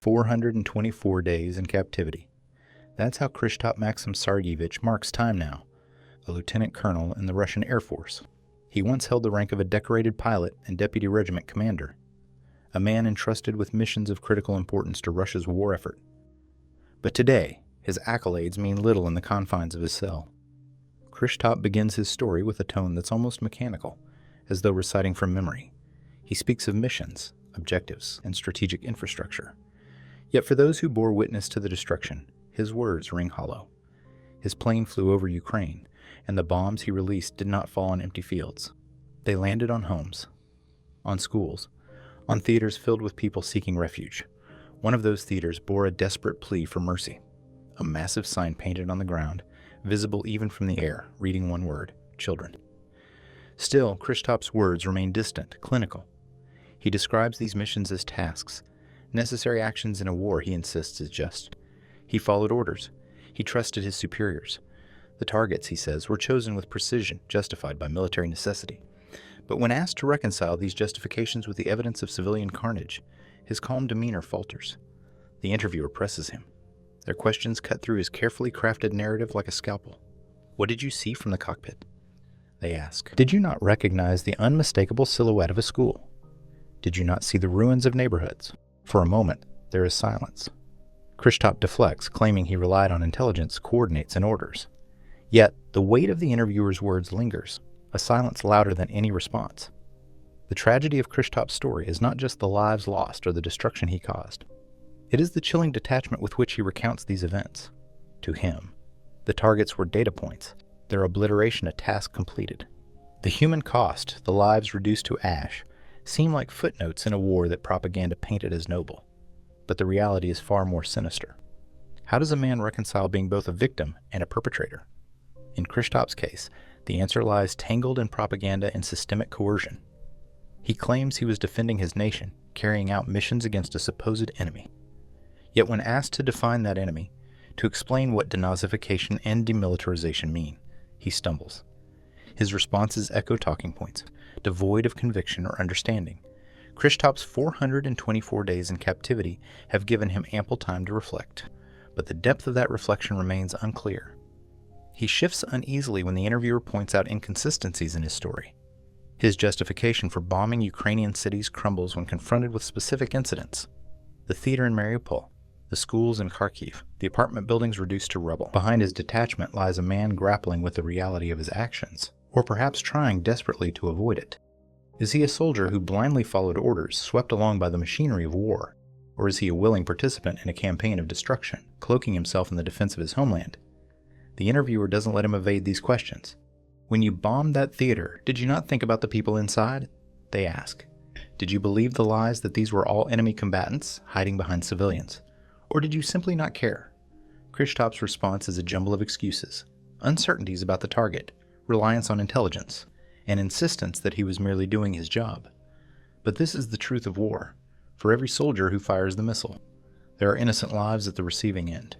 424 days in captivity. That's how Kryshtop Maxim Sergeevich marks time now, a lieutenant colonel in the Russian Air Force. He once held the rank of a decorated pilot and deputy regiment commander, a man entrusted with missions of critical importance to Russia's war effort. But today, his accolades mean little in the confines of his cell. Kryshtop begins his story with a tone that's almost mechanical, as though reciting from memory. He speaks of missions, objectives, and strategic infrastructure. Yet for those who bore witness to the destruction, his words ring hollow. His plane flew over Ukraine, and the bombs he released did not fall on empty fields. They landed on homes, on schools, on theaters filled with people seeking refuge. One of those theaters bore a desperate plea for mercy. A massive sign painted on the ground, visible even from the air, reading one word: children. Still, Kryshtop's words remain distant, clinical. He describes these missions as tasks, necessary actions in a war he insists is just. He followed orders. He trusted his superiors. The targets, he says, were chosen with precision, justified by military necessity. But when asked to reconcile these justifications with the evidence of civilian carnage, his calm demeanor falters. The interviewer presses him. Their questions cut through his carefully crafted narrative like a scalpel. "What did you see from the cockpit?" they ask. "Did you not recognize the unmistakable silhouette of a school? Did you not see the ruins of neighborhoods?" For a moment, there is silence. Kryshtop deflects, claiming he relied on intelligence, coordinates, and orders. Yet, the weight of the interviewer's words lingers, a silence louder than any response. The tragedy of Kryshtop's story is not just the lives lost or the destruction he caused. It is the chilling detachment with which he recounts these events. To him, the targets were data points, their obliteration a task completed. The human cost, the lives reduced to ash, seem like footnotes in a war that propaganda painted as noble. But the reality is far more sinister. How does a man reconcile being both a victim and a perpetrator? In Kryshtop's case, the answer lies tangled in propaganda and systemic coercion. He claims he was defending his nation, carrying out missions against a supposed enemy. Yet when asked to define that enemy, to explain what denazification and demilitarization mean, he stumbles. His responses echo talking points, devoid of conviction or understanding. Kryshtop's 424 days in captivity have given him ample time to reflect, but the depth of that reflection remains unclear. He shifts uneasily when the interviewer points out inconsistencies in his story. His justification for bombing Ukrainian cities crumbles when confronted with specific incidents. The theater in Mariupol, the schools in Kharkiv, the apartment buildings reduced to rubble. Behind his detachment lies a man grappling with the reality of his actions, or perhaps trying desperately to avoid it. Is he a soldier who blindly followed orders, swept along by the machinery of war? Or is he a willing participant in a campaign of destruction, cloaking himself in the defense of his homeland? The interviewer doesn't let him evade these questions. "When you bombed that theater, did you not think about the people inside?" they ask. "Did you believe the lies that these were all enemy combatants, hiding behind civilians? Or did you simply not care?" Kryshtop's response is a jumble of excuses, uncertainties about the target, reliance on intelligence, and insistence that he was merely doing his job. But this is the truth of war. For every soldier who fires the missile, there are innocent lives at the receiving end.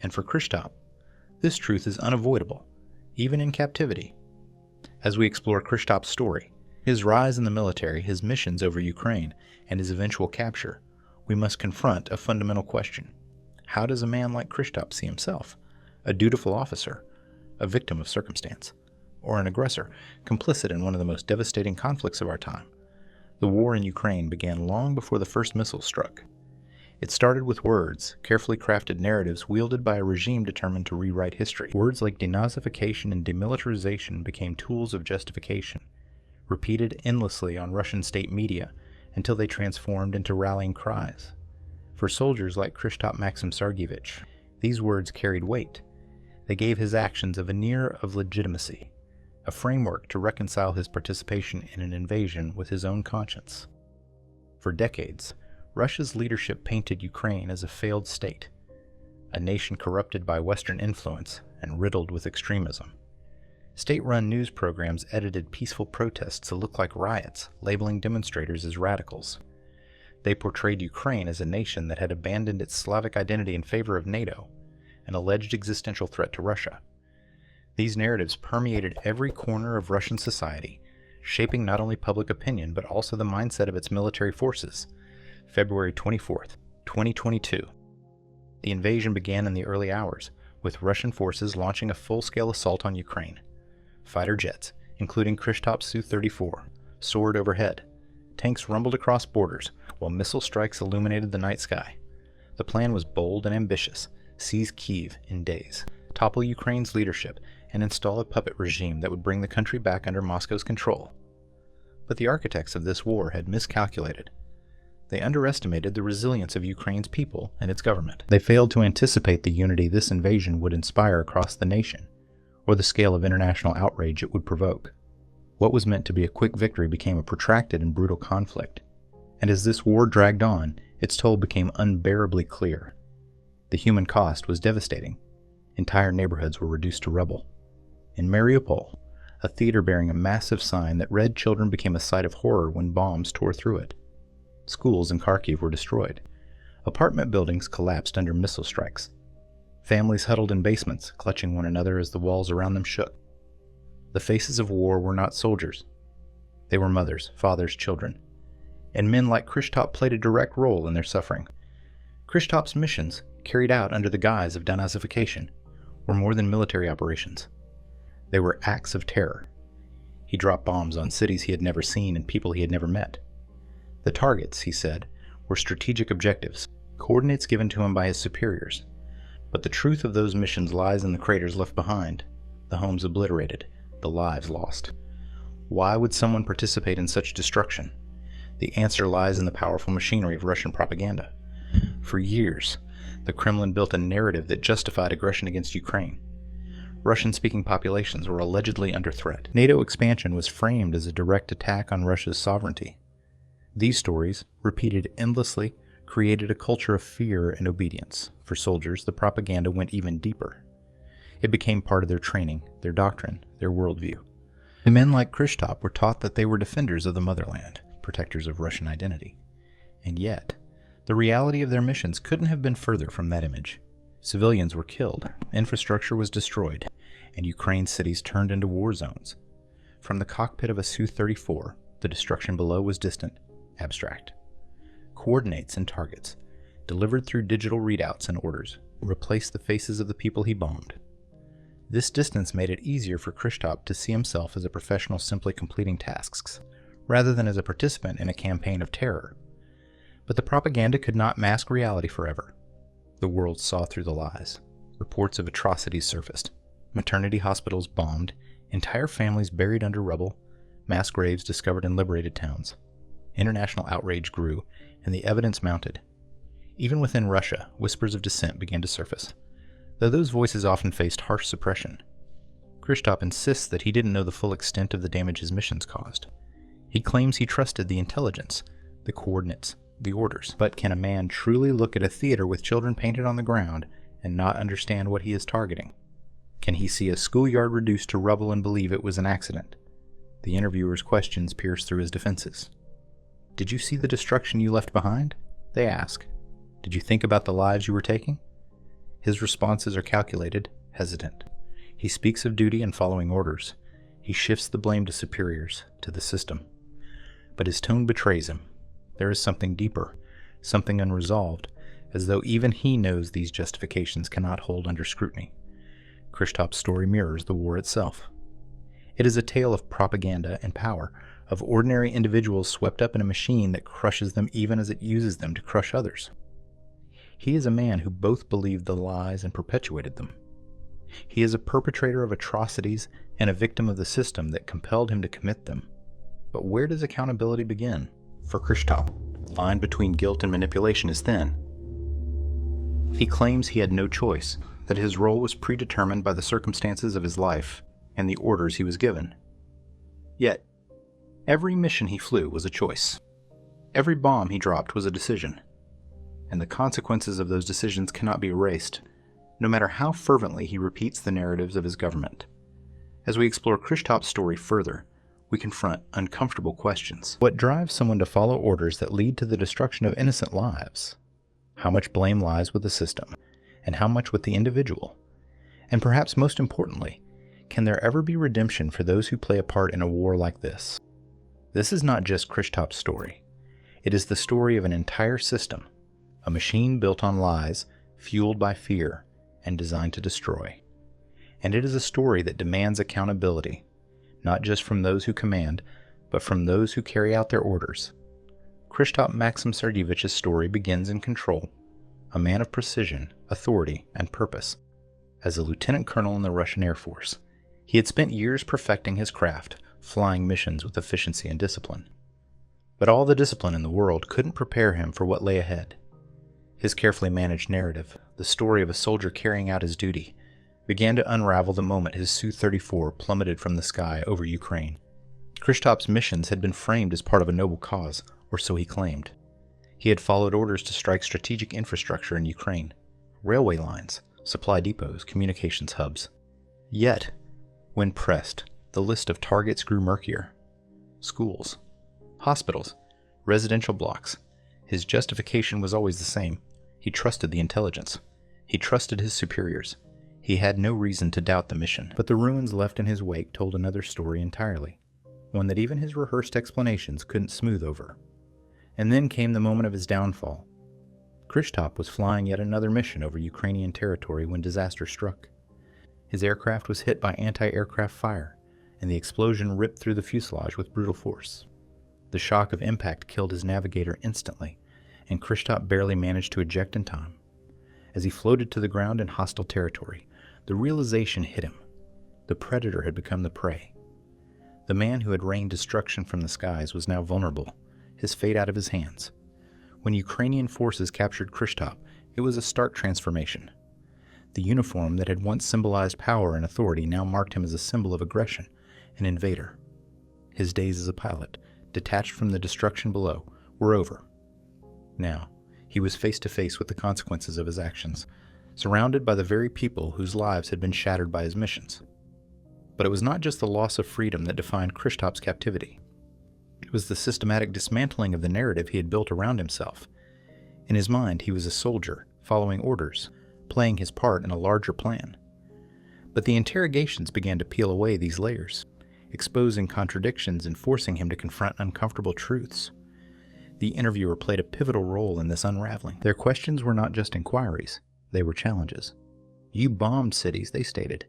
And for Kryshtop, this truth is unavoidable, even in captivity. As we explore Kryshtop's story, his rise in the military, his missions over Ukraine, and his eventual capture, we must confront a fundamental question. How does a man like Kryshtop see himself? A dutiful officer, a victim of circumstance, or an aggressor, complicit in one of the most devastating conflicts of our time? The war in Ukraine began long before the first missile struck. It started with words, carefully crafted narratives wielded by a regime determined to rewrite history. Words like denazification and demilitarization became tools of justification, repeated endlessly on Russian state media until they transformed into rallying cries. For soldiers like Kryshtop Maxim Sergeevich, these words carried weight. They gave his actions a veneer of legitimacy, a framework to reconcile his participation in an invasion with his own conscience. For decades, Russia's leadership painted Ukraine as a failed state, a nation corrupted by Western influence and riddled with extremism. State-run news programs edited peaceful protests to look like riots, labeling demonstrators as radicals. They portrayed Ukraine as a nation that had abandoned its Slavic identity in favor of NATO, an alleged existential threat to Russia. These narratives permeated every corner of Russian society, shaping not only public opinion but also the mindset of its military forces. February 24th, 2022. The invasion began in the early hours, with Russian forces launching a full-scale assault on Ukraine. Fighter jets, including Kryshtop Su-34, soared overhead. Tanks rumbled across borders, while missile strikes illuminated the night sky. The plan was bold and ambitious: seize Kyiv in days, topple Ukraine's leadership, and install a puppet regime that would bring the country back under Moscow's control. But the architects of this war had miscalculated. They underestimated the resilience of Ukraine's people and its government. They failed to anticipate the unity this invasion would inspire across the nation, or the scale of international outrage it would provoke. What was meant to be a quick victory became a protracted and brutal conflict, and as this war dragged on, its toll became unbearably clear. The human cost was devastating. Entire neighborhoods were reduced to rubble. In Mariupol, a theater bearing a massive sign that read "Children" became a sight of horror when bombs tore through it. Schools in Kharkiv were destroyed. Apartment buildings collapsed under missile strikes. Families huddled in basements, clutching one another as the walls around them shook. The faces of war were not soldiers. They were mothers, fathers, children. And men like Kryshtop played a direct role in their suffering. Kryshtop's missions, carried out under the guise of denazification, were more than military operations. They were acts of terror. He dropped bombs on cities he had never seen and people he had never met. The targets, he said, were strategic objectives, coordinates given to him by his superiors. But the truth of those missions lies in the craters left behind, the homes obliterated, the lives lost. Why would someone participate in such destruction? The answer lies in the powerful machinery of Russian propaganda. For years, the Kremlin built a narrative that justified aggression against Ukraine. Russian-speaking populations were allegedly under threat. NATO expansion was framed as a direct attack on Russia's sovereignty. These stories, repeated endlessly, created a culture of fear and obedience. For soldiers, the propaganda went even deeper. It became part of their training, their doctrine, their worldview. The men like Kryshtop were taught that they were defenders of the motherland, protectors of Russian identity. And yet, the reality of their missions couldn't have been further from that image. Civilians were killed, infrastructure was destroyed, and Ukraine's cities turned into war zones. From the cockpit of a Su-34, the destruction below was distant, abstract. Coordinates and targets, delivered through digital readouts and orders, replaced the faces of the people he bombed. This distance made it easier for Kryshtop to see himself as a professional simply completing tasks, rather than as a participant in a campaign of terror. But the propaganda could not mask reality forever. The world saw through the lies. Reports of atrocities surfaced. Maternity hospitals bombed, entire families buried under rubble, mass graves discovered in liberated towns. International outrage grew, and the evidence mounted. Even within Russia, whispers of dissent began to surface, though those voices often faced harsh suppression. Kryshtop insists that he didn't know the full extent of the damage his missions caused. He claims he trusted the intelligence, the coordinates, the orders. But can a man truly look at a theater with children painted on the ground and not understand what he is targeting? Can he see a schoolyard reduced to rubble and believe it was an accident? The interviewer's questions pierce through his defenses. Did you see the destruction you left behind? They ask. Did you think about the lives you were taking? His responses are calculated, hesitant. He speaks of duty and following orders. He shifts the blame to superiors, to the system. But his tone betrays him. There is something deeper, something unresolved, as though even he knows these justifications cannot hold under scrutiny. Kryshtop's story mirrors the war itself. It is a tale of propaganda and power, of ordinary individuals swept up in a machine that crushes them even as it uses them to crush others. He is a man who both believed the lies and perpetuated them. He is a perpetrator of atrocities and a victim of the system that compelled him to commit them. But where does accountability begin? For Kryshtop, the line between guilt and manipulation is thin. He claims he had no choice, that his role was predetermined by the circumstances of his life and the orders he was given. Yet, every mission he flew was a choice. Every bomb he dropped was a decision. And the consequences of those decisions cannot be erased, no matter how fervently he repeats the narratives of his government. As we explore Kryshtop's story further, we confront uncomfortable questions. What drives someone to follow orders that lead to the destruction of innocent lives? How much blame lies with the system, and how much with the individual? And perhaps most importantly, can there ever be redemption for those who play a part in a war like this? This is not just Kryshtop's story. It is the story of an entire system, a machine built on lies, fueled by fear, and designed to destroy. And it is a story that demands accountability, not just from those who command, but from those who carry out their orders. Kryshtop Maxim Sergeevich's story begins in control, a man of precision, authority, and purpose. As a lieutenant colonel in the Russian Air Force, he had spent years perfecting his craft, flying missions with efficiency and discipline. But all the discipline in the world couldn't prepare him for what lay ahead. His carefully managed narrative, the story of a soldier carrying out his duty, began to unravel the moment his Su-34 plummeted from the sky over Ukraine. Kryshtop's missions had been framed as part of a noble cause, or so he claimed. He had followed orders to strike strategic infrastructure in Ukraine, railway lines, supply depots, communications hubs. Yet, when pressed, the list of targets grew murkier. Schools, hospitals, residential blocks. His justification was always the same. He trusted the intelligence. He trusted his superiors. He had no reason to doubt the mission. But the ruins left in his wake told another story entirely, one that even his rehearsed explanations couldn't smooth over. And then came the moment of his downfall. Kryshtop was flying yet another mission over Ukrainian territory when disaster struck. His aircraft was hit by anti-aircraft fire, and the explosion ripped through the fuselage with brutal force. The shock of impact killed his navigator instantly, and Kryshtop barely managed to eject in time. As he floated to the ground in hostile territory, the realization hit him. The predator had become the prey. The man who had rained destruction from the skies was now vulnerable, his fate out of his hands. When Ukrainian forces captured Kryshtop, it was a stark transformation. The uniform that had once symbolized power and authority now marked him as a symbol of aggression, an invader. His days as a pilot, detached from the destruction below, were over. Now, he was face to face with the consequences of his actions, surrounded by the very people whose lives had been shattered by his missions. But it was not just the loss of freedom that defined Kryshtop's captivity. It was the systematic dismantling of the narrative he had built around himself. In his mind, he was a soldier, following orders, playing his part in a larger plan. But the interrogations began to peel away these layers, exposing contradictions and forcing him to confront uncomfortable truths. The interviewer played a pivotal role in this unraveling. Their questions were not just inquiries, they were challenges. You bombed cities, they stated.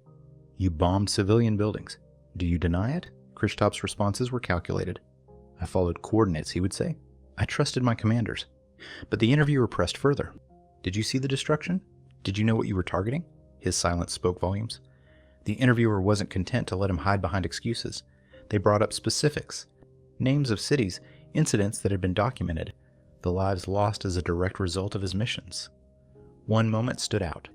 You bombed civilian buildings. Do you deny it? Kryshtop's responses were calculated. I followed coordinates, he would say. I trusted my commanders. But the interviewer pressed further. Did you see the destruction? Did you know what you were targeting? His silence spoke volumes. The interviewer wasn't content to let him hide behind excuses. They brought up specifics, names of cities, incidents that had been documented, the lives lost as a direct result of his missions. One moment stood out,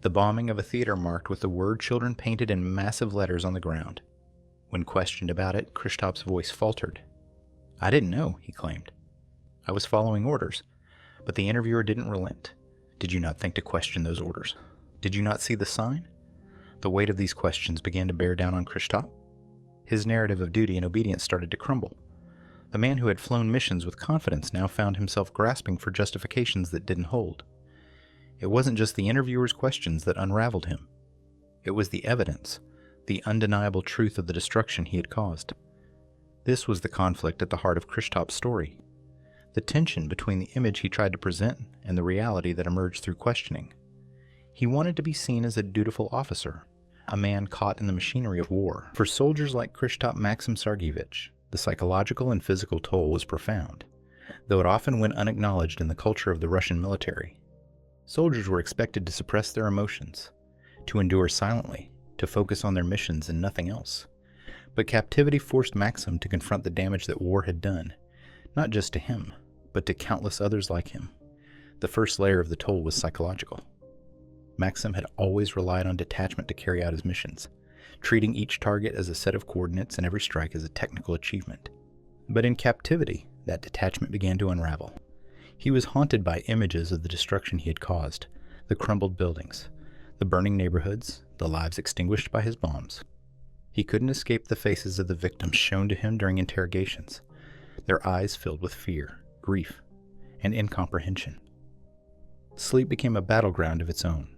the bombing of a theater marked with the word children painted in massive letters on the ground. When questioned about it, Kryshtop's voice faltered. I didn't know, he claimed. I was following orders, but the interviewer didn't relent. Did you not think to question those orders? Did you not see the sign? The weight of these questions began to bear down on Kryshtop. His narrative of duty and obedience started to crumble. The man who had flown missions with confidence now found himself grasping for justifications that didn't hold. It wasn't just the interviewer's questions that unraveled him. It was the evidence, the undeniable truth of the destruction he had caused. This was the conflict at the heart of Kryshtop's story, the tension between the image he tried to present and the reality that emerged through questioning. He wanted to be seen as a dutiful officer, a man caught in the machinery of war. For soldiers like Kryshtop Maxim Sergeevich, the psychological and physical toll was profound, though it often went unacknowledged in the culture of the Russian military. Soldiers were expected to suppress their emotions, to endure silently, to focus on their missions and nothing else. But captivity forced Maxim to confront the damage that war had done, not just to him, but to countless others like him. The first layer of the toll was psychological. Maxim had always relied on detachment to carry out his missions, treating each target as a set of coordinates and every strike as a technical achievement. But in captivity, that detachment began to unravel. He was haunted by images of the destruction he had caused, the crumbled buildings, the burning neighborhoods, the lives extinguished by his bombs. He couldn't escape the faces of the victims shown to him during interrogations, their eyes filled with fear, grief, and incomprehension. Sleep became a battleground of its own.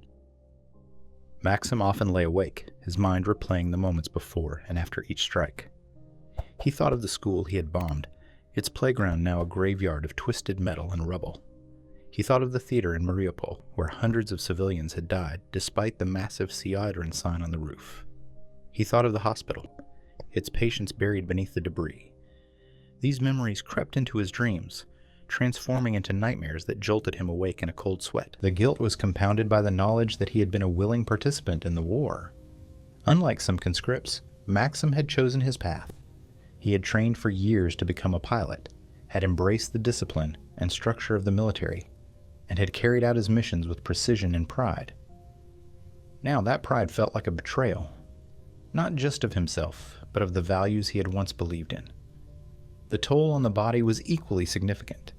Maxim often lay awake, his mind replaying the moments before and after each strike. He thought of the school he had bombed, its playground now a graveyard of twisted metal and rubble. He thought of the theater in Mariupol, where hundreds of civilians had died despite the massive Siadrin sign on the roof. He thought of the hospital, its patients buried beneath the debris. These memories crept into his dreams, transforming into nightmares that jolted him awake in a cold sweat. The guilt was compounded by the knowledge that he had been a willing participant in the war. Unlike some conscripts, Maxim had chosen his path. He had trained for years to become a pilot, had embraced the discipline and structure of the military, and had carried out his missions with precision and pride. Now that pride felt like a betrayal, not just of himself, but of the values he had once believed in. The toll on the body was equally significant.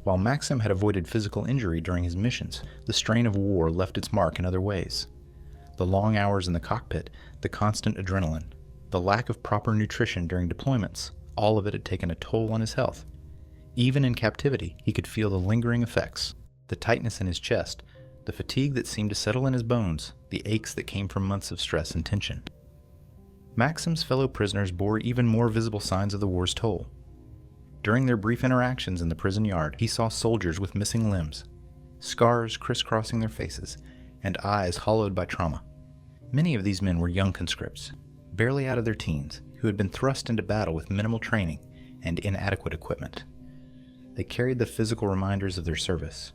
While Maxim had avoided physical injury during his missions, the strain of war left its mark in other ways. The long hours in the cockpit, the constant adrenaline, the lack of proper nutrition during deployments, all of it had taken a toll on his health. Even in captivity, he could feel the lingering effects, the tightness in his chest, the fatigue that seemed to settle in his bones, the aches that came from months of stress and tension. Maxim's fellow prisoners bore even more visible signs of the war's toll. During their brief interactions in the prison yard, he saw soldiers with missing limbs, scars crisscrossing their faces, and eyes hollowed by trauma. Many of these men were young conscripts, barely out of their teens, who had been thrust into battle with minimal training and inadequate equipment. They carried the physical reminders of their service,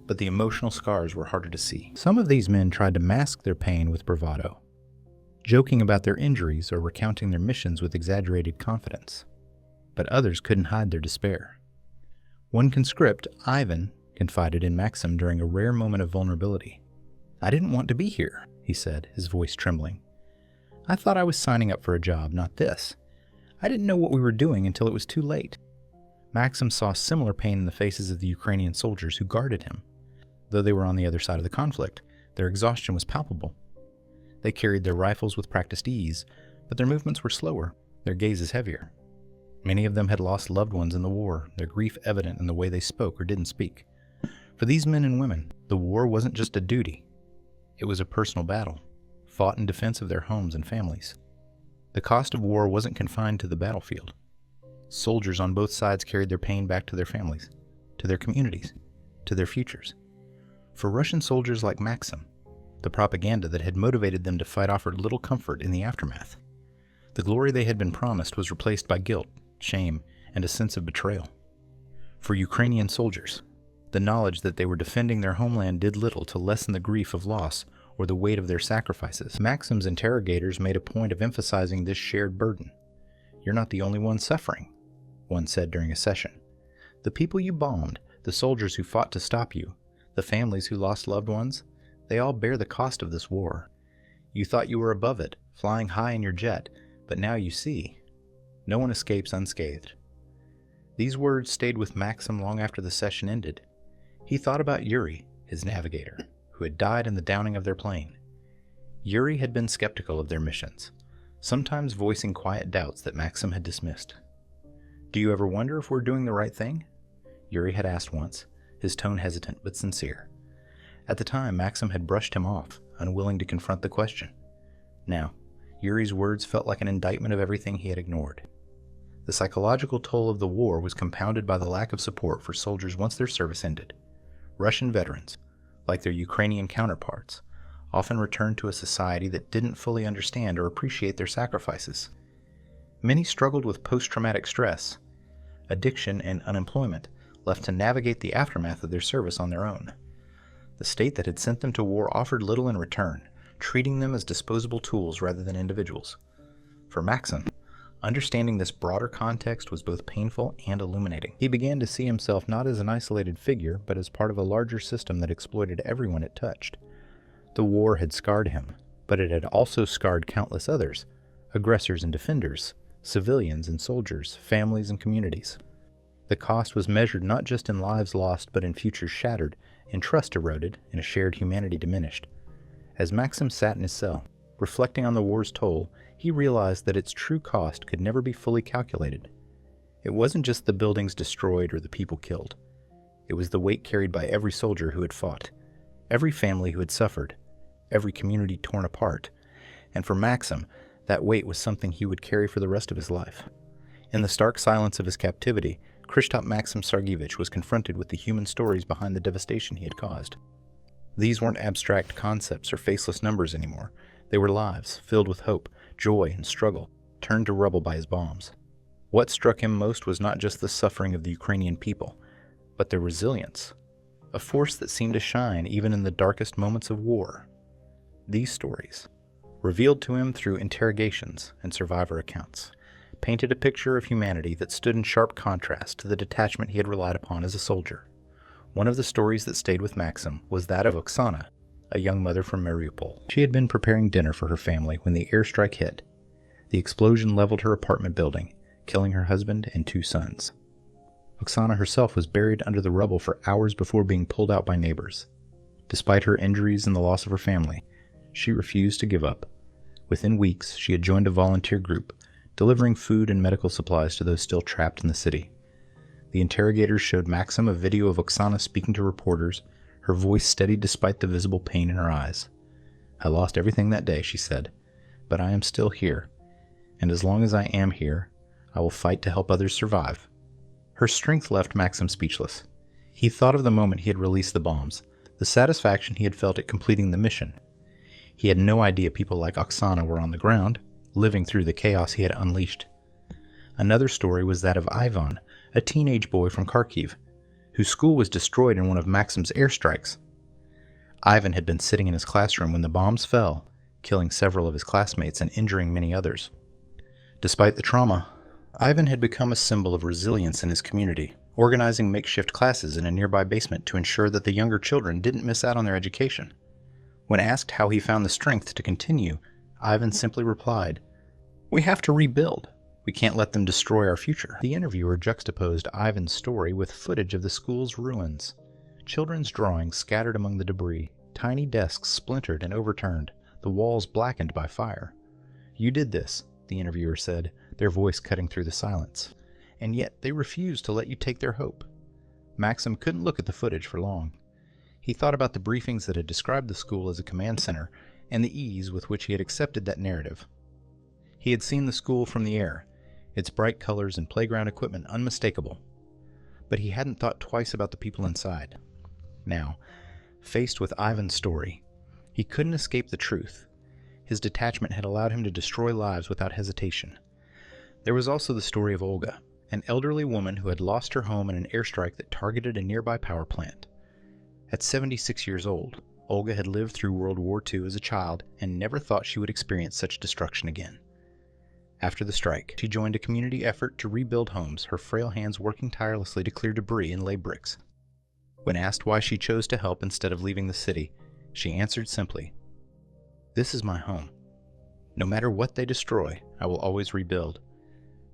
but the emotional scars were harder to see. Some of these men tried to mask their pain with bravado, joking about their injuries or recounting their missions with exaggerated confidence. But others couldn't hide their despair. One conscript, Ivan, confided in Maxim during a rare moment of vulnerability. "I didn't want to be here," he said, his voice trembling. "I thought I was signing up for a job, not this. I didn't know what we were doing until it was too late." Maxim saw similar pain in the faces of the Ukrainian soldiers who guarded him. Though they were on the other side of the conflict, their exhaustion was palpable. They carried their rifles with practiced ease, but their movements were slower, their gazes heavier. Many of them had lost loved ones in the war, their grief evident in the way they spoke or didn't speak. For these men and women, the war wasn't just a duty. It was a personal battle, fought in defense of their homes and families. The cost of war wasn't confined to the battlefield. Soldiers on both sides carried their pain back to their families, to their communities, to their futures. For Russian soldiers like Maxim, the propaganda that had motivated them to fight offered little comfort in the aftermath. The glory they had been promised was replaced by guilt, shame, and a sense of betrayal. For Ukrainian soldiers, the knowledge that they were defending their homeland did little to lessen the grief of loss or the weight of their sacrifices. Maxim's interrogators made a point of emphasizing this shared burden. "You're not the only one suffering," one said during a session. "The people you bombed, the soldiers who fought to stop you, the families who lost loved ones, they all bear the cost of this war. You thought you were above it, flying high in your jet, but now you see. No one escapes unscathed." These words stayed with Maxim long after the session ended. He thought about Yuri, his navigator, who had died in the downing of their plane. Yuri had been skeptical of their missions, sometimes voicing quiet doubts that Maxim had dismissed. "Do you ever wonder if we're doing the right thing?" Yuri had asked once, his tone hesitant but sincere. At the time, Maxim had brushed him off, unwilling to confront the question. Now, Yuri's words felt like an indictment of everything he had ignored. The psychological toll of the war was compounded by the lack of support for soldiers once their service ended. Russian veterans, like their Ukrainian counterparts, often returned to a society that didn't fully understand or appreciate their sacrifices. Many struggled with post-traumatic stress, addiction, and unemployment, left to navigate the aftermath of their service on their own. The state that had sent them to war offered little in return, treating them as disposable tools rather than individuals. For Maxim, understanding this broader context was both painful and illuminating. He began to see himself not as an isolated figure, but as part of a larger system that exploited everyone it touched. The war had scarred him, but it had also scarred countless others, aggressors and defenders, civilians and soldiers, families and communities. The cost was measured not just in lives lost, but in futures shattered, in trust eroded, and a shared humanity diminished. As Maxim sat in his cell, reflecting on the war's toll, he realized that its true cost could never be fully calculated. It wasn't just the buildings destroyed or the people killed. It was the weight carried by every soldier who had fought, every family who had suffered, every community torn apart. And for Maxim, that weight was something he would carry for the rest of his life. In the stark silence of his captivity, Kryshtop Maxim Sergeevich was confronted with the human stories behind the devastation he had caused. These weren't abstract concepts or faceless numbers anymore. They were lives, filled with hope, joy, and struggle, turned to rubble by his bombs. What struck him most was not just the suffering of the Ukrainian people, but their resilience, a force that seemed to shine even in the darkest moments of war. These stories, revealed to him through interrogations and survivor accounts, painted a picture of humanity that stood in sharp contrast to the detachment he had relied upon as a soldier. One of the stories that stayed with Maxim was that of Oksana, a young mother from Mariupol. She had been preparing dinner for her family when the airstrike hit. The explosion leveled her apartment building, killing her husband and 2 sons. Oksana herself was buried under the rubble for hours before being pulled out by neighbors. Despite her injuries and the loss of her family, she refused to give up. Within weeks, she had joined a volunteer group, delivering food and medical supplies to those still trapped in the city. The interrogators showed Maxim a video of Oksana speaking to reporters, her voice steady despite the visible pain in her eyes. "I lost everything that day," she said, "but I am still here, and as long as I am here, I will fight to help others survive." Her strength left Maxim speechless. He thought of the moment he had released the bombs, the satisfaction he had felt at completing the mission. He had no idea people like Oksana were on the ground, living through the chaos he had unleashed. Another story was that of Ivan, a teenage boy from Kharkiv, whose school was destroyed in one of Maxim's airstrikes. Ivan had been sitting in his classroom when the bombs fell, killing several of his classmates and injuring many others. Despite the trauma, Ivan had become a symbol of resilience in his community, organizing makeshift classes in a nearby basement to ensure that the younger children didn't miss out on their education. When asked how he found the strength to continue, Ivan simply replied, "We have to rebuild. We can't let them destroy our future." The interviewer juxtaposed Ivan's story with footage of the school's ruins. Children's drawings scattered among the debris, tiny desks splintered and overturned, the walls blackened by fire. "You did this," the interviewer said, their voice cutting through the silence. "And yet they refused to let you take their hope." Maxim couldn't look at the footage for long. He thought about the briefings that had described the school as a command center and the ease with which he had accepted that narrative. He had seen the school from the air, its bright colors and playground equipment unmistakable. But he hadn't thought twice about the people inside. Now, faced with Ivan's story, he couldn't escape the truth. His detachment had allowed him to destroy lives without hesitation. There was also the story of Olga, an elderly woman who had lost her home in an airstrike that targeted a nearby power plant. At 76 years old, Olga had lived through World War II as a child and never thought she would experience such destruction again. After the strike, she joined a community effort to rebuild homes, her frail hands working tirelessly to clear debris and lay bricks. When asked why she chose to help instead of leaving the city, she answered simply, "This is my home. No matter what they destroy, I will always rebuild."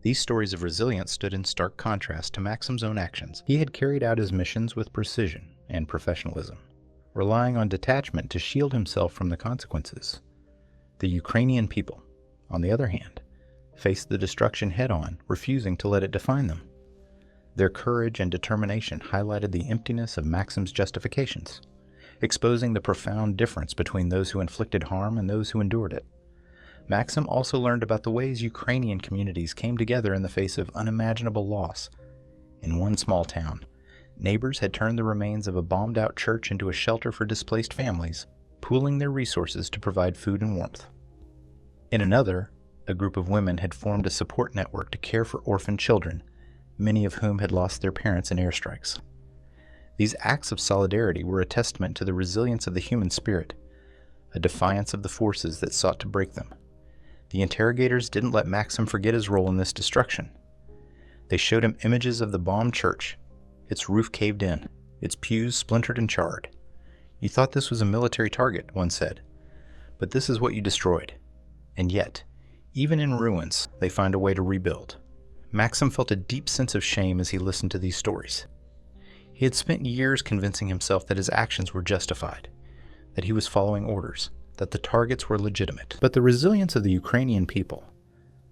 These stories of resilience stood in stark contrast to Maxim's own actions. He had carried out his missions with precision and professionalism, relying on detachment to shield himself from the consequences. The Ukrainian people, on the other hand, faced the destruction head-on, refusing to let it define them. Their courage and determination highlighted the emptiness of Maxim's justifications, exposing the profound difference between those who inflicted harm and those who endured it. Maxim also learned about the ways Ukrainian communities came together in the face of unimaginable loss. In one small town, neighbors had turned the remains of a bombed-out church into a shelter for displaced families, pooling their resources to provide food and warmth. In another, a group of women had formed a support network to care for orphaned children, many of whom had lost their parents in airstrikes. These acts of solidarity were a testament to the resilience of the human spirit, a defiance of the forces that sought to break them. The interrogators didn't let Maxim forget his role in this destruction. They showed him images of the bombed church, its roof caved in, its pews splintered and charred. "You thought this was a military target," one said, "but this is what you destroyed." And yet, even in ruins, they find a way to rebuild. Maxim felt a deep sense of shame as he listened to these stories. He had spent years convincing himself that his actions were justified, that he was following orders, that the targets were legitimate. But the resilience of the Ukrainian people,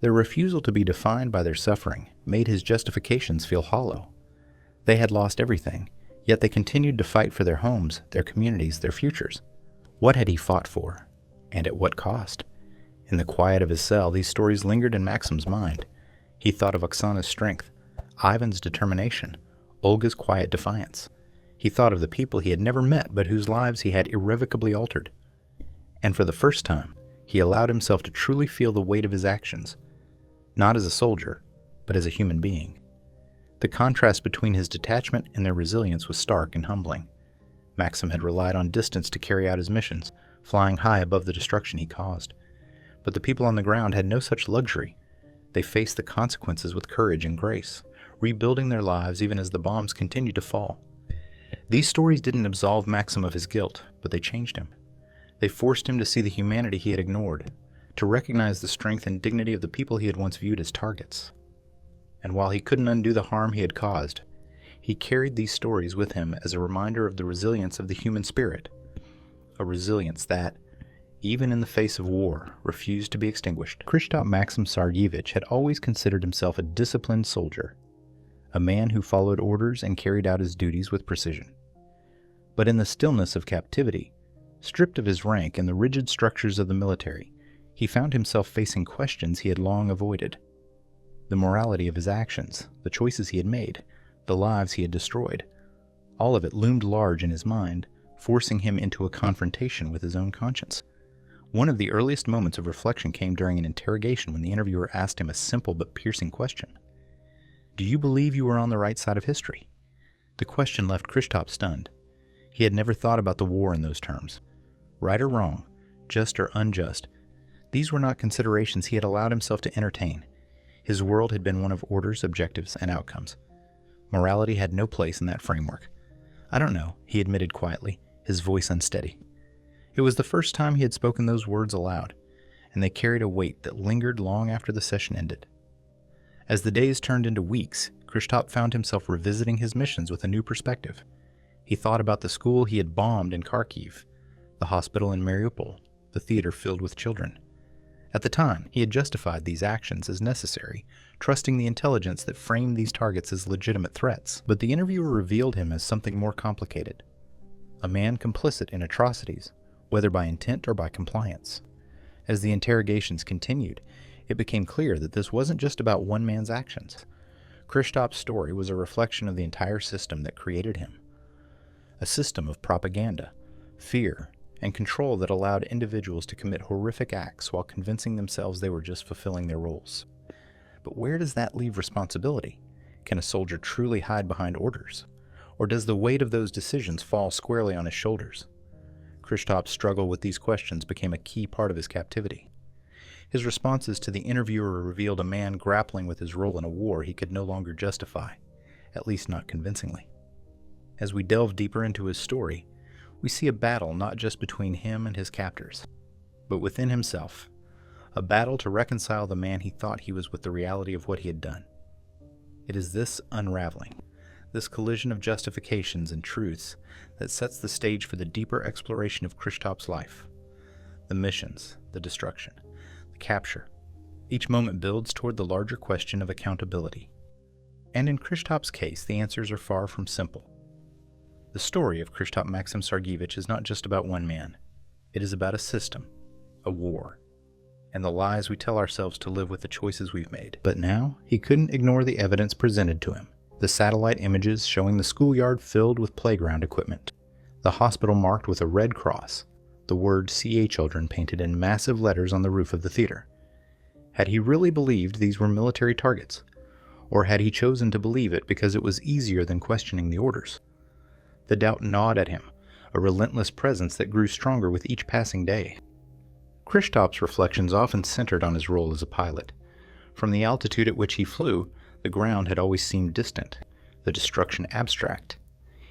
their refusal to be defined by their suffering, made his justifications feel hollow. They had lost everything, yet they continued to fight for their homes, their communities, their futures. What had he fought for? And at what cost? In the quiet of his cell, these stories lingered in Maxim's mind. He thought of Oksana's strength, Ivan's determination, Olga's quiet defiance. He thought of the people he had never met but whose lives he had irrevocably altered. And for the first time, he allowed himself to truly feel the weight of his actions, not as a soldier, but as a human being. The contrast between his detachment and their resilience was stark and humbling. Maxim had relied on distance to carry out his missions, flying high above the destruction he caused. But the people on the ground had no such luxury. They faced the consequences with courage and grace, rebuilding their lives even as the bombs continued to fall. These stories didn't absolve Maxim of his guilt, but they changed him. They forced him to see the humanity he had ignored, to recognize the strength and dignity of the people he had once viewed as targets. And while he couldn't undo the harm he had caused, he carried these stories with him as a reminder of the resilience of the human spirit, a resilience that, even in the face of war, refused to be extinguished. Kryshtop Maxim Sergeevich had always considered himself a disciplined soldier, a man who followed orders and carried out his duties with precision. But in the stillness of captivity, stripped of his rank and the rigid structures of the military, he found himself facing questions he had long avoided. The morality of his actions, the choices he had made, the lives he had destroyed, all of it loomed large in his mind, forcing him into a confrontation with his own conscience. One of the earliest moments of reflection came during an interrogation when the interviewer asked him a simple but piercing question. "Do you believe you were on the right side of history?" The question left Kryshtop stunned. He had never thought about the war in those terms. Right or wrong, just or unjust, these were not considerations he had allowed himself to entertain. His world had been one of orders, objectives, and outcomes. Morality had no place in that framework. "I don't know," he admitted quietly, his voice unsteady. It was the first time he had spoken those words aloud, and they carried a weight that lingered long after the session ended. As the days turned into weeks, Kryshtop found himself revisiting his missions with a new perspective. He thought about the school he had bombed in Kharkiv, the hospital in Mariupol, the theater filled with children. At the time, he had justified these actions as necessary, trusting the intelligence that framed these targets as legitimate threats. But the interviewer revealed him as something more complicated. A man complicit in atrocities, whether by intent or by compliance. As the interrogations continued, it became clear that this wasn't just about one man's actions. Kryshtop's story was a reflection of the entire system that created him. A system of propaganda, fear, and control that allowed individuals to commit horrific acts while convincing themselves they were just fulfilling their roles. But where does that leave responsibility? Can a soldier truly hide behind orders? Or does the weight of those decisions fall squarely on his shoulders? Kryshtop's struggle with these questions became a key part of his captivity. His responses to the interviewer revealed a man grappling with his role in a war he could no longer justify, at least not convincingly. As we delve deeper into his story, we see a battle not just between him and his captors, but within himself, a battle to reconcile the man he thought he was with the reality of what he had done. It is this unraveling, this collision of justifications and truths, that sets the stage for the deeper exploration of Kryshtop's life. The missions, the destruction, the capture. Each moment builds toward the larger question of accountability. And in Kryshtop's case, the answers are far from simple. The story of Kryshtop Maxim Sergeevich is not just about one man. It is about a system, a war, and the lies we tell ourselves to live with the choices we've made. But now, he couldn't ignore the evidence presented to him. The satellite images showing the schoolyard filled with playground equipment, the hospital marked with a red cross, the word CA Children painted in massive letters on the roof of the theater. Had he really believed these were military targets? Or had he chosen to believe it because it was easier than questioning the orders? The doubt gnawed at him, a relentless presence that grew stronger with each passing day. Kryshtop's reflections often centered on his role as a pilot. From the altitude at which he flew, the ground had always seemed distant, the destruction abstract.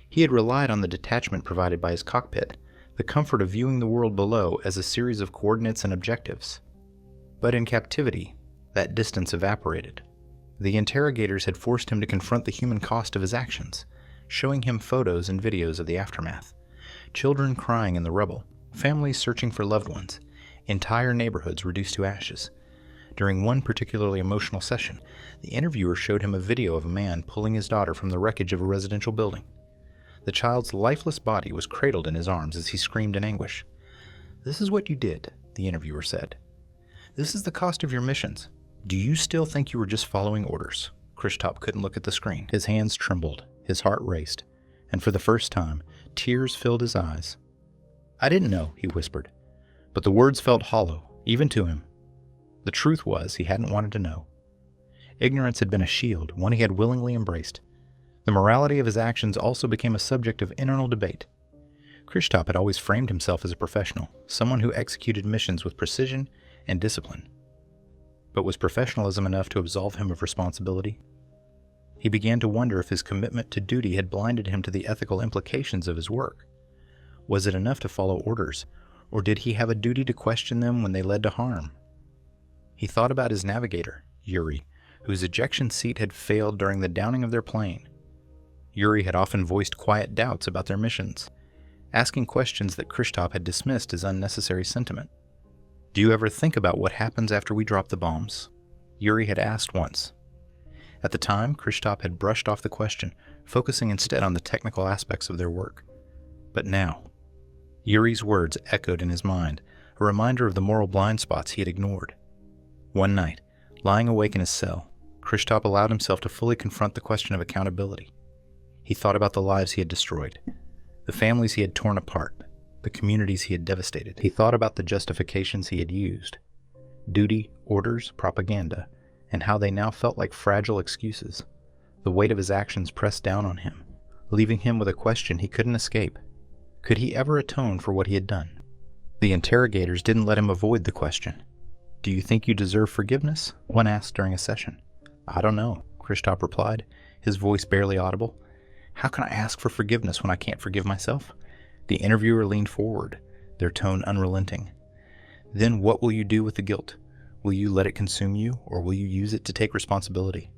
He had relied on the detachment provided by his cockpit, the comfort of viewing the world below as a series of coordinates and objectives. But in captivity, that distance evaporated. The interrogators had forced him to confront the human cost of his actions, showing him photos and videos of the aftermath. Children crying in the rubble, families searching for loved ones, entire neighborhoods reduced to ashes. During one particularly emotional session, the interviewer showed him a video of a man pulling his daughter from the wreckage of a residential building. The child's lifeless body was cradled in his arms as he screamed in anguish. "This is what you did," the interviewer said. "This is the cost of your missions. Do you still think you were just following orders?" Kryshtop couldn't look at the screen. His hands trembled, his heart raced, and for the first time, tears filled his eyes. "I didn't know," he whispered, but the words felt hollow, even to him. The truth was, he hadn't wanted to know. Ignorance had been a shield, one he had willingly embraced. The morality of his actions also became a subject of internal debate. Kryshtop had always framed himself as a professional, someone who executed missions with precision and discipline. But was professionalism enough to absolve him of responsibility? He began to wonder if his commitment to duty had blinded him to the ethical implications of his work. Was it enough to follow orders, or did he have a duty to question them when they led to harm? He thought about his navigator, Yuri, whose ejection seat had failed during the downing of their plane. Yuri had often voiced quiet doubts about their missions, asking questions that Kryshtop had dismissed as unnecessary sentiment. "Do you ever think about what happens after we drop the bombs?" Yuri had asked once. At the time, Kryshtop had brushed off the question, focusing instead on the technical aspects of their work. But now, Yuri's words echoed in his mind, a reminder of the moral blind spots he had ignored. One night, lying awake in his cell, Kryshtop allowed himself to fully confront the question of accountability. He thought about the lives he had destroyed, the families he had torn apart, the communities he had devastated. He thought about the justifications he had used, duty, orders, propaganda, and how they now felt like fragile excuses. The weight of his actions pressed down on him, leaving him with a question he couldn't escape. Could he ever atone for what he had done? The interrogators didn't let him avoid the question. "Do you think you deserve forgiveness?" one asked during a session. "I don't know," Kryshtop replied, his voice barely audible. "How can I ask for forgiveness when I can't forgive myself?" The interviewer leaned forward, their tone unrelenting. "Then what will you do with the guilt? Will you let it consume you, or will you use it to take responsibility?"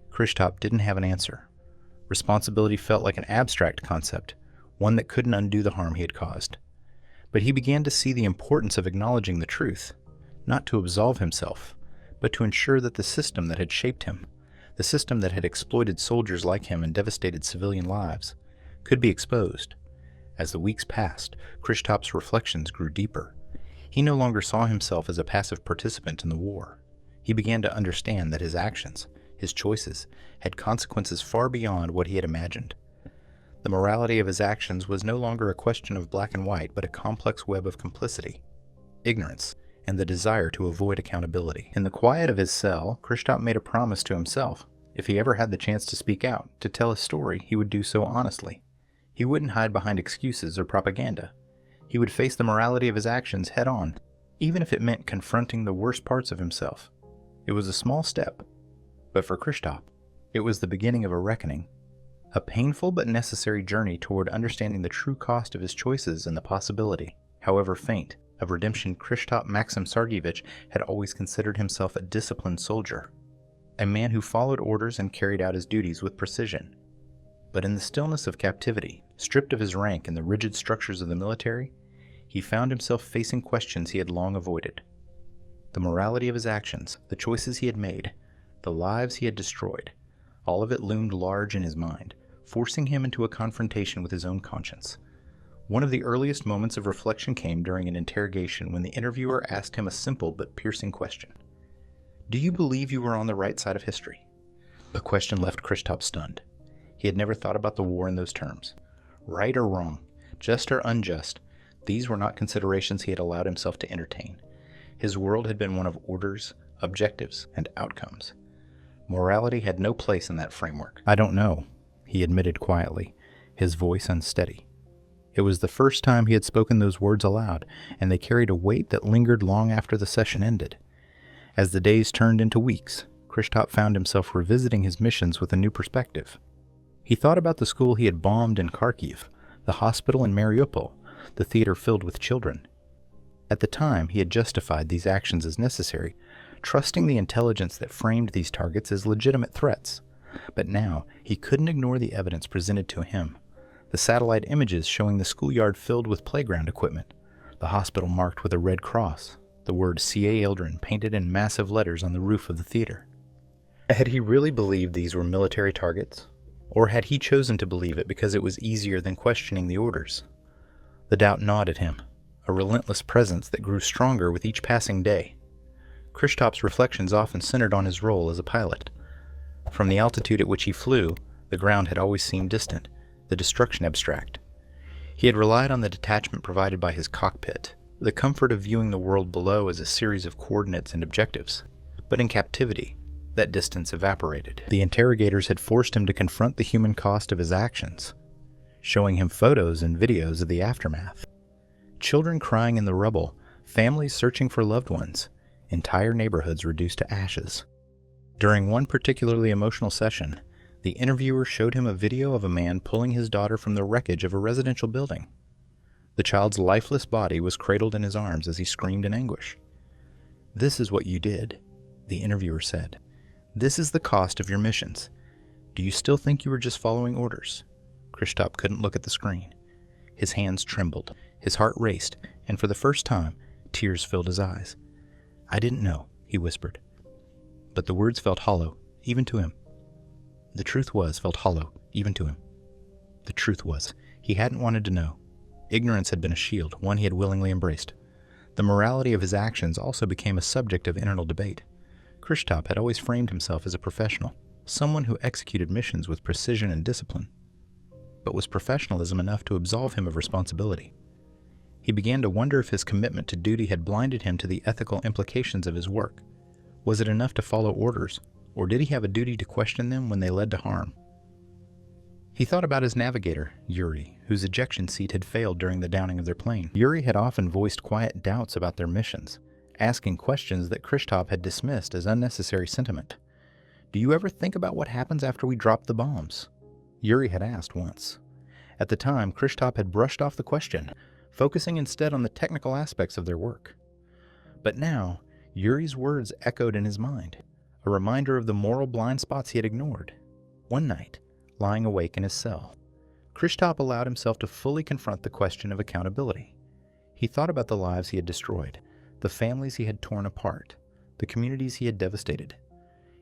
Kryshtop didn't have an answer. Responsibility felt like an abstract concept, one that couldn't undo the harm he had caused. But he began to see the importance of acknowledging the truth, not to absolve himself, but to ensure that the system that had shaped him, the system that had exploited soldiers like him and devastated civilian lives, could be exposed. As the weeks passed, Kryshtop's reflections grew deeper. He no longer saw himself as a passive participant in the war. He began to understand that his actions, his choices, had consequences far beyond what he had imagined. The morality of his actions was no longer a question of black and white, but a complex web of complicity, ignorance, and the desire to avoid accountability. In the quiet of his cell, Kryshtop made a promise to himself. If he ever had the chance to speak out, to tell his story, he would do so honestly. He wouldn't hide behind excuses or propaganda. He would face the morality of his actions head on, even if it meant confronting the worst parts of himself. It was a small step, but for Kryshtop, it was the beginning of a reckoning, a painful but necessary journey toward understanding the true cost of his choices and the possibility, however faint, of redemption. Kryshtop Maxim Sergeevich had always considered himself a disciplined soldier, a man who followed orders and carried out his duties with precision. But in the stillness of captivity, stripped of his rank and the rigid structures of the military, he found himself facing questions he had long avoided. The morality of his actions, the choices he had made, the lives he had destroyed, all of it loomed large in his mind, forcing him into a confrontation with his own conscience. One of the earliest moments of reflection came during an interrogation when the interviewer asked him a simple but piercing question. "Do you believe you were on the right side of history?" The question left Kryshtop stunned. He had never thought about the war in those terms. Right or wrong, just or unjust, these were not considerations he had allowed himself to entertain. His world had been one of orders, objectives, and outcomes. Morality had no place in that framework. "I don't know," he admitted quietly, his voice unsteady. It was the first time he had spoken those words aloud, and they carried a weight that lingered long after the session ended. As the days turned into weeks, Kryshtop found himself revisiting his missions with a new perspective. He thought about the school he had bombed in Kharkiv, the hospital in Mariupol, the theater filled with children. At the time, he had justified these actions as necessary, trusting the intelligence that framed these targets as legitimate threats. But now, he couldn't ignore the evidence presented to him. The satellite images showing the schoolyard filled with playground equipment, the hospital marked with a red cross, the word C.A. Eldrin painted in massive letters on the roof of the theater. Had he really believed these were military targets? Or had he chosen to believe it because it was easier than questioning the orders? The doubt gnawed at him, a relentless presence that grew stronger with each passing day. Kryshtop's reflections often centered on his role as a pilot. From the altitude at which he flew, the ground had always seemed distant, the destruction abstract. He had relied on the detachment provided by his cockpit, the comfort of viewing the world below as a series of coordinates and objectives. But in captivity, that distance evaporated. The interrogators had forced him to confront the human cost of his actions, showing him photos and videos of the aftermath. Children crying in the rubble, families searching for loved ones, entire neighborhoods reduced to ashes. During one particularly emotional session, the interviewer showed him a video of a man pulling his daughter from the wreckage of a residential building. The child's lifeless body was cradled in his arms as he screamed in anguish. "This is what you did," the interviewer said. "This is the cost of your missions. Do you still think you were just following orders?" Kryshtop couldn't look at the screen. His hands trembled, his heart raced, and for the first time, tears filled his eyes. "I didn't know," he whispered. But the words felt hollow, even to him. The truth felt hollow, even to him. The truth was, he hadn't wanted to know. Ignorance had been a shield, one he had willingly embraced. The morality of his actions also became a subject of internal debate. Kryshtop had always framed himself as a professional, someone who executed missions with precision and discipline. But was professionalism enough to absolve him of responsibility? He began to wonder if his commitment to duty had blinded him to the ethical implications of his work. Was it enough to follow orders, or did he have a duty to question them when they led to harm? He thought about his navigator, Yuri, whose ejection seat had failed during the downing of their plane. Yuri had often voiced quiet doubts about their missions, asking questions that Kryshtop had dismissed as unnecessary sentiment. "Do you ever think about what happens after we drop the bombs?" Yuri had asked once. At the time, Kryshtop had brushed off the question, focusing instead on the technical aspects of their work. But now, Yuri's words echoed in his mind, a reminder of the moral blind spots he had ignored. One night, lying awake in his cell, Kryshtop allowed himself to fully confront the question of accountability. He thought about the lives he had destroyed, the families he had torn apart, the communities he had devastated.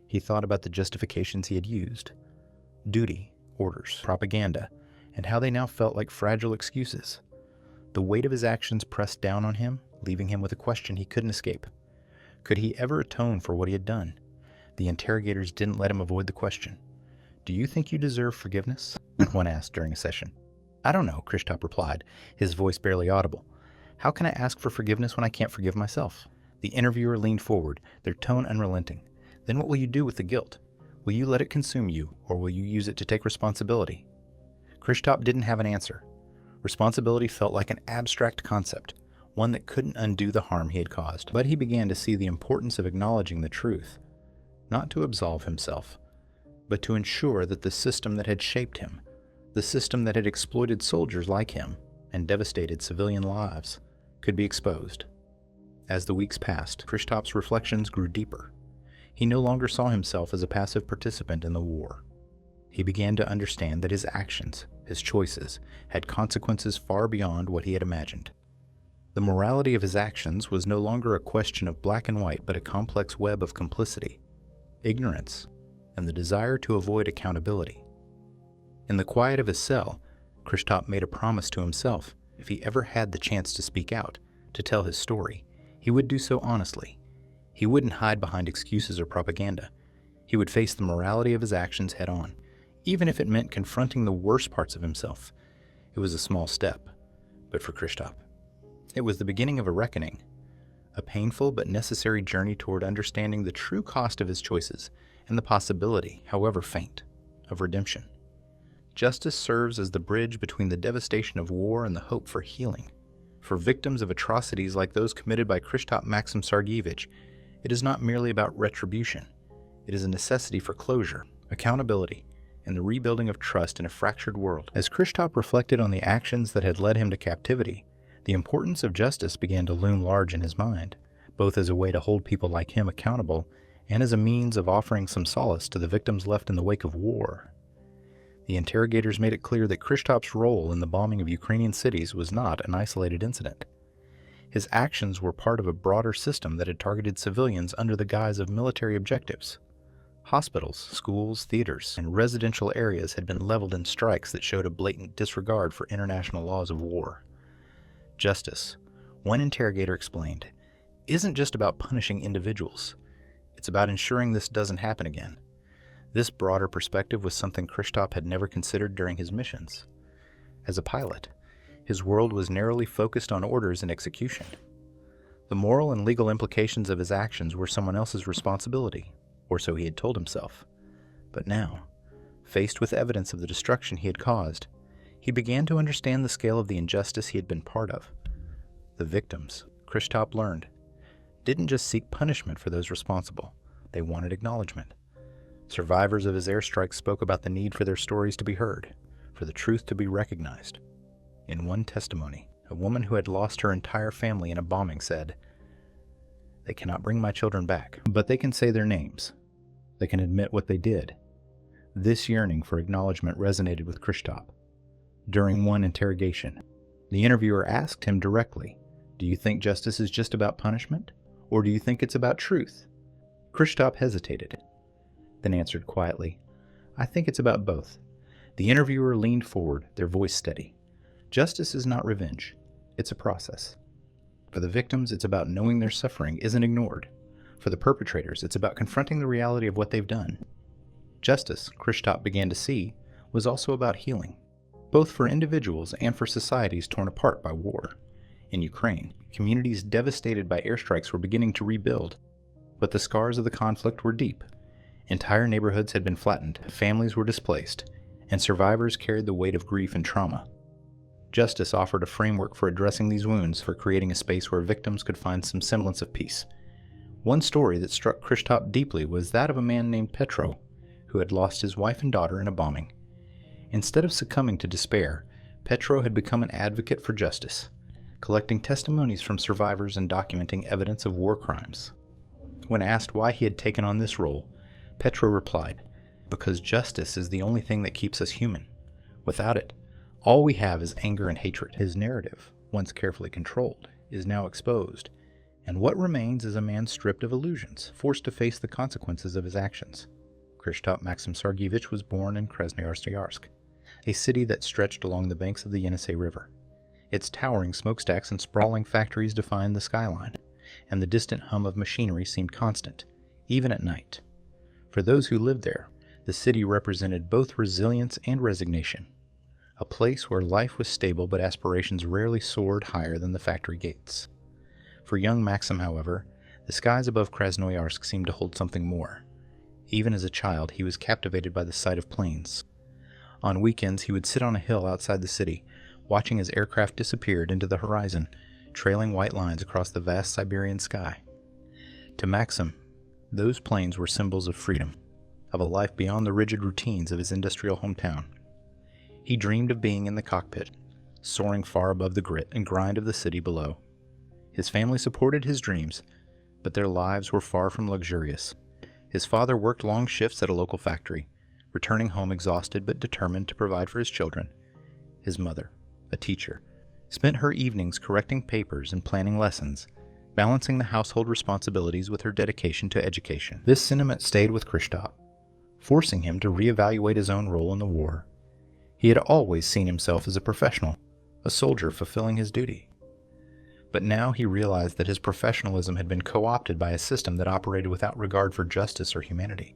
He thought about the justifications he had used, duty, orders, propaganda, and how they now felt like fragile excuses. The weight of his actions pressed down on him, leaving him with a question he couldn't escape. Could he ever atone for what he had done? The interrogators didn't let him avoid the question. "Do you think you deserve forgiveness?" one asked during a session. "I don't know," Kryshtop replied, his voice barely audible. "How can I ask for forgiveness when I can't forgive myself?" The interviewer leaned forward, their tone unrelenting. "Then what will you do with the guilt? Will you let it consume you, or will you use it to take responsibility?" Kryshtop didn't have an answer. Responsibility felt like an abstract concept, one that couldn't undo the harm he had caused. But he began to see the importance of acknowledging the truth, not to absolve himself, but to ensure that the system that had shaped him, the system that had exploited soldiers like him and devastated civilian lives, could be exposed. As the weeks passed, Kryshtop's reflections grew deeper. He no longer saw himself as a passive participant in the war. He began to understand that his actions, his choices, had consequences far beyond what he had imagined. The morality of his actions was no longer a question of black and white, but a complex web of complicity, ignorance, and the desire to avoid accountability. In the quiet of his cell, Kryshtop made a promise to himself: if he ever had the chance to speak out, to tell his story, he would do so honestly. He wouldn't hide behind excuses or propaganda. He would face the morality of his actions head on, even if it meant confronting the worst parts of himself. It was a small step, but for Kryshtop, it was the beginning of a reckoning, a painful but necessary journey toward understanding the true cost of his choices and the possibility, however faint, of redemption. Justice serves as the bridge between the devastation of war and the hope for healing. For victims of atrocities like those committed by Kryshtop Maxim Sergeevich, it is not merely about retribution. It is a necessity for closure, accountability, and the rebuilding of trust in a fractured world. As Kryshtop reflected on the actions that had led him to captivity, the importance of justice began to loom large in his mind, both as a way to hold people like him accountable and as a means of offering some solace to the victims left in the wake of war. The interrogators made it clear that Kryshtop's role in the bombing of Ukrainian cities was not an isolated incident. His actions were part of a broader system that had targeted civilians under the guise of military objectives. Hospitals, schools, theaters, and residential areas had been leveled in strikes that showed a blatant disregard for international laws of war. Justice, one interrogator explained, isn't just about punishing individuals. It's about ensuring this doesn't happen again. This broader perspective was something Kryshtop had never considered during his missions. As a pilot, his world was narrowly focused on orders and execution. The moral and legal implications of his actions were someone else's responsibility, or so he had told himself. But now, faced with evidence of the destruction he had caused, he began to understand the scale of the injustice he had been part of. The victims, Kryshtop learned, didn't just seek punishment for those responsible, they wanted acknowledgement. Survivors of his airstrikes spoke about the need for their stories to be heard, for the truth to be recognized. In one testimony, a woman who had lost her entire family in a bombing said, "They cannot bring my children back, but they can say their names. They can admit what they did." This yearning for acknowledgement resonated with Kryshtop. During one interrogation, the interviewer asked him directly, "Do you think justice is just about punishment, or do you think it's about truth?" Kryshtop hesitated, then answered quietly, "I think it's about both." The interviewer leaned forward, their voice steady. "Justice is not revenge. It's a process. For the victims, it's about knowing their suffering isn't ignored. For the perpetrators, it's about confronting the reality of what they've done. Justice, Kryshtop began to see, was also about healing, both for individuals and for societies torn apart by war. In Ukraine, communities devastated by airstrikes were beginning to rebuild, but the scars of the conflict were deep. Entire neighborhoods had been flattened, families were displaced, and survivors carried the weight of grief and trauma. Justice offered a framework for addressing these wounds, for creating a space where victims could find some semblance of peace. One story that struck Kryshtop deeply was that of a man named Petro, who had lost his wife and daughter in a bombing. Instead of succumbing to despair, Petro had become an advocate for justice, collecting testimonies from survivors and documenting evidence of war crimes. When asked why he had taken on this role, Petro replied, "Because justice is the only thing that keeps us human. Without it, all we have is anger and hatred." His narrative, once carefully controlled, is now exposed, and what remains is a man stripped of illusions, forced to face the consequences of his actions. Kryshtop Maxim Sergeevich was born in Krasnoyarsk, a city that stretched along the banks of the Yenisei River. Its towering smokestacks and sprawling factories defined the skyline, and the distant hum of machinery seemed constant, even at night. For those who lived there, the city represented both resilience and resignation, a place where life was stable but aspirations rarely soared higher than the factory gates. For young Maxim, however, the skies above Krasnoyarsk seemed to hold something more. Even as a child, he was captivated by the sight of planes. On weekends, he would sit on a hill outside the city, watching as aircraft disappeared into the horizon, trailing white lines across the vast Siberian sky. To Maxim, those planes were symbols of freedom, of a life beyond the rigid routines of his industrial hometown. He dreamed of being in the cockpit, soaring far above the grit and grind of the city below. His family supported his dreams, but their lives were far from luxurious. His father worked long shifts at a local factory, returning home exhausted but determined to provide for his children. His mother, a teacher, spent her evenings correcting papers and planning lessons, balancing the household responsibilities with her dedication to education. This sentiment stayed with Kryshtop, forcing him to reevaluate his own role in the war. He had always seen himself as a professional, a soldier fulfilling his duty. But now he realized that his professionalism had been co-opted by a system that operated without regard for justice or humanity.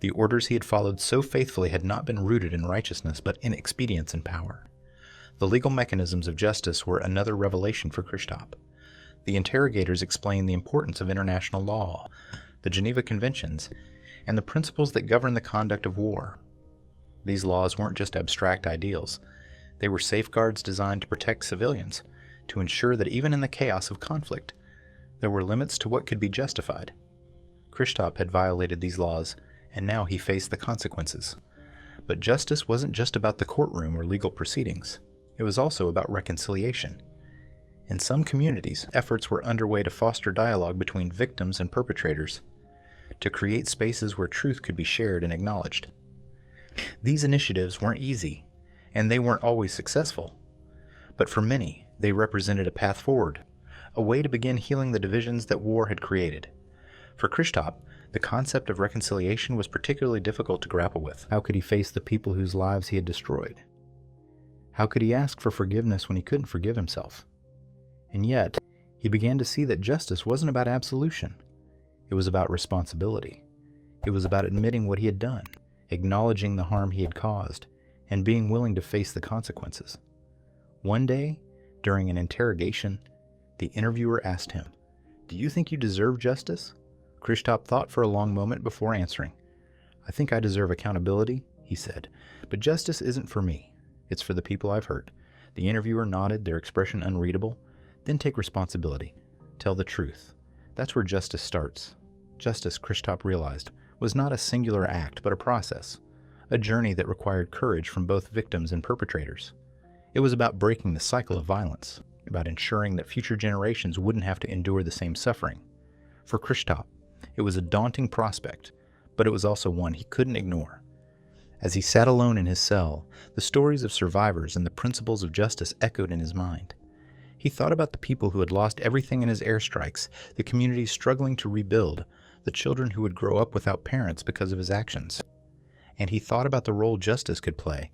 The orders he had followed so faithfully had not been rooted in righteousness, but in expedience and power. The legal mechanisms of justice were another revelation for Kryshtop. The interrogators explained the importance of international law, the Geneva Conventions, and the principles that govern the conduct of war. These laws weren't just abstract ideals. They were safeguards designed to protect civilians, to ensure that even in the chaos of conflict, there were limits to what could be justified. Kryshtop had violated these laws, and now he faced the consequences. But justice wasn't just about the courtroom or legal proceedings. It was also about reconciliation. In some communities, efforts were underway to foster dialogue between victims and perpetrators, to create spaces where truth could be shared and acknowledged. These initiatives weren't easy, and they weren't always successful. But for many, they represented a path forward, a way to begin healing the divisions that war had created. For Kryshtop, the concept of reconciliation was particularly difficult to grapple with. How could he face the people whose lives he had destroyed? How could he ask for forgiveness when he couldn't forgive himself? And yet, he began to see that justice wasn't about absolution. It was about responsibility. It was about admitting what he had done, acknowledging the harm he had caused, and being willing to face the consequences. One day, during an interrogation, the interviewer asked him, "Do you think you deserve justice?" Kryshtop thought for a long moment before answering. "I think I deserve accountability," he said, "but justice isn't for me. It's for the people I've hurt." The interviewer nodded, their expression unreadable. "Then take responsibility. Tell the truth. That's where justice starts." Justice, Kryshtop realized, was not a singular act, but a process, a journey that required courage from both victims and perpetrators. It was about breaking the cycle of violence, about ensuring that future generations wouldn't have to endure the same suffering. For Kryshtop, it was a daunting prospect, but it was also one he couldn't ignore. As he sat alone in his cell, the stories of survivors and the principles of justice echoed in his mind. He thought about the people who had lost everything in his airstrikes, the communities struggling to rebuild, the children who would grow up without parents because of his actions. And he thought about the role justice could play,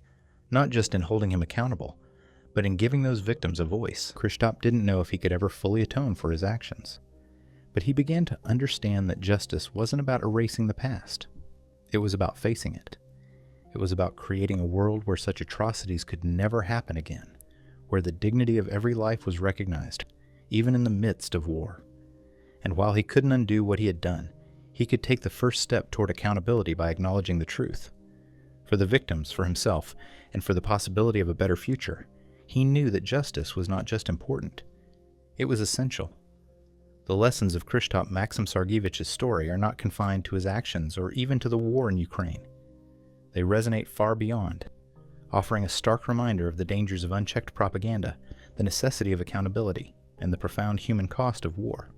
not just in holding him accountable, but in giving those victims a voice. Kryshtop didn't know if he could ever fully atone for his actions, but he began to understand that justice wasn't about erasing the past. It was about facing it. It was about creating a world where such atrocities could never happen again, where the dignity of every life was recognized, even in the midst of war. And while he couldn't undo what he had done, he could take the first step toward accountability by acknowledging the truth. For the victims, for himself, and for the possibility of a better future, he knew that justice was not just important. It was essential. The lessons of Kryshtop Maxim Sergeevich's story are not confined to his actions or even to the war in Ukraine. They resonate far beyond, offering a stark reminder of the dangers of unchecked propaganda, the necessity of accountability, and the profound human cost of war.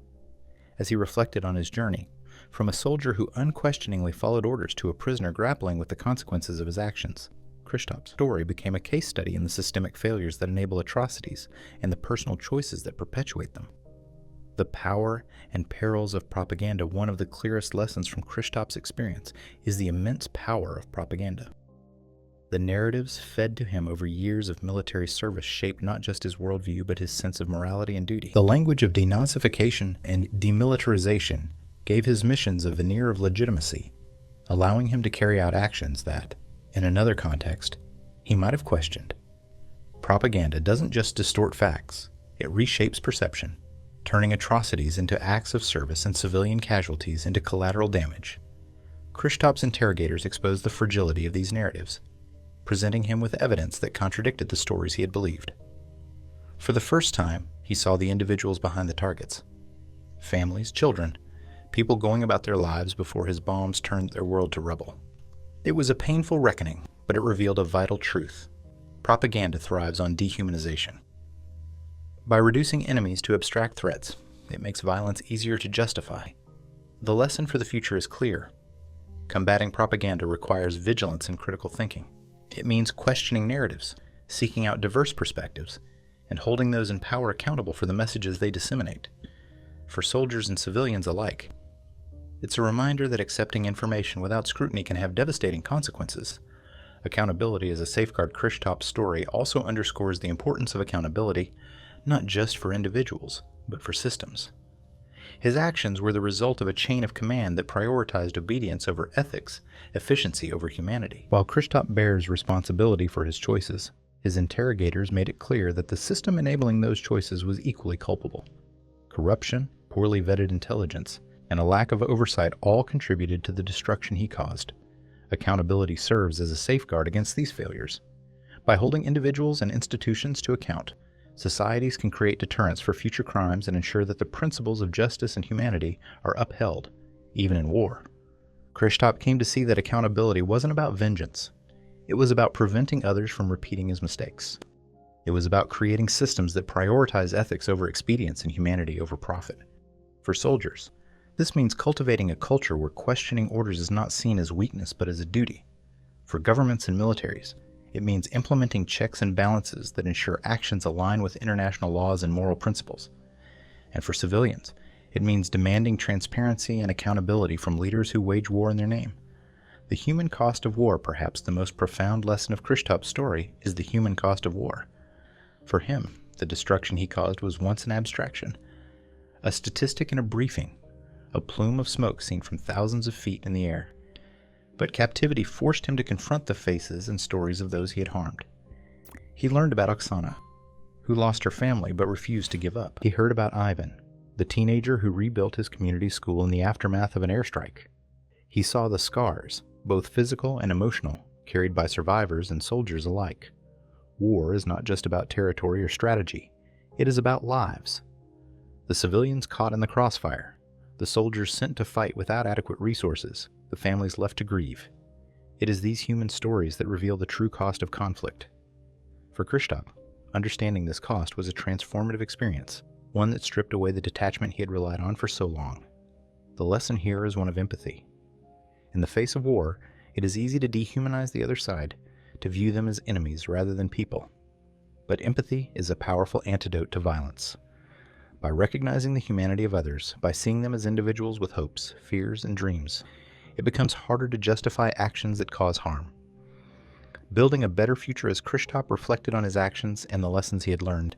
As he reflected on his journey, from a soldier who unquestioningly followed orders to a prisoner grappling with the consequences of his actions, Kryshtop's story became a case study in the systemic failures that enable atrocities and the personal choices that perpetuate them. The power and perils of propaganda. One of the clearest lessons from Kryshtop's experience is the immense power of propaganda. The narratives fed to him over years of military service shaped not just his worldview but his sense of morality and duty. The language of denazification and demilitarization gave his missions a veneer of legitimacy, allowing him to carry out actions that, in another context, he might have questioned. Propaganda doesn't just distort facts, it reshapes perception, turning atrocities into acts of service and civilian casualties into collateral damage. Kryshtop's interrogators exposed the fragility of these narratives, presenting him with evidence that contradicted the stories he had believed. For the first time, he saw the individuals behind the targets. Families, children, people going about their lives before his bombs turned their world to rubble. It was a painful reckoning, but it revealed a vital truth. Propaganda thrives on dehumanization. By reducing enemies to abstract threats, it makes violence easier to justify. The lesson for the future is clear. Combating propaganda requires vigilance and critical thinking. It means questioning narratives, seeking out diverse perspectives, and holding those in power accountable for the messages they disseminate. For soldiers and civilians alike, it's a reminder that accepting information without scrutiny can have devastating consequences. Accountability as a safeguard. Kryshtop's story also underscores the importance of accountability, not just for individuals, but for systems. His actions were the result of a chain of command that prioritized obedience over ethics, efficiency over humanity. While Kryshtop bears responsibility for his choices, his interrogators made it clear that the system enabling those choices was equally culpable. Corruption, poorly vetted intelligence, and a lack of oversight all contributed to the destruction he caused. Accountability serves as a safeguard against these failures. By holding individuals and institutions to account, societies can create deterrents for future crimes and ensure that the principles of justice and humanity are upheld, even in war. Kryshtop came to see that accountability wasn't about vengeance. It was about preventing others from repeating his mistakes. It was about creating systems that prioritize ethics over expedience and humanity over profit. For soldiers, this means cultivating a culture where questioning orders is not seen as weakness but as a duty. For governments and militaries, it means implementing checks and balances that ensure actions align with international laws and moral principles. And for civilians, it means demanding transparency and accountability from leaders who wage war in their name. The human cost of war, perhaps the most profound lesson of Kryshtop's story, is the human cost of war. For him, the destruction he caused was once an abstraction, a statistic in a briefing, a plume of smoke seen from thousands of feet in the air. But captivity forced him to confront the faces and stories of those he had harmed. He learned about Oksana, who lost her family but refused to give up. He heard about Ivan, the teenager who rebuilt his community school in the aftermath of an airstrike. He saw the scars, both physical and emotional, carried by survivors and soldiers alike. War is not just about territory or strategy. It is about lives. The civilians caught in the crossfire, the soldiers sent to fight without adequate resources, the families left to grieve. It is these human stories that reveal the true cost of conflict. For Kryshtop, understanding this cost was a transformative experience, one that stripped away the detachment he had relied on for so long. The lesson here is one of empathy. In the face of war, it is easy to dehumanize the other side, to view them as enemies rather than people. But empathy is a powerful antidote to violence. By recognizing the humanity of others, by seeing them as individuals with hopes, fears, and dreams, it becomes harder to justify actions that cause harm. Building a better future as Kryshtop reflected on his actions and the lessons he had learned,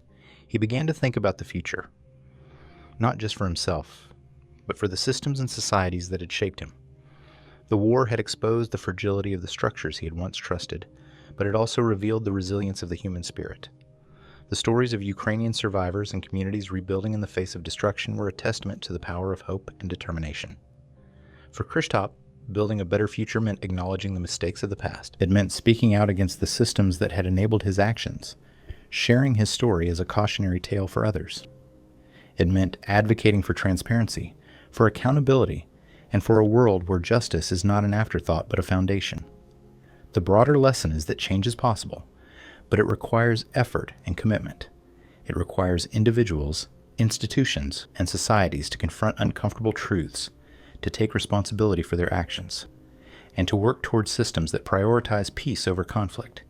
he began to think about the future. Not just for himself, but for the systems and societies that had shaped him. The war had exposed the fragility of the structures he had once trusted, but it also revealed the resilience of the human spirit. The stories of Ukrainian survivors and communities rebuilding in the face of destruction were a testament to the power of hope and determination. For Kryshtop, building a better future meant acknowledging the mistakes of the past. It meant speaking out against the systems that had enabled his actions, sharing his story as a cautionary tale for others. It meant advocating for transparency, for accountability, and for a world where justice is not an afterthought but a foundation. The broader lesson is that change is possible, but it requires effort and commitment. It requires individuals, institutions, and societies to confront uncomfortable truths, to take responsibility for their actions, and to work towards systems that prioritize peace over conflict.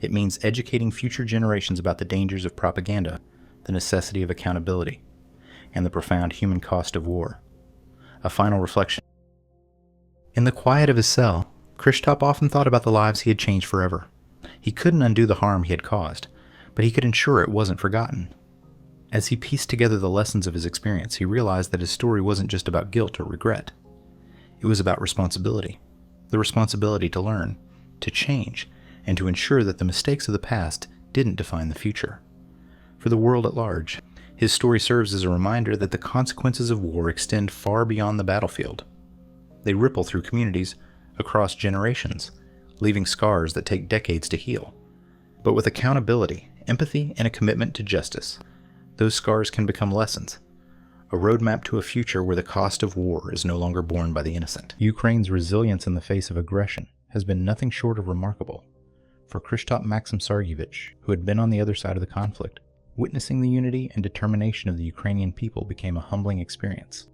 It means educating future generations about the dangers of propaganda, the necessity of accountability, and the profound human cost of war. A final reflection. In the quiet of his cell, Kryshtop often thought about the lives he had changed forever. He couldn't undo the harm he had caused, but he could ensure it wasn't forgotten. As he pieced together the lessons of his experience, he realized that his story wasn't just about guilt or regret. It was about responsibility. The responsibility to learn, to change, and to ensure that the mistakes of the past didn't define the future. For the world at large, his story serves as a reminder that the consequences of war extend far beyond the battlefield. They ripple through communities, across generations, leaving scars that take decades to heal. But with accountability, empathy, and a commitment to justice, those scars can become lessons, a roadmap to a future where the cost of war is no longer borne by the innocent. Ukraine's resilience in the face of aggression has been nothing short of remarkable. For Kryshtop Maxim Sergeevich, who had been on the other side of the conflict, witnessing the unity and determination of the Ukrainian people became a humbling experience.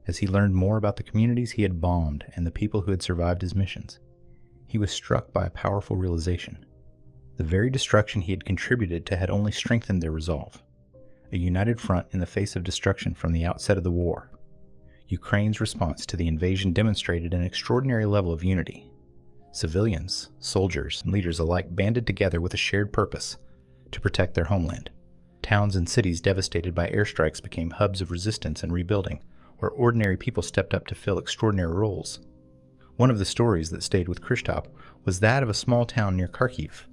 As he learned more about the communities he had bombed and the people who had survived his missions, he was struck by a powerful realization. The very destruction he had contributed to had only strengthened their resolve. A united front in the face of destruction from the outset of the war. Ukraine's response to the invasion demonstrated an extraordinary level of unity. Civilians, soldiers, and leaders alike banded together with a shared purpose to protect their homeland. Towns and cities devastated by airstrikes became hubs of resistance and rebuilding, where ordinary people stepped up to fill extraordinary roles. One of the stories that stayed with Kryshtop was that of a small town near Kharkiv,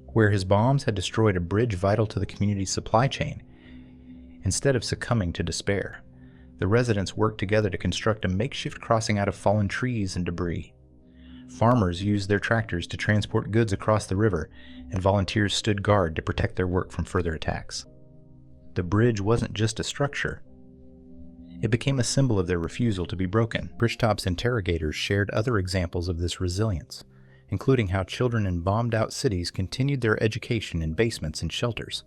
where his bombs had destroyed a bridge vital to the community's supply chain. Instead of succumbing to despair, the residents worked together to construct a makeshift crossing out of fallen trees and debris. Farmers used their tractors to transport goods across the river, and volunteers stood guard to protect their work from further attacks. The bridge wasn't just a structure. It became a symbol of their refusal to be broken. Kryshtop's interrogators shared other examples of this resilience, including how children in bombed-out cities continued their education in basements and shelters.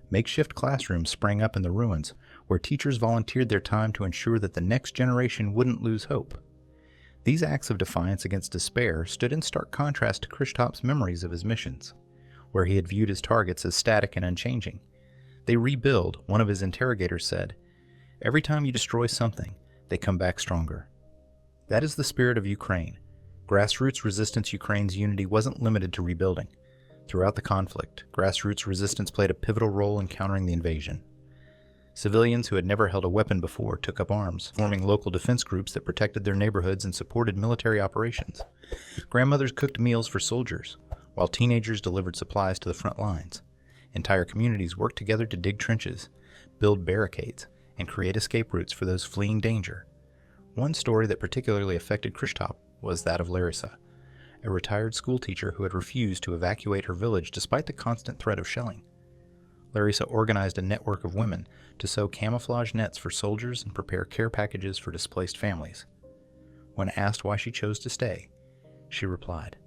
Makeshift classrooms sprang up in the ruins, where teachers volunteered their time to ensure that the next generation wouldn't lose hope. These acts of defiance against despair stood in stark contrast to Kryshtop's memories of his missions, where he had viewed his targets as static and unchanging. They rebuild, one of his interrogators said. Every time you destroy something, they come back stronger. That is the spirit of Ukraine. Grassroots resistance Ukraine's unity wasn't limited to rebuilding. Throughout the conflict, grassroots resistance played a pivotal role in countering the invasion. Civilians who had never held a weapon before took up arms, forming local defense groups that protected their neighborhoods and supported military operations. Grandmothers cooked meals for soldiers, while teenagers delivered supplies to the front lines. Entire communities worked together to dig trenches, build barricades, and create escape routes for those fleeing danger. One story that particularly affected Kryshtop was that of Larissa, a retired schoolteacher who had refused to evacuate her village despite the constant threat of shelling. Larissa organized a network of women to sew camouflage nets for soldiers and prepare care packages for displaced families. When asked why she chose to stay, she replied,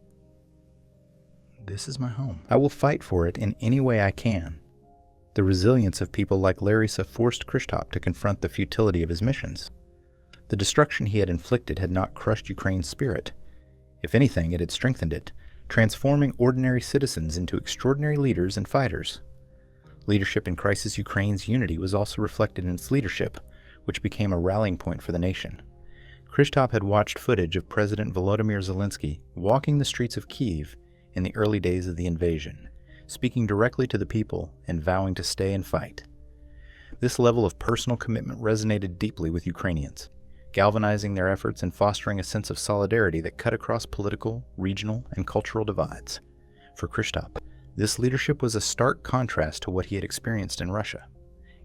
"This is my home. I will fight for it in any way I can." The resilience of people like Larissa forced Kryshtop to confront the futility of his missions. The destruction he had inflicted had not crushed Ukraine's spirit. If anything, it had strengthened it, transforming ordinary citizens into extraordinary leaders and fighters. Leadership in Crisis Ukraine's unity was also reflected in its leadership, which became a rallying point for the nation. Kryshtop had watched footage of President Volodymyr Zelensky walking the streets of Kyiv in the early days of the invasion, speaking directly to the people and vowing to stay and fight. This level of personal commitment resonated deeply with Ukrainians, galvanizing their efforts and fostering a sense of solidarity that cut across political, regional, and cultural divides. For Kryshtop, this leadership was a stark contrast to what he had experienced in Russia.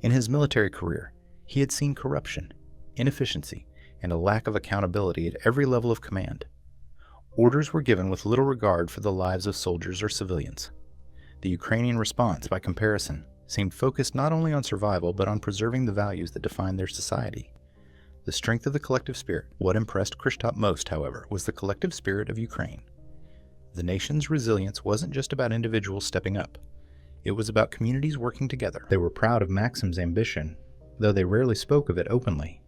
In his military career, he had seen corruption, inefficiency, and a lack of accountability at every level of command. Orders were given with little regard for the lives of soldiers or civilians. The Ukrainian response, by comparison, seemed focused not only on survival but on preserving the values that defined their society. The strength of the collective spirit. What impressed Kryshtop most, however, was the collective spirit of Ukraine. The nation's resilience wasn't just about individuals stepping up. It was about communities working together. They were proud of Maxim's ambition, though they rarely spoke of it openly.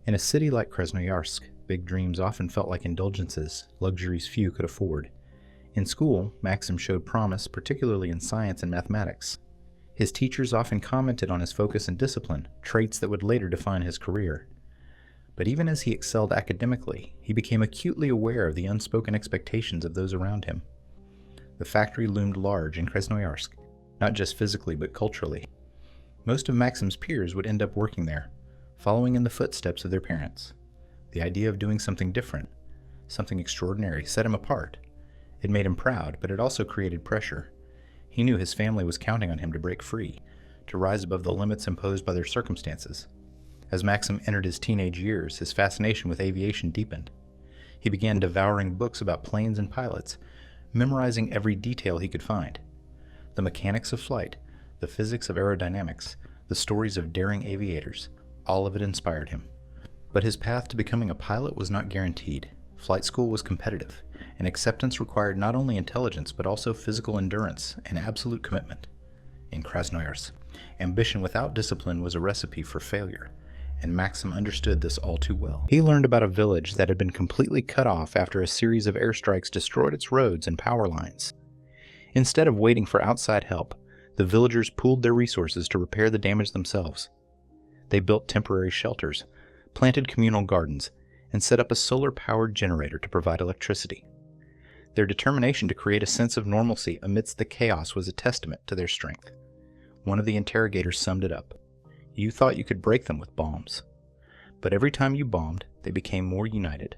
In a city like Krasnoyarsk, big dreams often felt like indulgences, luxuries few could afford. In school, Maxim showed promise, particularly in science and mathematics. His teachers often commented on his focus and discipline, traits that would later define his career. But even as he excelled academically, he became acutely aware of the unspoken expectations of those around him. The factory loomed large in Krasnoyarsk, not just physically but culturally. Most of Maxim's peers would end up working there, following in the footsteps of their parents. The idea of doing something different, something extraordinary, set him apart. It made him proud, but it also created pressure. He knew his family was counting on him to break free, to rise above the limits imposed by their circumstances. As Maxim entered his teenage years, his fascination with aviation deepened. He began devouring books about planes and pilots, memorizing every detail he could find. The mechanics of flight, the physics of aerodynamics, the stories of daring aviators, all of it inspired him. But his path to becoming a pilot was not guaranteed. Flight school was competitive, and acceptance required not only intelligence but also physical endurance and absolute commitment. In Krasnoyarsk, ambition without discipline was a recipe for failure, and Maxim understood this all too well. He learned about a village that had been completely cut off after a series of airstrikes destroyed its roads and power lines. Instead of waiting for outside help, the villagers pooled their resources to repair the damage themselves. They built temporary shelters, planted communal gardens, and set up a solar-powered generator to provide electricity. Their determination to create a sense of normalcy amidst the chaos was a testament to their strength. One of the interrogators summed it up. You thought you could break them with bombs, but every time you bombed, they became more united.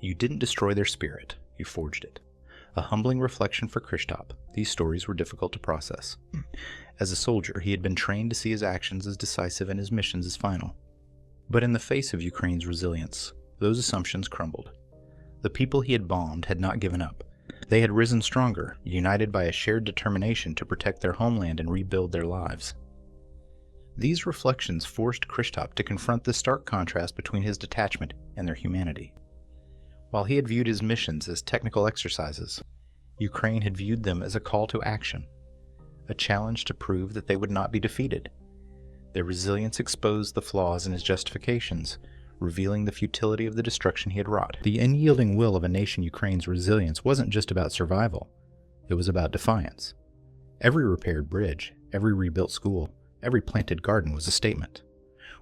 You didn't destroy their spirit, you forged it. A humbling reflection for Kryshtop. These stories were difficult to process. As a soldier, he had been trained to see his actions as decisive and his missions as final. But in the face of Ukraine's resilience, those assumptions crumbled. The people he had bombed had not given up. They had risen stronger, united by a shared determination to protect their homeland and rebuild their lives. These reflections forced Kryshtop to confront the stark contrast between his detachment and their humanity. While he had viewed his missions as technical exercises, Ukraine had viewed them as a call to action, a challenge to prove that they would not be defeated. Their resilience exposed the flaws in his justifications, revealing the futility of the destruction he had wrought. The unyielding will of a nation Ukraine's resilience wasn't just about survival, it was about defiance. Every repaired bridge, every rebuilt school, every planted garden was a statement.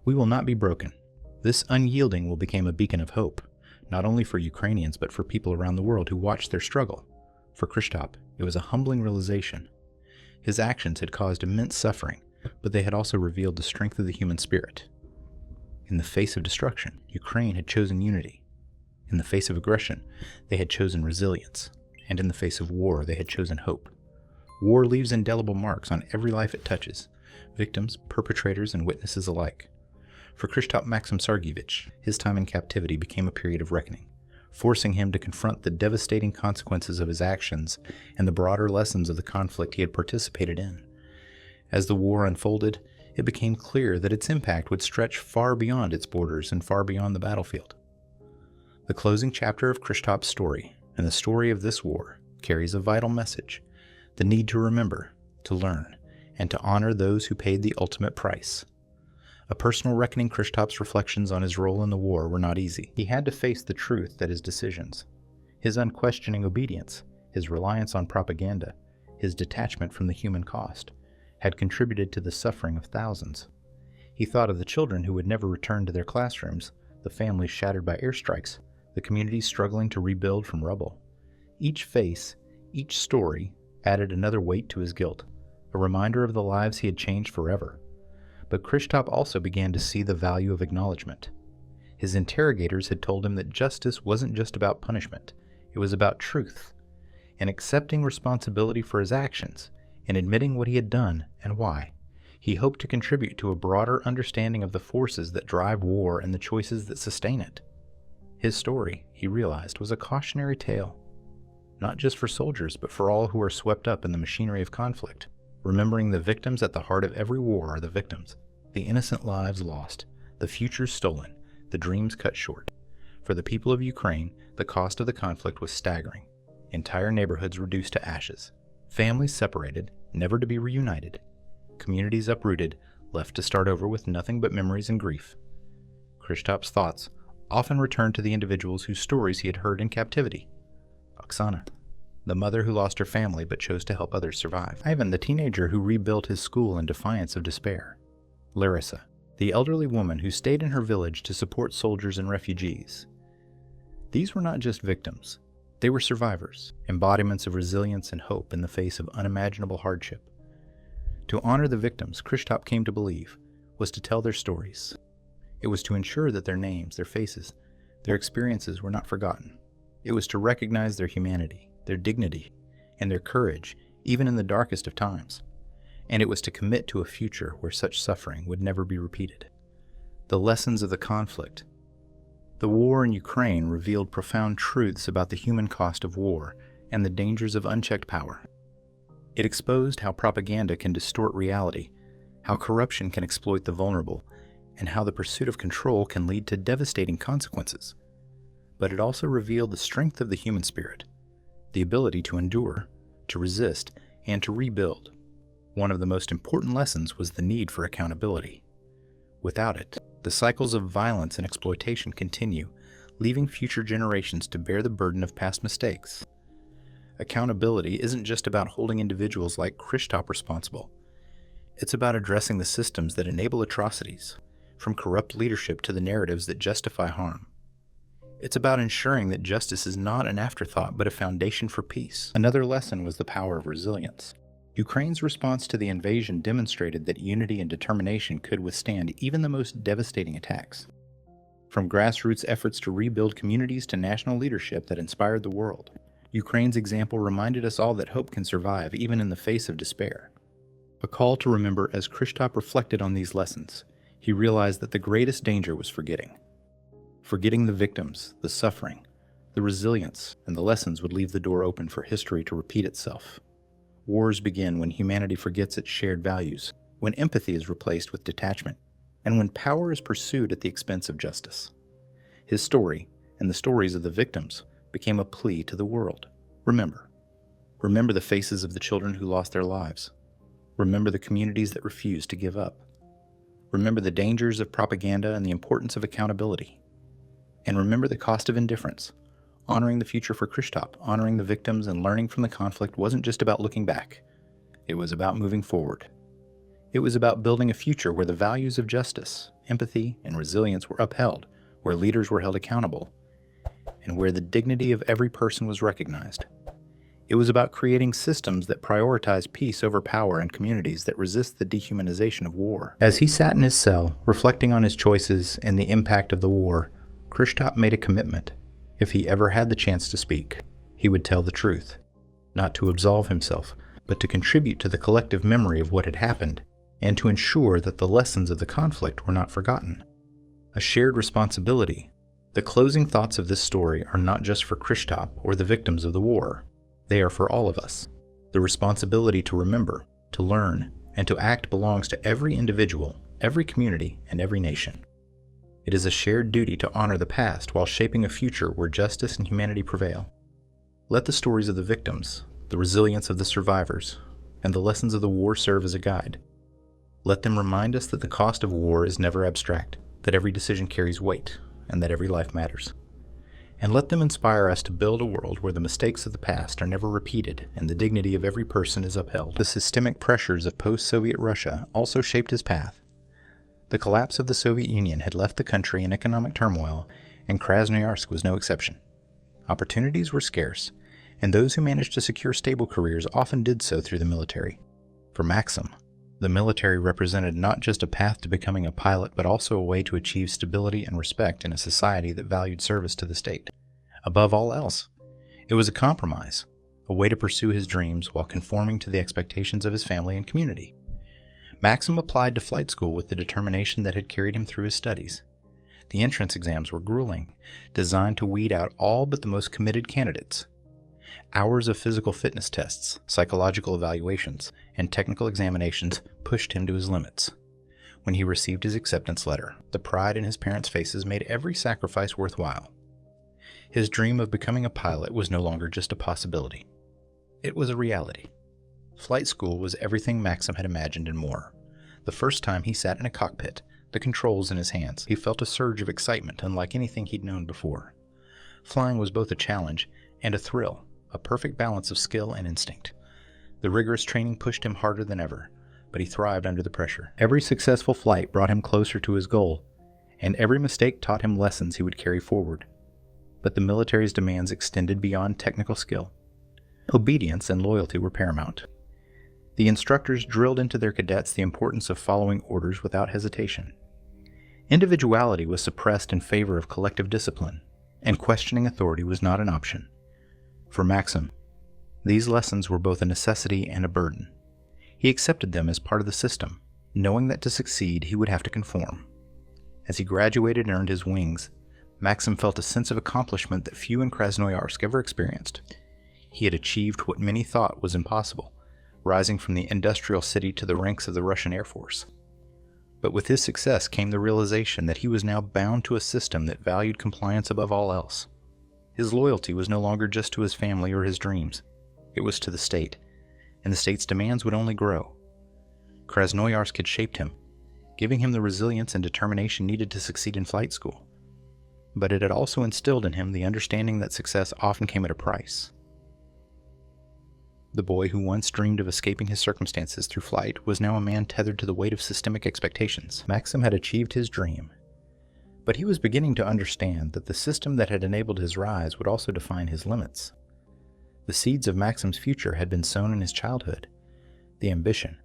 We will not be broken. This unyielding will become a beacon of hope, not only for Ukrainians but for people around the world who watched their struggle. For Kryshtop, it was a humbling realization. His actions had caused immense suffering, but they had also revealed the strength of the human spirit. In the face of destruction, Ukraine had chosen unity. In the face of aggression, they had chosen resilience. And in the face of war, they had chosen hope. War leaves indelible marks on every life it touches, victims, perpetrators, and witnesses alike. For Kryshtop Maxim Sergeevich, his time in captivity became a period of reckoning, forcing him to confront the devastating consequences of his actions and the broader lessons of the conflict he had participated in. As the war unfolded, it became clear that its impact would stretch far beyond its borders and far beyond the battlefield. The closing chapter of Kryshtop's story, and the story of this war, carries a vital message: the need to remember, to learn, and to honor those who paid the ultimate price. A personal reckoning. Kryshtop's reflections on his role in the war were not easy. He had to face the truth that his decisions, his unquestioning obedience, his reliance on propaganda, his detachment from the human cost, had contributed to the suffering of thousands. He thought of the children who would never return to their classrooms, the families shattered by airstrikes, the communities struggling to rebuild from rubble. Each face, each story, added another weight to his guilt, a reminder of the lives he had changed forever. But Kryshtop also began to see the value of acknowledgement. His interrogators had told him that justice wasn't just about punishment, it was about truth. In accepting responsibility for his actions, and admitting what he had done and why, he hoped to contribute to a broader understanding of the forces that drive war and the choices that sustain it. His story, he realized, was a cautionary tale, not just for soldiers, but for all who are swept up in the machinery of conflict. Remembering the victims at the heart of every war are the victims, the innocent lives lost, the futures stolen, the dreams cut short. For the people of Ukraine, the cost of the conflict was staggering. Entire neighborhoods reduced to ashes, families separated, never to be reunited, communities uprooted, left to start over with nothing but memories and grief. Kryshtop's thoughts often returned to the individuals whose stories he had heard in captivity. Oksana, the mother who lost her family but chose to help others survive. Ivan, the teenager who rebuilt his school in defiance of despair. Larissa, the elderly woman who stayed in her village to support soldiers and refugees. These were not just victims. They were survivors, embodiments of resilience and hope in the face of unimaginable hardship. To honor the victims, Kryshtop came to believe, was to tell their stories. It was to ensure that their names, their faces, their experiences were not forgotten. It was to recognize their humanity, their dignity, and their courage, even in the darkest of times. And it was to commit to a future where such suffering would never be repeated. The lessons of the conflict. The war in Ukraine revealed profound truths about the human cost of war and the dangers of unchecked power. It exposed how propaganda can distort reality, how corruption can exploit the vulnerable, and how the pursuit of control can lead to devastating consequences. But it also revealed the strength of the human spirit, the ability to endure, to resist, and to rebuild. One of the most important lessons was the need for accountability. Without it, the cycles of violence and exploitation continue, leaving future generations to bear the burden of past mistakes. Accountability isn't just about holding individuals like Kryshtop responsible. It's about addressing the systems that enable atrocities, from corrupt leadership to the narratives that justify harm. It's about ensuring that justice is not an afterthought but a foundation for peace. Another lesson was the power of resilience. Ukraine's response to the invasion demonstrated that unity and determination could withstand even the most devastating attacks. From grassroots efforts to rebuild communities to national leadership that inspired the world, Ukraine's example reminded us all that hope can survive even in the face of despair. A call to remember. As Kryshtop reflected on these lessons, he realized that the greatest danger was forgetting. Forgetting the victims, the suffering, the resilience, and the lessons would leave the door open for history to repeat itself. Wars begin when humanity forgets its shared values, when empathy is replaced with detachment, and when power is pursued at the expense of justice. His story, and the stories of the victims, became a plea to the world. Remember. Remember the faces of the children who lost their lives. Remember the communities that refused to give up. Remember the dangers of propaganda and the importance of accountability. And remember the cost of indifference. Honoring the future for Kryshtop, honoring the victims, and learning from the conflict wasn't just about looking back. It was about moving forward. It was about building a future where the values of justice, empathy, and resilience were upheld, where leaders were held accountable, and where the dignity of every person was recognized. It was about creating systems that prioritize peace over power and communities that resist the dehumanization of war. As he sat in his cell, reflecting on his choices and the impact of the war, Kryshtop made a commitment. If he ever had the chance to speak, he would tell the truth, not to absolve himself, but to contribute to the collective memory of what had happened, and to ensure that the lessons of the conflict were not forgotten. A shared responsibility. The closing thoughts of this story are not just for Kryshtop or the victims of the war. They are for all of us. The responsibility to remember, to learn, and to act belongs to every individual, every community, and every nation. It is a shared duty to honor the past while shaping a future where justice and humanity prevail. Let the stories of the victims, the resilience of the survivors, and the lessons of the war serve as a guide. Let them remind us that the cost of war is never abstract, that every decision carries weight, and that every life matters. And let them inspire us to build a world where the mistakes of the past are never repeated and the dignity of every person is upheld. The systemic pressures of post-Soviet Russia also shaped his path. The collapse of the Soviet Union had left the country in economic turmoil, and Krasnoyarsk was no exception. Opportunities were scarce, and those who managed to secure stable careers often did so through the military. For Maxim, the military represented not just a path to becoming a pilot, but also a way to achieve stability and respect in a society that valued service to the state. Above all else, it was a compromise, a way to pursue his dreams while conforming to the expectations of his family and community. Maxim applied to flight school with the determination that had carried him through his studies. The entrance exams were grueling, designed to weed out all but the most committed candidates. Hours of physical fitness tests, psychological evaluations, and technical examinations pushed him to his limits. When he received his acceptance letter, the pride in his parents' faces made every sacrifice worthwhile. His dream of becoming a pilot was no longer just a possibility. It was a reality. Flight school was everything Maxim had imagined and more. The first time he sat in a cockpit, the controls in his hands, he felt a surge of excitement unlike anything he'd known before. Flying was both a challenge and a thrill, a perfect balance of skill and instinct. The rigorous training pushed him harder than ever, but he thrived under the pressure. Every successful flight brought him closer to his goal, and every mistake taught him lessons he would carry forward. But the military's demands extended beyond technical skill. Obedience and loyalty were paramount. The instructors drilled into their cadets the importance of following orders without hesitation. Individuality was suppressed in favor of collective discipline, and questioning authority was not an option. For Maxim, these lessons were both a necessity and a burden. He accepted them as part of the system, knowing that to succeed he would have to conform. As he graduated and earned his wings, Maxim felt a sense of accomplishment that few in Krasnoyarsk ever experienced. He had achieved what many thought was impossible, rising from the industrial city to the ranks of the Russian Air Force. But with his success came the realization that he was now bound to a system that valued compliance above all else. His loyalty was no longer just to his family or his dreams. It was to the state, and the state's demands would only grow. Krasnoyarsk had shaped him, giving him the resilience and determination needed to succeed in flight school. But it had also instilled in him the understanding that success often came at a price. The boy who once dreamed of escaping his circumstances through flight was now a man tethered to the weight of systemic expectations. Maxim had achieved his dream, but he was beginning to understand that the system that had enabled his rise would also define his limits. The seeds of Maxim's future had been sown in his childhood, the ambition,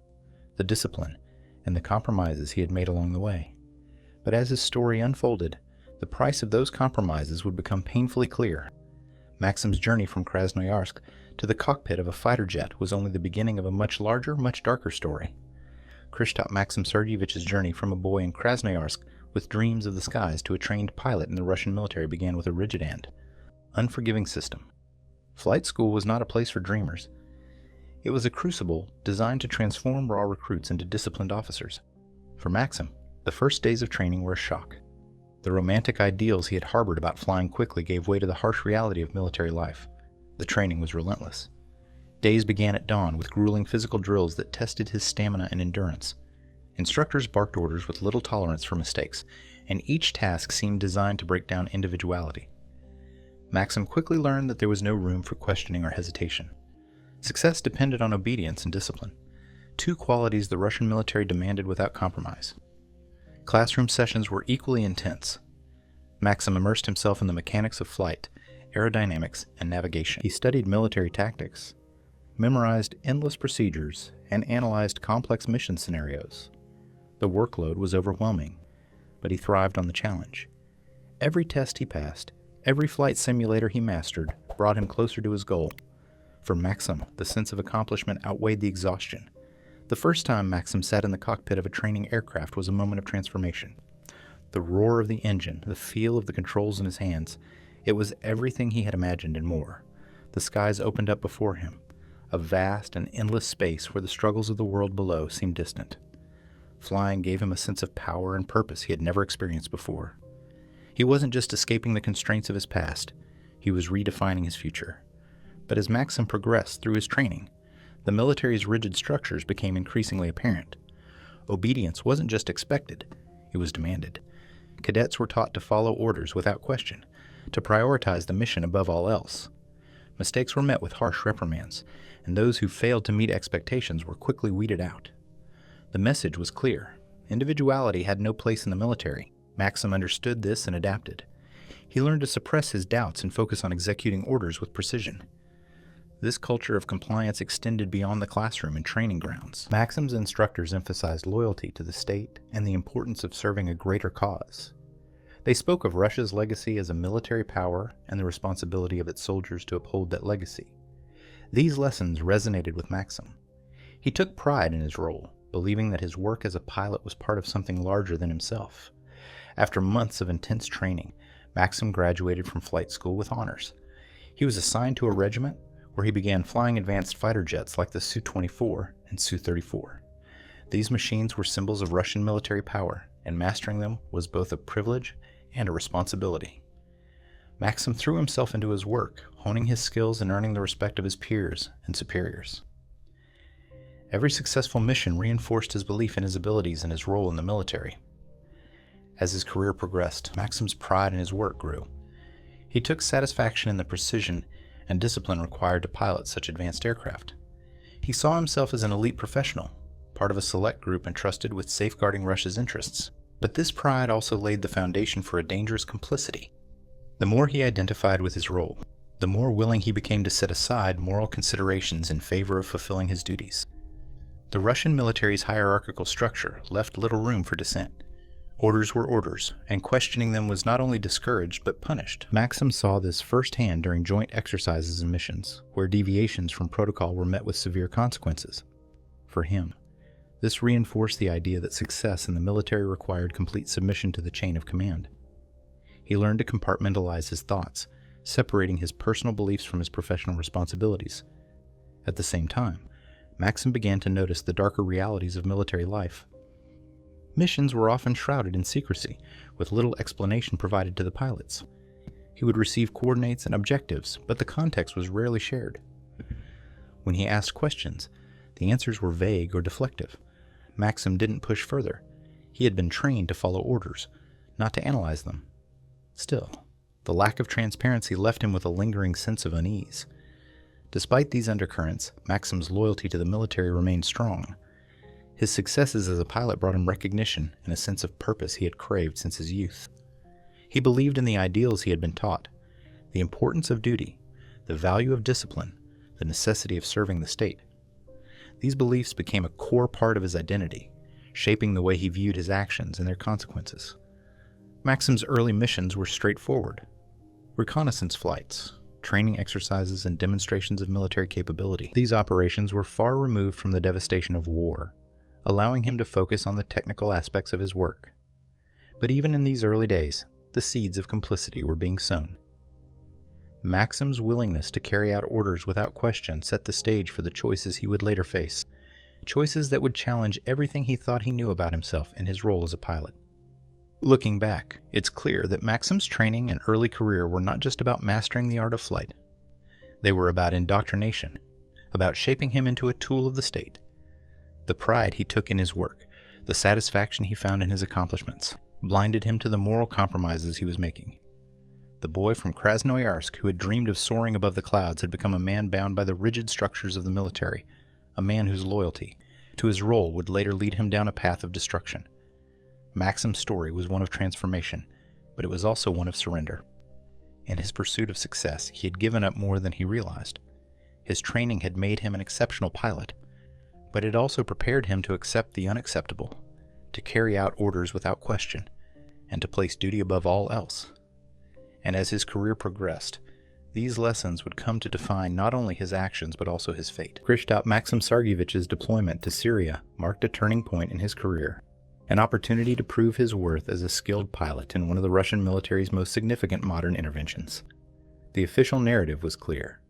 the discipline, and the compromises he had made along the way. But as his story unfolded, the price of those compromises would become painfully clear. Maxim's journey from Krasnoyarsk to the cockpit of a fighter jet was only the beginning of a much larger, much darker story. Kryshtop Maxim Sergeevich's journey from a boy in Krasnoyarsk with dreams of the skies to a trained pilot in the Russian military began with a rigid and unforgiving system. Flight school was not a place for dreamers. It was a crucible designed to transform raw recruits into disciplined officers. For Maxim, the first days of training were a shock. The romantic ideals he had harbored about flying quickly gave way to the harsh reality of military life. The training was relentless. Days began at dawn with grueling physical drills that tested his stamina and endurance. Instructors barked orders with little tolerance for mistakes, and each task seemed designed to break down individuality. Maxim quickly learned that there was no room for questioning or hesitation. Success depended on obedience and discipline, two qualities the Russian military demanded without compromise. Classroom sessions were equally intense. Maxim immersed himself in the mechanics of flight, aerodynamics, and navigation. He studied military tactics, memorized endless procedures, and analyzed complex mission scenarios. The workload was overwhelming, but he thrived on the challenge. Every test he passed, every flight simulator he mastered, brought him closer to his goal. For Maxim, the sense of accomplishment outweighed the exhaustion. The first time Maxim sat in the cockpit of a training aircraft was a moment of transformation. The roar of the engine, the feel of the controls in his hands, it was everything he had imagined and more. The skies opened up before him, a vast and endless space where the struggles of the world below seemed distant. Flying gave him a sense of power and purpose he had never experienced before. He wasn't just escaping the constraints of his past, he was redefining his future. But as Maxim progressed through his training, the military's rigid structures became increasingly apparent. Obedience wasn't just expected, it was demanded. Cadets were taught to follow orders without question, to prioritize the mission above all else. Mistakes were met with harsh reprimands, and those who failed to meet expectations were quickly weeded out. The message was clear. Individuality had no place in the military. Maxim understood this and adapted. He learned to suppress his doubts and focus on executing orders with precision. This culture of compliance extended beyond the classroom and training grounds. Maxim's instructors emphasized loyalty to the state and the importance of serving a greater cause. They spoke of Russia's legacy as a military power and the responsibility of its soldiers to uphold that legacy. These lessons resonated with Maxim. He took pride in his role, believing that his work as a pilot was part of something larger than himself. After months of intense training, Maxim graduated from flight school with honors. He was assigned to a regiment where he began flying advanced fighter jets like the Su-24 and Su-34. These machines were symbols of Russian military power, and mastering them was both a privilege and a responsibility. Maxim threw himself into his work, honing his skills and earning the respect of his peers and superiors. Every successful mission reinforced his belief in his abilities and his role in the military. As his career progressed, Maxim's pride in his work grew. He took satisfaction in the precision and discipline required to pilot such advanced aircraft. He saw himself as an elite professional, part of a select group entrusted with safeguarding Russia's interests. But this pride also laid the foundation for a dangerous complicity. The more he identified with his role, the more willing he became to set aside moral considerations in favor of fulfilling his duties. The Russian military's hierarchical structure left little room for dissent. Orders were orders, and questioning them was not only discouraged but punished. Maxim saw this firsthand during joint exercises and missions, where deviations from protocol were met with severe consequences. For him, this reinforced the idea that success in the military required complete submission to the chain of command. He learned to compartmentalize his thoughts, separating his personal beliefs from his professional responsibilities. At the same time, Maxim began to notice the darker realities of military life. Missions were often shrouded in secrecy, with little explanation provided to the pilots. He would receive coordinates and objectives, but the context was rarely shared. When he asked questions, the answers were vague or deflective. Maxim didn't push further. He had been trained to follow orders, not to analyze them. Still, the lack of transparency left him with a lingering sense of unease. Despite these undercurrents, Maxim's loyalty to the military remained strong. His successes as a pilot brought him recognition and a sense of purpose he had craved since his youth. He believed in the ideals he had been taught, the importance of duty, the value of discipline, the necessity of serving the state. These beliefs became a core part of his identity, shaping the way he viewed his actions and their consequences. Maxim's early missions were straightforward: reconnaissance flights, training exercises, and demonstrations of military capability. These operations were far removed from the devastation of war, allowing him to focus on the technical aspects of his work. But even in these early days, the seeds of complicity were being sown. Maxim's willingness to carry out orders without question set the stage for the choices he would later face, choices that would challenge everything he thought he knew about himself in his role as a pilot. Looking back, it's clear that Maxim's training and early career were not just about mastering the art of flight. They were about indoctrination, about shaping him into a tool of the state. The pride he took in his work, the satisfaction he found in his accomplishments, blinded him to the moral compromises he was making. The boy from Krasnoyarsk who had dreamed of soaring above the clouds had become a man bound by the rigid structures of the military, a man whose loyalty to his role would later lead him down a path of destruction. Maxim's story was one of transformation, but it was also one of surrender. In his pursuit of success, he had given up more than he realized. His training had made him an exceptional pilot, but it also prepared him to accept the unacceptable, to carry out orders without question, and to place duty above all else. And as his career progressed, these lessons would come to define not only his actions but also his fate. Kryshtop Maxim Sergeevich's deployment to Syria marked a turning point in his career, an opportunity to prove his worth as a skilled pilot in one of the Russian military's most significant modern interventions. The official narrative was clear.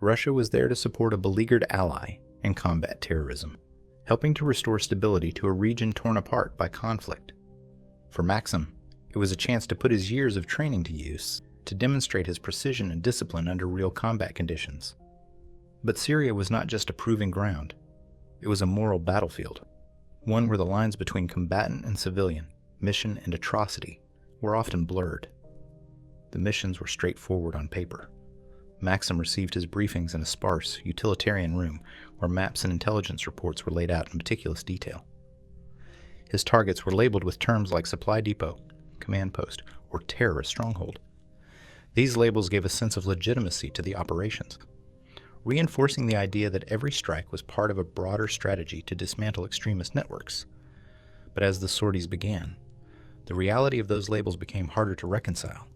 Russia was there to support a beleaguered ally and combat terrorism, helping to restore stability to a region torn apart by conflict. For Maxim, it was a chance to put his years of training to use, to demonstrate his precision and discipline under real combat conditions. But Syria was not just a proving ground. It was a moral battlefield, one where the lines between combatant and civilian, mission and atrocity, were often blurred. The missions were straightforward on paper. Maxim received his briefings in a sparse, utilitarian room where maps and intelligence reports were laid out in meticulous detail. His targets were labeled with terms like supply depot, command post, or terrorist stronghold. These labels gave a sense of legitimacy to the operations, reinforcing the idea that every strike was part of a broader strategy to dismantle extremist networks. But as the sorties began, the reality of those labels became harder to reconcile.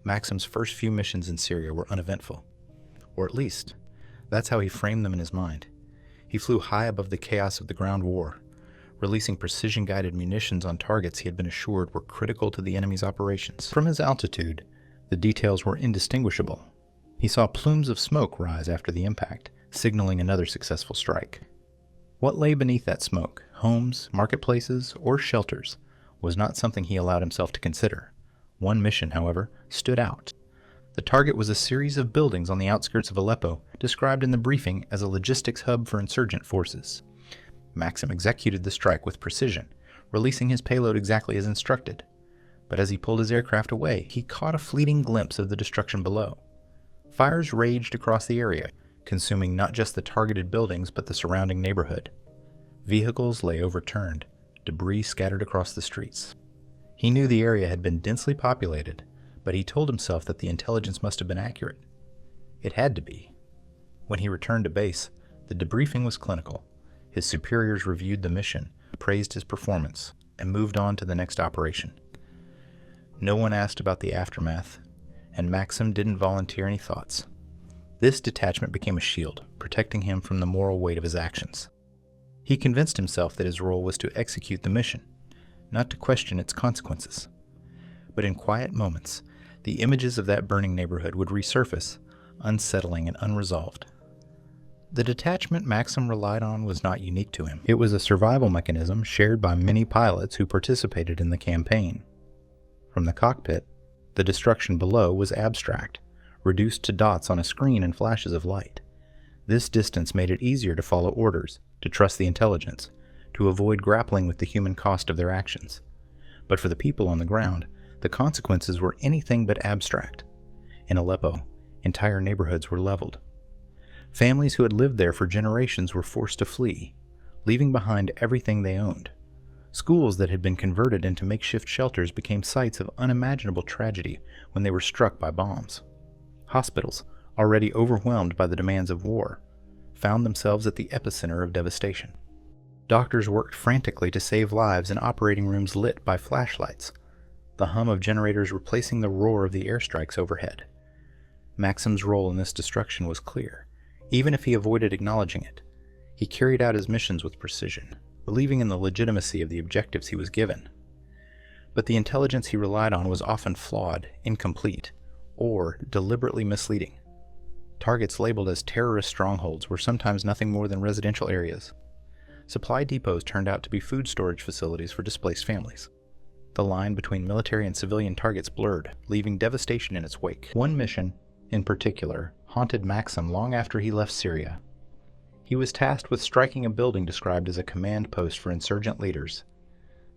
Maxim's first few missions in Syria were uneventful, or at least, that's how he framed them in his mind. He flew high above the chaos of the ground war, releasing precision-guided munitions on targets he had been assured were critical to the enemy's operations. From his altitude, the details were indistinguishable. He saw plumes of smoke rise after the impact, signaling another successful strike. What lay beneath that smoke, homes, marketplaces, or shelters, was not something he allowed himself to consider. One mission, however, stood out. The target was a series of buildings on the outskirts of Aleppo, described in the briefing as a logistics hub for insurgent forces. Maxim executed the strike with precision, releasing his payload exactly as instructed. But as he pulled his aircraft away, he caught a fleeting glimpse of the destruction below. Fires raged across the area, consuming not just the targeted buildings but the surrounding neighborhood. Vehicles lay overturned, debris scattered across the streets. He knew the area had been densely populated, but he told himself that the intelligence must have been accurate. It had to be. When he returned to base, the debriefing was clinical. His superiors reviewed the mission, praised his performance, and moved on to the next operation. No one asked about the aftermath, and Maxim didn't volunteer any thoughts. This detachment became a shield, protecting him from the moral weight of his actions. He convinced himself that his role was to execute the mission, not to question its consequences. But in quiet moments, the images of that burning neighborhood would resurface, unsettling and unresolved. The detachment Maxim relied on was not unique to him. It was a survival mechanism shared by many pilots who participated in the campaign. From the cockpit, the destruction below was abstract, reduced to dots on a screen and flashes of light. This distance made it easier to follow orders, to trust the intelligence, to avoid grappling with the human cost of their actions. But for the people on the ground, the consequences were anything but abstract. In Aleppo, entire neighborhoods were leveled. Families who had lived there for generations were forced to flee, leaving behind everything they owned. Schools that had been converted into makeshift shelters became sites of unimaginable tragedy when they were struck by bombs. Hospitals, already overwhelmed by the demands of war, found themselves at the epicenter of devastation. Doctors worked frantically to save lives in operating rooms lit by flashlights, the hum of generators replacing the roar of the airstrikes overhead. Maxim's role in this destruction was clear, even if he avoided acknowledging it. He carried out his missions with precision, believing in the legitimacy of the objectives he was given. But the intelligence he relied on was often flawed, incomplete, or deliberately misleading. Targets labeled as terrorist strongholds were sometimes nothing more than residential areas. Supply depots turned out to be food storage facilities for displaced families. The line between military and civilian targets blurred, leaving devastation in its wake. One mission, in particular, haunted Maxim long after he left Syria. He was tasked with striking a building described as a command post for insurgent leaders.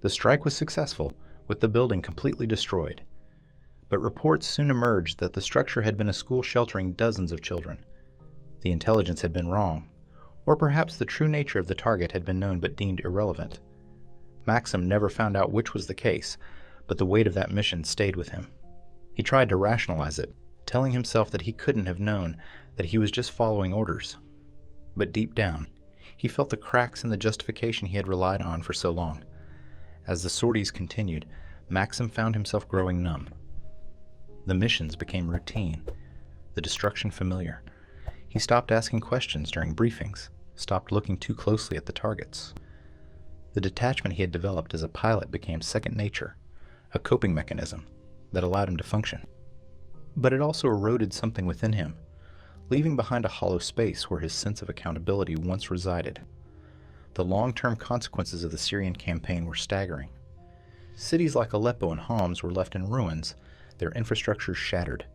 The strike was successful, with the building completely destroyed. But reports soon emerged that the structure had been a school sheltering dozens of children. The intelligence had been wrong, or perhaps the true nature of the target had been known but deemed irrelevant. Maxim never found out which was the case, but the weight of that mission stayed with him. He tried to rationalize it, telling himself that he couldn't have known, that he was just following orders. But deep down, he felt the cracks in the justification he had relied on for so long. As the sorties continued, Maxim found himself growing numb. The missions became routine, the destruction familiar. He stopped asking questions during briefings, stopped looking too closely at the targets. The detachment he had developed as a pilot became second nature, a coping mechanism that allowed him to function. But it also eroded something within him, leaving behind a hollow space where his sense of accountability once resided. The long-term consequences of the Syrian campaign were staggering. Cities like Aleppo and Homs were left in ruins, their infrastructures shattered.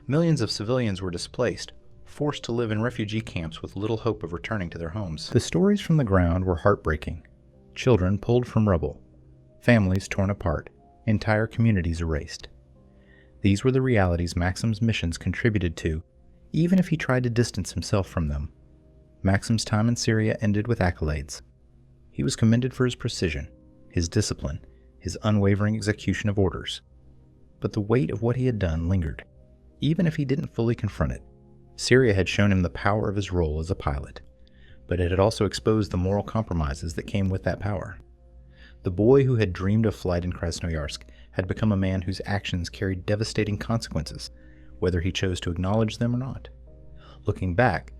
Millions of civilians were displaced, forced to live in refugee camps with little hope of returning to their homes. The stories from the ground were heartbreaking. Children pulled from rubble, families torn apart, entire communities erased. These were the realities Maxim's missions contributed to, even if he tried to distance himself from them. Maxim's time in Syria ended with accolades. He was commended for his precision, his discipline, his unwavering execution of orders. But the weight of what he had done lingered, even if he didn't fully confront it. Syria had shown him the power of his role as a pilot, but it had also exposed the moral compromises that came with that power. The boy who had dreamed of flight in Krasnoyarsk had become a man whose actions carried devastating consequences, whether he chose to acknowledge them or not. Looking back,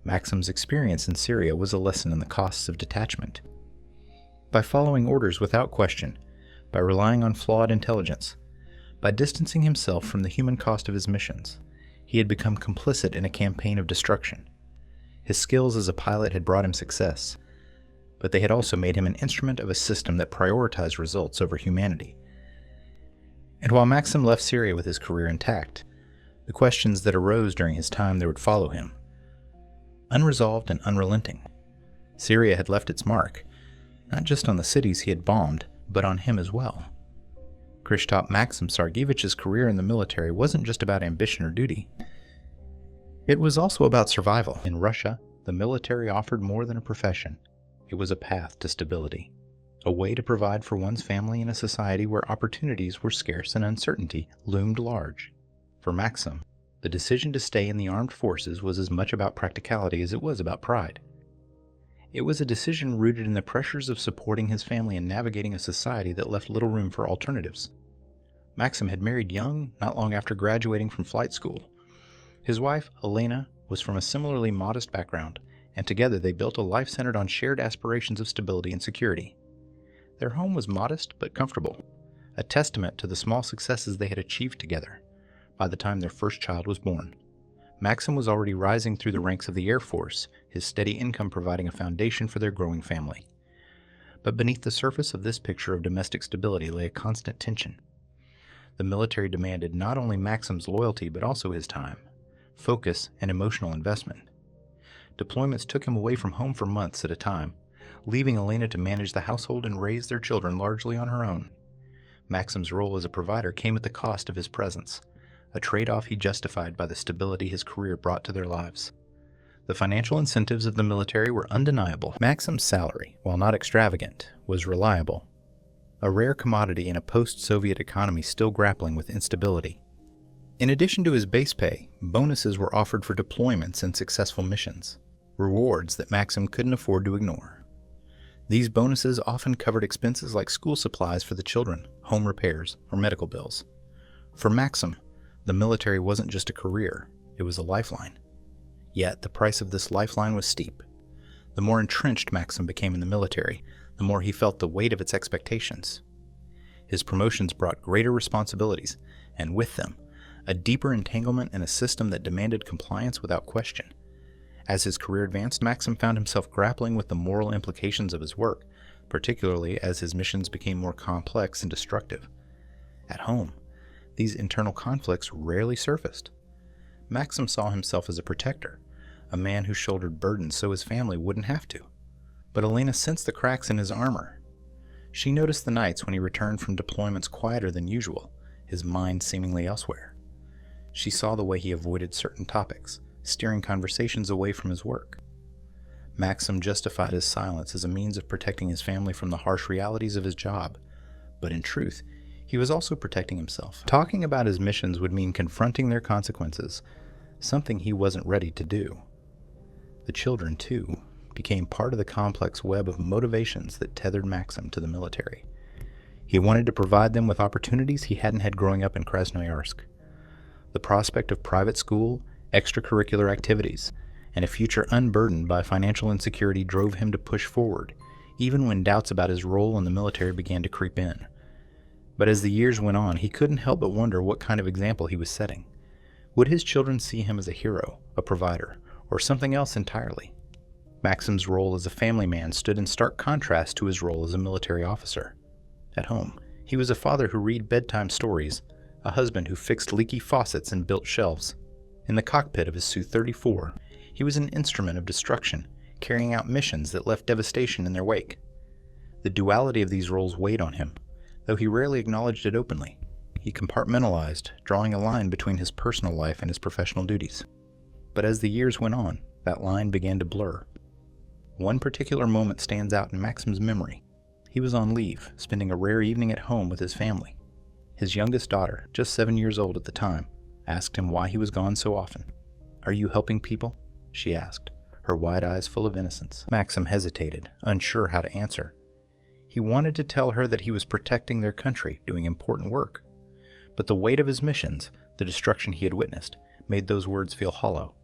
Maxim's experience in Syria was a lesson in the costs of detachment. By following orders without question, by relying on flawed intelligence, by distancing himself from the human cost of his missions, he had become complicit in a campaign of destruction. His skills as a pilot had brought him success, but they had also made him an instrument of a system that prioritized results over humanity. And while Maxim left Syria with his career intact, the questions that arose during his time there would follow him. Unresolved and unrelenting, Syria had left its mark, not just on the cities he had bombed, but on him as well. Kryshtop Maxim Sergeevich's career in the military wasn't just about ambition or duty. It was also about survival. In Russia, the military offered more than a profession. It was a path to stability, a way to provide for one's family in a society where opportunities were scarce and uncertainty loomed large. For Maxim, the decision to stay in the armed forces was as much about practicality as it was about pride. It was a decision rooted in the pressures of supporting his family and navigating a society that left little room for alternatives. Maxim had married young, not long after graduating from flight school. His wife, Elena, was from a similarly modest background, and together they built a life centered on shared aspirations of stability and security. Their home was modest but comfortable, a testament to the small successes they had achieved together by the time their first child was born. Maxim was already rising through the ranks of the Air Force, his steady income providing a foundation for their growing family. But beneath the surface of this picture of domestic stability lay a constant tension. The military demanded not only Maxim's loyalty but also his time, focus, and emotional investment. Deployments took him away from home for months at a time, leaving Elena to manage the household and raise their children largely on her own. Maxim's role as a provider came at the cost of his presence, a trade-off he justified by the stability his career brought to their lives. The financial incentives of the military were undeniable. Maxim's salary, while not extravagant, was reliable, a rare commodity in a post-Soviet economy still grappling with instability. In addition to his base pay, bonuses were offered for deployments and successful missions, rewards that Maxim couldn't afford to ignore. These bonuses often covered expenses like school supplies for the children, home repairs, or medical bills. For Maxim, the military wasn't just a career, it was a lifeline. Yet the price of this lifeline was steep. The more entrenched Maxim became in the military, the more he felt the weight of its expectations. His promotions brought greater responsibilities, and with them, a deeper entanglement in a system that demanded compliance without question. As his career advanced, Maxim found himself grappling with the moral implications of his work, particularly as his missions became more complex and destructive. At home, these internal conflicts rarely surfaced. Maxim saw himself as a protector, a man who shouldered burdens so his family wouldn't have to. But Elena sensed the cracks in his armor. She noticed the nights when he returned from deployments quieter than usual, his mind seemingly elsewhere. She saw the way he avoided certain topics, steering conversations away from his work. Maxim justified his silence as a means of protecting his family from the harsh realities of his job, but in truth, He was also protecting himself. Talking about his missions would mean confronting their consequences, something he wasn't ready to do. The children, too, became part of the complex web of motivations that tethered Maxim to the military. He wanted to provide them with opportunities he hadn't had growing up in Krasnoyarsk. The prospect of private school, extracurricular activities, and a future unburdened by financial insecurity drove him to push forward, even when doubts about his role in the military began to creep in. But as the years went on, he couldn't help but wonder what kind of example he was setting. Would his children see him as a hero, a provider, or something else entirely? Maxim's role as a family man stood in stark contrast to his role as a military officer. At home, he was a father who read bedtime stories, a husband who fixed leaky faucets and built shelves. In the cockpit of his Su-34, he was an instrument of destruction, carrying out missions that left devastation in their wake. The duality of these roles weighed on him, though he rarely acknowledged it openly. He compartmentalized, drawing a line between his personal life and his professional duties. But as the years went on, that line began to blur. One particular moment stands out in Maxim's memory. He was on leave, spending a rare evening at home with his family. His youngest daughter, just 7 years old at the time, asked him why he was gone so often. "Are you helping people?" she asked, her wide eyes full of innocence. Maxim hesitated, unsure how to answer. He wanted to tell her that he was protecting their country, doing important work. But the weight of his missions, the destruction he had witnessed, made those words feel hollow.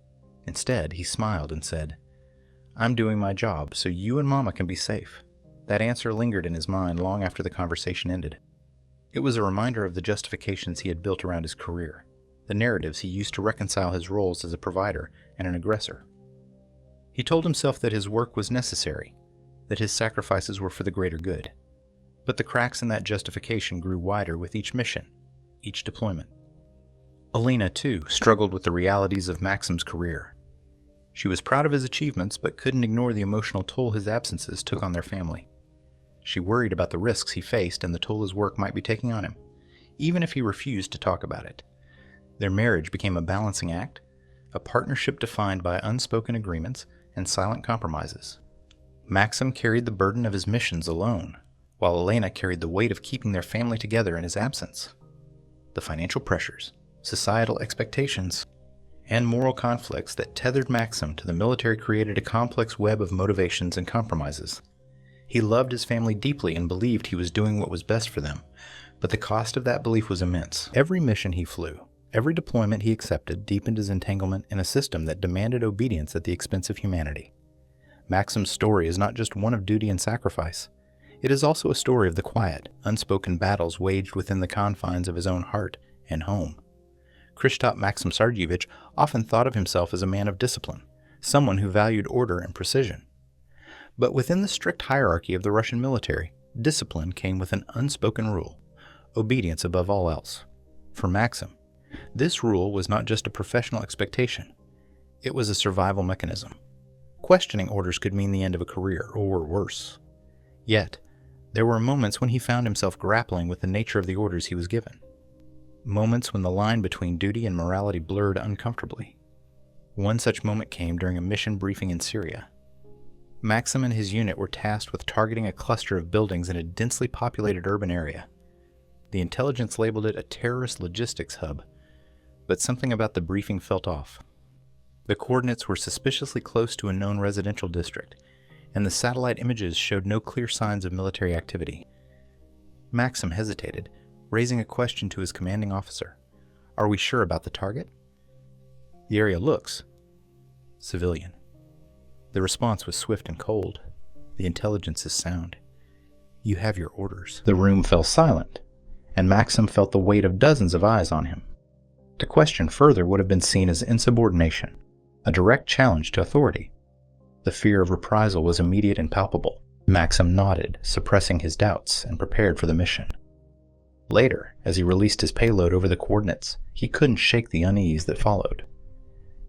Instead, he smiled and said, "I'm doing my job so you and Mama can be safe." That answer lingered in his mind long after the conversation ended. It was a reminder of the justifications he had built around his career, the narratives he used to reconcile his roles as a provider and an aggressor. He told himself that his work was necessary, that his sacrifices were for the greater good. But the cracks in that justification grew wider with each mission, each deployment. Alina, too, struggled with the realities of Maxim's career. She was proud of his achievements, but couldn't ignore the emotional toll his absences took on their family. She worried about the risks he faced and the toll his work might be taking on him, even if he refused to talk about it. Their marriage became a balancing act, a partnership defined by unspoken agreements and silent compromises. Maxim carried the burden of his missions alone, while Elena carried the weight of keeping their family together in his absence. The financial pressures, societal expectations, and moral conflicts that tethered Maxim to the military created a complex web of motivations and compromises. He loved his family deeply and believed he was doing what was best for them, but the cost of that belief was immense. Every mission he flew, every deployment he accepted deepened his entanglement in a system that demanded obedience at the expense of humanity. Maxim's story is not just one of duty and sacrifice. It is also a story of the quiet, unspoken battles waged within the confines of his own heart and home. Kryshtop Maxim Sergeevich often thought of himself as a man of discipline, someone who valued order and precision. But within the strict hierarchy of the Russian military, discipline came with an unspoken rule: obedience above all else. For Maxim, this rule was not just a professional expectation. It was a survival mechanism. Questioning orders could mean the end of a career, or worse. Yet, there were moments when he found himself grappling with the nature of the orders he was given. Moments when the line between duty and morality blurred uncomfortably. One such moment came during a mission briefing in Syria. Maxim and his unit were tasked with targeting a cluster of buildings in a densely populated urban area. The intelligence labeled it a terrorist logistics hub, but something about the briefing felt off. The coordinates were suspiciously close to a known residential district, and the satellite images showed no clear signs of military activity. Maxim hesitated, raising a question to his commanding officer. "Are we sure about the target?" "The area looks civilian." The response was swift and cold. "The intelligence is sound. You have your orders." The room fell silent, and Maxim felt the weight of dozens of eyes on him. To question further would have been seen as insubordination, a direct challenge to authority. The fear of reprisal was immediate and palpable. Maxim nodded, suppressing his doubts, and prepared for the mission. Later, as he released his payload over the coordinates, he couldn't shake the unease that followed.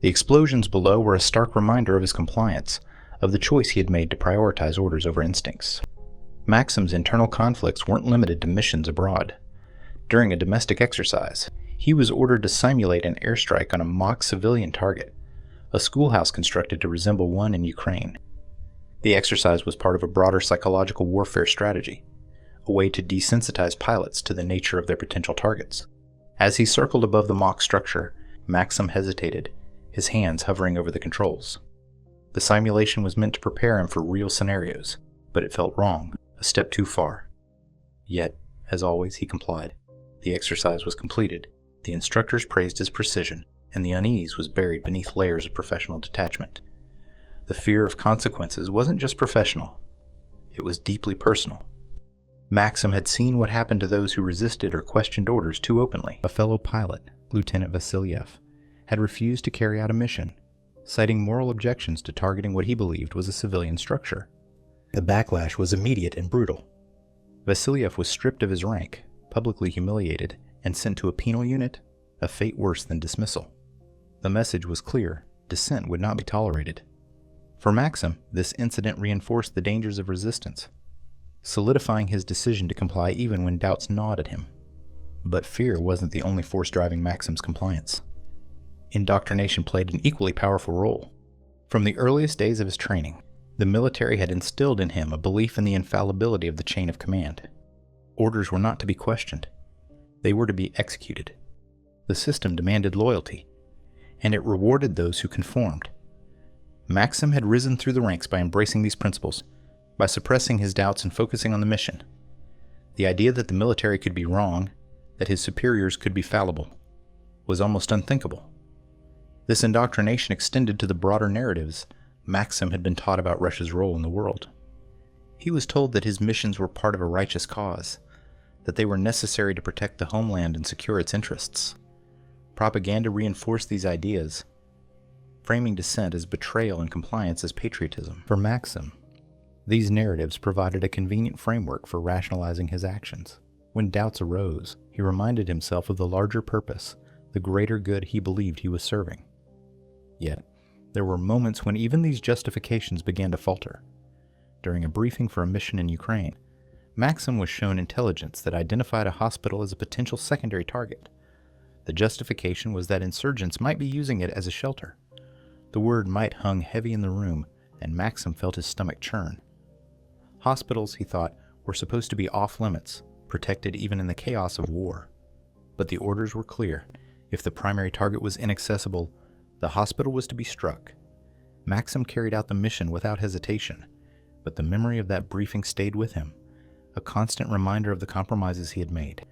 The explosions below were a stark reminder of his compliance, of the choice he had made to prioritize orders over instincts. Maxim's internal conflicts weren't limited to missions abroad. During a domestic exercise, he was ordered to simulate an airstrike on a mock civilian target, a schoolhouse constructed to resemble one in Ukraine. The exercise was part of a broader psychological warfare strategy, a way to desensitize pilots to the nature of their potential targets. As he circled above the mock structure, Maxim hesitated, his hands hovering over the controls. The simulation was meant to prepare him for real scenarios, but it felt wrong, a step too far. Yet, as always, he complied. The exercise was completed, the instructors praised his precision, and the unease was buried beneath layers of professional detachment. The fear of consequences wasn't just professional, it was deeply personal. Maxim had seen what happened to those who resisted or questioned orders too openly. A fellow pilot, Lieutenant Vasilyev, had refused to carry out a mission, citing moral objections to targeting what he believed was a civilian structure. The backlash was immediate and brutal. Vasilyev was stripped of his rank, publicly humiliated, and sent to a penal unit, a fate worse than dismissal. The message was clear: dissent would not be tolerated. For Maxim, this incident reinforced the dangers of resistance, solidifying his decision to comply even when doubts gnawed at him. But fear wasn't the only force driving Maxim's compliance. Indoctrination played an equally powerful role. From the earliest days of his training, the military had instilled in him a belief in the infallibility of the chain of command. Orders were not to be questioned. They were to be executed. The system demanded loyalty, and it rewarded those who conformed. Maxim had risen through the ranks by embracing these principles, by suppressing his doubts and focusing on the mission. The idea that the military could be wrong, that his superiors could be fallible, was almost unthinkable. This indoctrination extended to the broader narratives Maxim had been taught about Russia's role in the world. He was told that his missions were part of a righteous cause, that they were necessary to protect the homeland and secure its interests. Propaganda reinforced these ideas, framing dissent as betrayal and compliance as patriotism. For Maxim, these narratives provided a convenient framework for rationalizing his actions. When doubts arose, he reminded himself of the larger purpose, the greater good he believed he was serving. Yet, there were moments when even these justifications began to falter. During a briefing for a mission in Ukraine, Maxim was shown intelligence that identified a hospital as a potential secondary target. The justification was that insurgents might be using it as a shelter. The word might hung heavy in the room, and Maxim felt his stomach churn. Hospitals, he thought, were supposed to be off-limits, protected even in the chaos of war. But the orders were clear. If the primary target was inaccessible, the hospital was to be struck. Maxim carried out the mission without hesitation, but the memory of that briefing stayed with him, a constant reminder of the compromises he had made.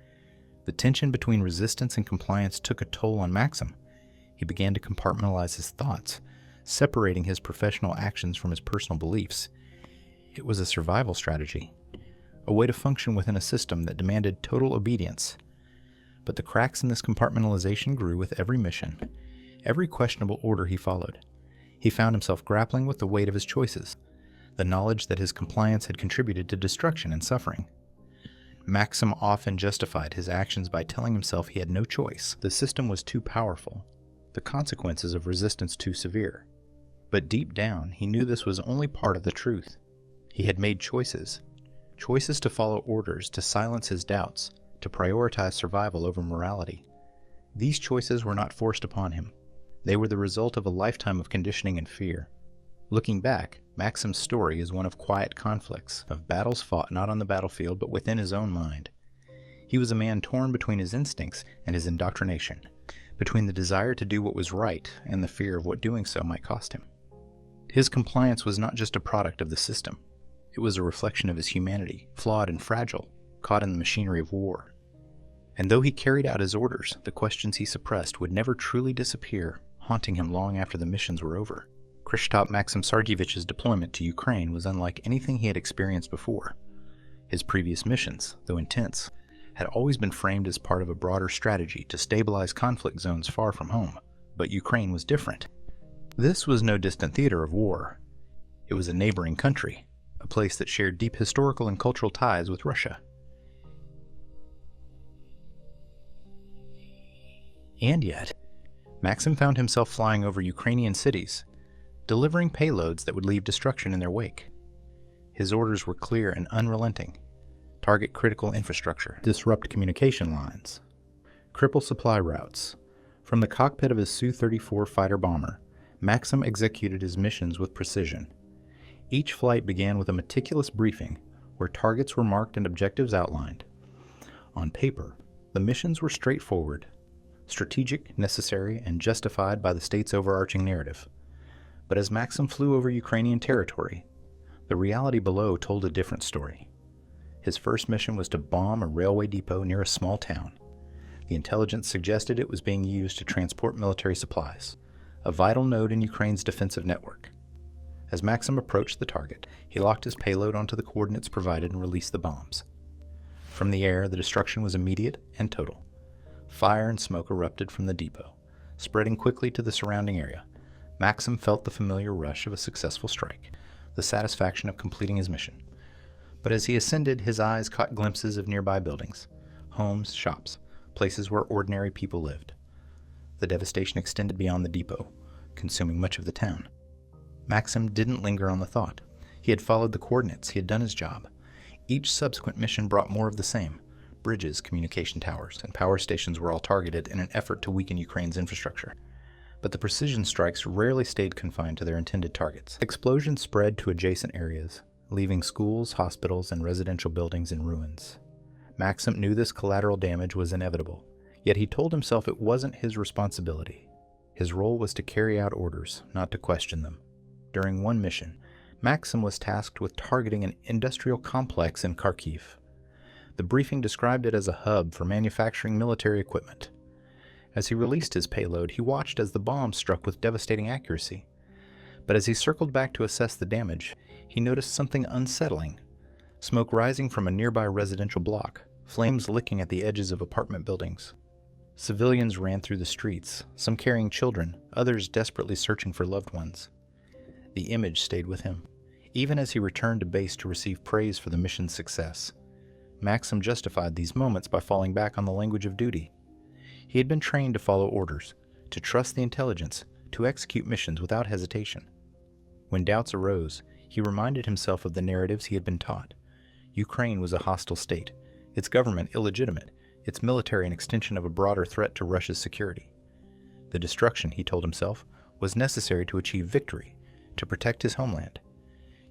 The tension between resistance and compliance took a toll on Maxim. He began to compartmentalize his thoughts, separating his professional actions from his personal beliefs. It was a survival strategy, a way to function within a system that demanded total obedience. But the cracks in this compartmentalization grew with every mission, every questionable order he followed. He found himself grappling with the weight of his choices, the knowledge that his compliance had contributed to destruction and suffering. Maxim often justified his actions by telling himself he had no choice. The system was too powerful, the consequences of resistance too severe. But deep down, he knew this was only part of the truth. He had made choices to follow orders, to silence his doubts, to prioritize survival over morality. These choices were not forced upon him. They were the result of a lifetime of conditioning and fear. Looking back, Maxim's story is one of quiet conflicts, of battles fought not on the battlefield but within his own mind. He was a man torn between his instincts and his indoctrination, between the desire to do what was right and the fear of what doing so might cost him. His compliance was not just a product of the system. It was a reflection of his humanity, flawed and fragile, caught in the machinery of war. And though he carried out his orders, the questions he suppressed would never truly disappear, haunting him long after the missions were over. Kryshtop Maxim Sergeevich's deployment to Ukraine was unlike anything he had experienced before. His previous missions, though intense, had always been framed as part of a broader strategy to stabilize conflict zones far from home. But Ukraine was different. This was no distant theater of war. It was a neighboring country, a place that shared deep historical and cultural ties with Russia. And yet, Maxim found himself flying over Ukrainian cities, delivering payloads that would leave destruction in their wake. His orders were clear and unrelenting. Target critical infrastructure, disrupt communication lines, cripple supply routes. From the cockpit of his Su-34 fighter bomber, Maxim executed his missions with precision. Each flight began with a meticulous briefing, where targets were marked and objectives outlined. On paper, the missions were straightforward, strategic, necessary, and justified by the state's overarching narrative. But as Maxim flew over Ukrainian territory, the reality below told a different story. His first mission was to bomb a railway depot near a small town. The intelligence suggested it was being used to transport military supplies, a vital node in Ukraine's defensive network. As Maxim approached the target, he locked his payload onto the coordinates provided and released the bombs. From the air, the destruction was immediate and total. Fire and smoke erupted from the depot, spreading quickly to the surrounding area. Maxim felt the familiar rush of a successful strike, the satisfaction of completing his mission. But as he ascended, his eyes caught glimpses of nearby buildings, homes, shops, places where ordinary people lived. The devastation extended beyond the depot, consuming much of the town. Maxim didn't linger on the thought. He had followed the coordinates. He had done his job. Each subsequent mission brought more of the same. Bridges, communication towers, and power stations were all targeted in an effort to weaken Ukraine's infrastructure. But the precision strikes rarely stayed confined to their intended targets. Explosions spread to adjacent areas, leaving schools, hospitals, and residential buildings in ruins. Maxim knew this collateral damage was inevitable, yet he told himself it wasn't his responsibility. His role was to carry out orders, not to question them. During one mission, Maxim was tasked with targeting an industrial complex in Kharkiv. The briefing described it as a hub for manufacturing military equipment. As he released his payload, he watched as the bomb struck with devastating accuracy. But as he circled back to assess the damage, he noticed something unsettling. Smoke rising from a nearby residential block, flames licking at the edges of apartment buildings. Civilians ran through the streets, some carrying children, others desperately searching for loved ones. The image stayed with him, even as he returned to base to receive praise for the mission's success. Maxim justified these moments by falling back on the language of duty. He had been trained to follow orders, to trust the intelligence, to execute missions without hesitation. When doubts arose, he reminded himself of the narratives he had been taught. Ukraine was a hostile state, its government illegitimate, its military an extension of a broader threat to Russia's security. The destruction, he told himself, was necessary to achieve victory, to protect his homeland.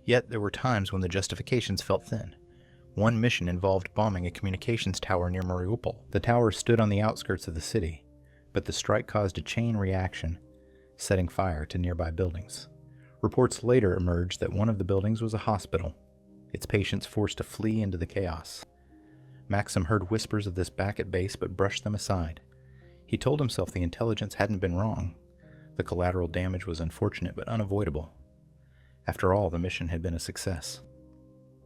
Yet there were times when the justifications felt thin. One mission involved bombing a communications tower near Mariupol. The tower stood on the outskirts of the city, but the strike caused a chain reaction, setting fire to nearby buildings. Reports later emerged that one of the buildings was a hospital, its patients forced to flee into the chaos. Maxim heard whispers of this back at base but brushed them aside. He told himself the intelligence hadn't been wrong. The collateral damage was unfortunate but unavoidable. After all, the mission had been a success.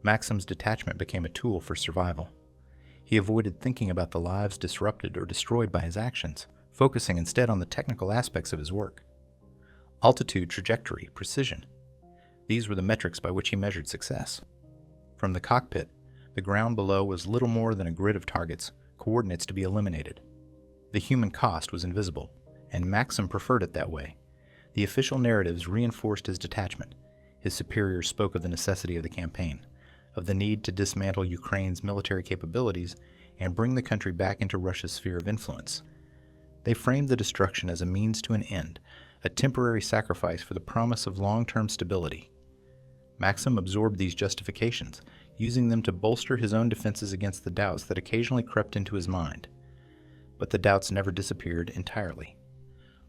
Maxim's detachment became a tool for survival. He avoided thinking about the lives disrupted or destroyed by his actions, focusing instead on the technical aspects of his work. Altitude, trajectory, precision. These were the metrics by which he measured success. From the cockpit, the ground below was little more than a grid of targets, coordinates to be eliminated. The human cost was invisible, and Maxim preferred it that way. The official narratives reinforced his detachment. His superiors spoke of the necessity of the campaign, of the need to dismantle Ukraine's military capabilities and bring the country back into Russia's sphere of influence. They framed the destruction as a means to an end, a temporary sacrifice for the promise of long-term stability. Maxim absorbed these justifications, using them to bolster his own defenses against the doubts that occasionally crept into his mind. But the doubts never disappeared entirely.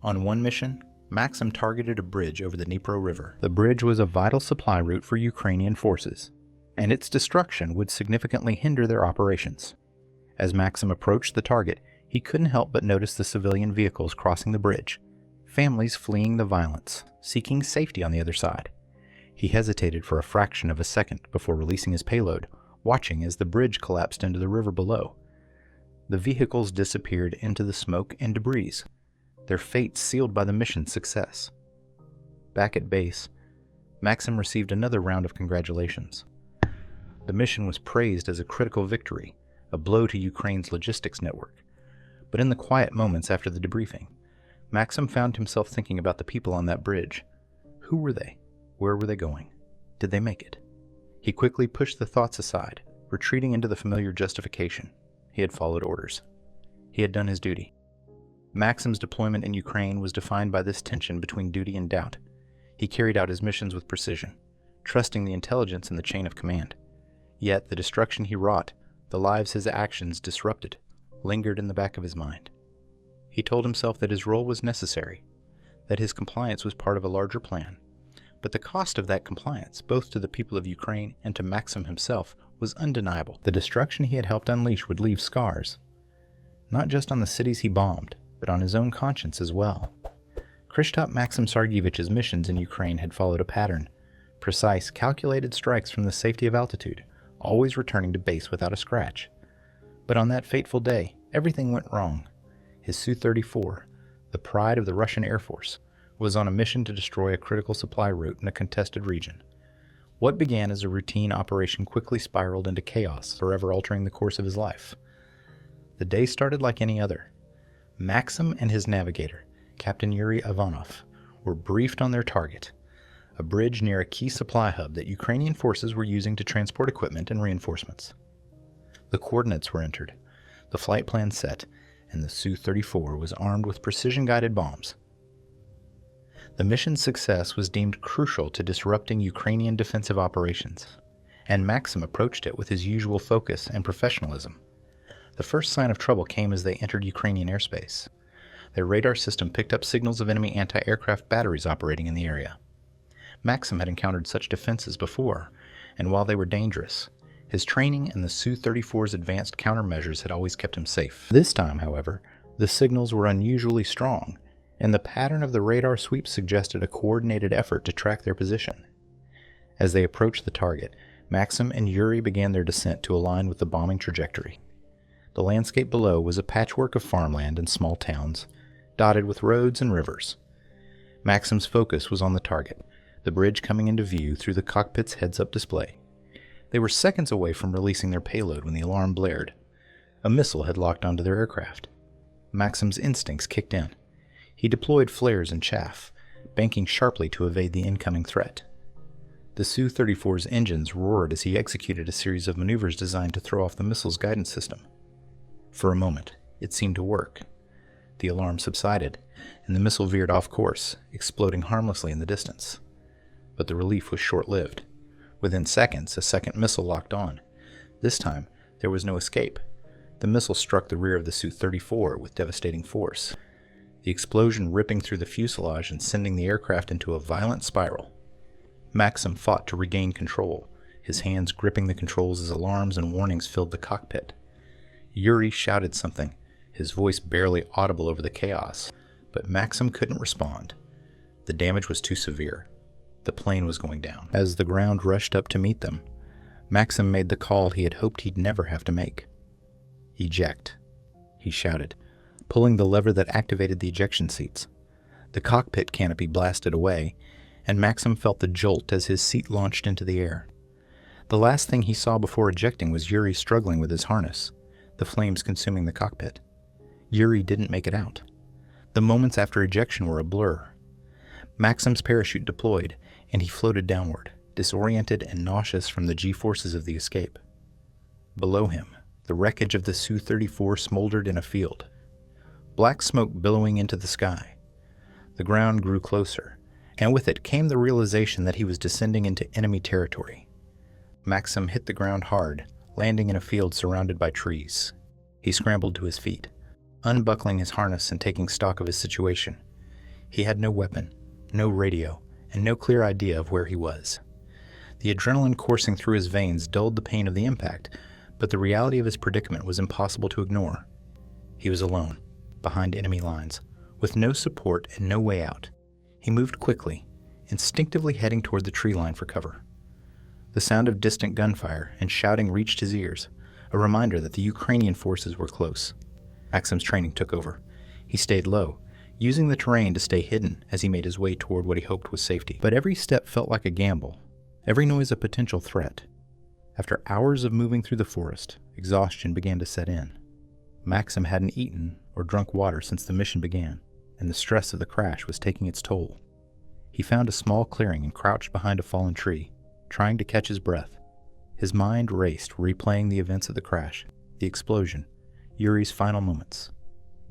On one mission, Maxim targeted a bridge over the Dnipro River. The bridge was a vital supply route for Ukrainian forces, and its destruction would significantly hinder their operations. As Maxim approached the target, he couldn't help but notice the civilian vehicles crossing the bridge, families fleeing the violence, seeking safety on the other side. He hesitated for a fraction of a second before releasing his payload, watching as the bridge collapsed into the river below. The vehicles disappeared into the smoke and debris, their fate sealed by the mission's success. Back at base, Maxim received another round of congratulations. The mission was praised as a critical victory, a blow to Ukraine's logistics network. But in the quiet moments after the debriefing, Maxim found himself thinking about the people on that bridge. Who were they? Where were they going? Did they make it? He quickly pushed the thoughts aside, retreating into the familiar justification. He had followed orders. He had done his duty. Maxim's deployment in Ukraine was defined by this tension between duty and doubt. He carried out his missions with precision, trusting the intelligence in the chain of command. Yet the destruction he wrought, the lives his actions disrupted, lingered in the back of his mind. He told himself that his role was necessary, that his compliance was part of a larger plan, but the cost of that compliance, both to the people of Ukraine and to Maxim himself, was undeniable. The destruction he had helped unleash would leave scars, not just on the cities he bombed, but on his own conscience as well. Kryshtop Maxim Sergeevich's missions in Ukraine had followed a pattern: precise, calculated strikes from the safety of altitude, always returning to base without a scratch. But on that fateful day, everything went wrong. His Su-34, the pride of the Russian Air Force, was on a mission to destroy a critical supply route in a contested region. What began as a routine operation quickly spiraled into chaos, forever altering the course of his life. The day started like any other. Maxim and his navigator, Captain Yuri Ivanov, were briefed on their target, a bridge near a key supply hub that Ukrainian forces were using to transport equipment and reinforcements. The coordinates were entered, the flight plan set, and the Su-34 was armed with precision-guided bombs. The mission's success was deemed crucial to disrupting Ukrainian defensive operations, and Maxim approached it with his usual focus and professionalism. The first sign of trouble came as they entered Ukrainian airspace. Their radar system picked up signals of enemy anti-aircraft batteries operating in the area. Maxim had encountered such defenses before, and while they were dangerous, his training and the Su-34's advanced countermeasures had always kept him safe. This time, however, the signals were unusually strong, and the pattern of the radar sweep suggested a coordinated effort to track their position. As they approached the target, Maxim and Yuri began their descent to align with the bombing trajectory. The landscape below was a patchwork of farmland and small towns, dotted with roads and rivers. Maxim's focus was on the target, the bridge coming into view through the cockpit's heads-up display. They were seconds away from releasing their payload when the alarm blared. A missile had locked onto their aircraft. Maxim's instincts kicked in. He deployed flares and chaff, banking sharply to evade the incoming threat. The Su-34's engines roared as he executed a series of maneuvers designed to throw off the missile's guidance system. For a moment, it seemed to work. The alarm subsided, and the missile veered off course, exploding harmlessly in the distance. But the relief was short-lived. Within seconds, a second missile locked on. This time, there was no escape. The missile struck the rear of the Su-34 with devastating force, the explosion ripping through the fuselage and sending the aircraft into a violent spiral. Maxim fought to regain control, his hands gripping the controls as alarms and warnings filled the cockpit. Yuri shouted something, his voice barely audible over the chaos, but Maxim couldn't respond. The damage was too severe. The plane was going down. As the ground rushed up to meet them, Maxim made the call he had hoped he'd never have to make. "Eject," he shouted, pulling the lever that activated the ejection seats. The cockpit canopy blasted away, and Maxim felt the jolt as his seat launched into the air. The last thing he saw before ejecting was Yuri struggling with his harness, the flames consuming the cockpit. Yuri didn't make it out. The moments after ejection were a blur. Maxim's parachute deployed, and he floated downward, disoriented and nauseous from the G-forces of the escape. Below him, the wreckage of the Su-34 smoldered in a field, black smoke billowing into the sky. The ground grew closer, and with it came the realization that he was descending into enemy territory. Maxim hit the ground hard, landing in a field surrounded by trees. He scrambled to his feet, unbuckling his harness and taking stock of his situation. He had no weapon, no radio, and no clear idea of where he was. The adrenaline coursing through his veins dulled the pain of the impact, but the reality of his predicament was impossible to ignore. He was alone, behind enemy lines, with no support and no way out. He moved quickly, instinctively heading toward the tree line for cover. The sound of distant gunfire and shouting reached his ears, a reminder that the Ukrainian forces were close. Maxim's training took over. He stayed low, using the terrain to stay hidden as he made his way toward what he hoped was safety. But every step felt like a gamble, every noise a potential threat. After hours of moving through the forest, exhaustion began to set in. Maxim hadn't eaten or drunk water since the mission began, and the stress of the crash was taking its toll. He found a small clearing and crouched behind a fallen tree, trying to catch his breath. His mind raced, replaying the events of the crash, the explosion, Yuri's final moments.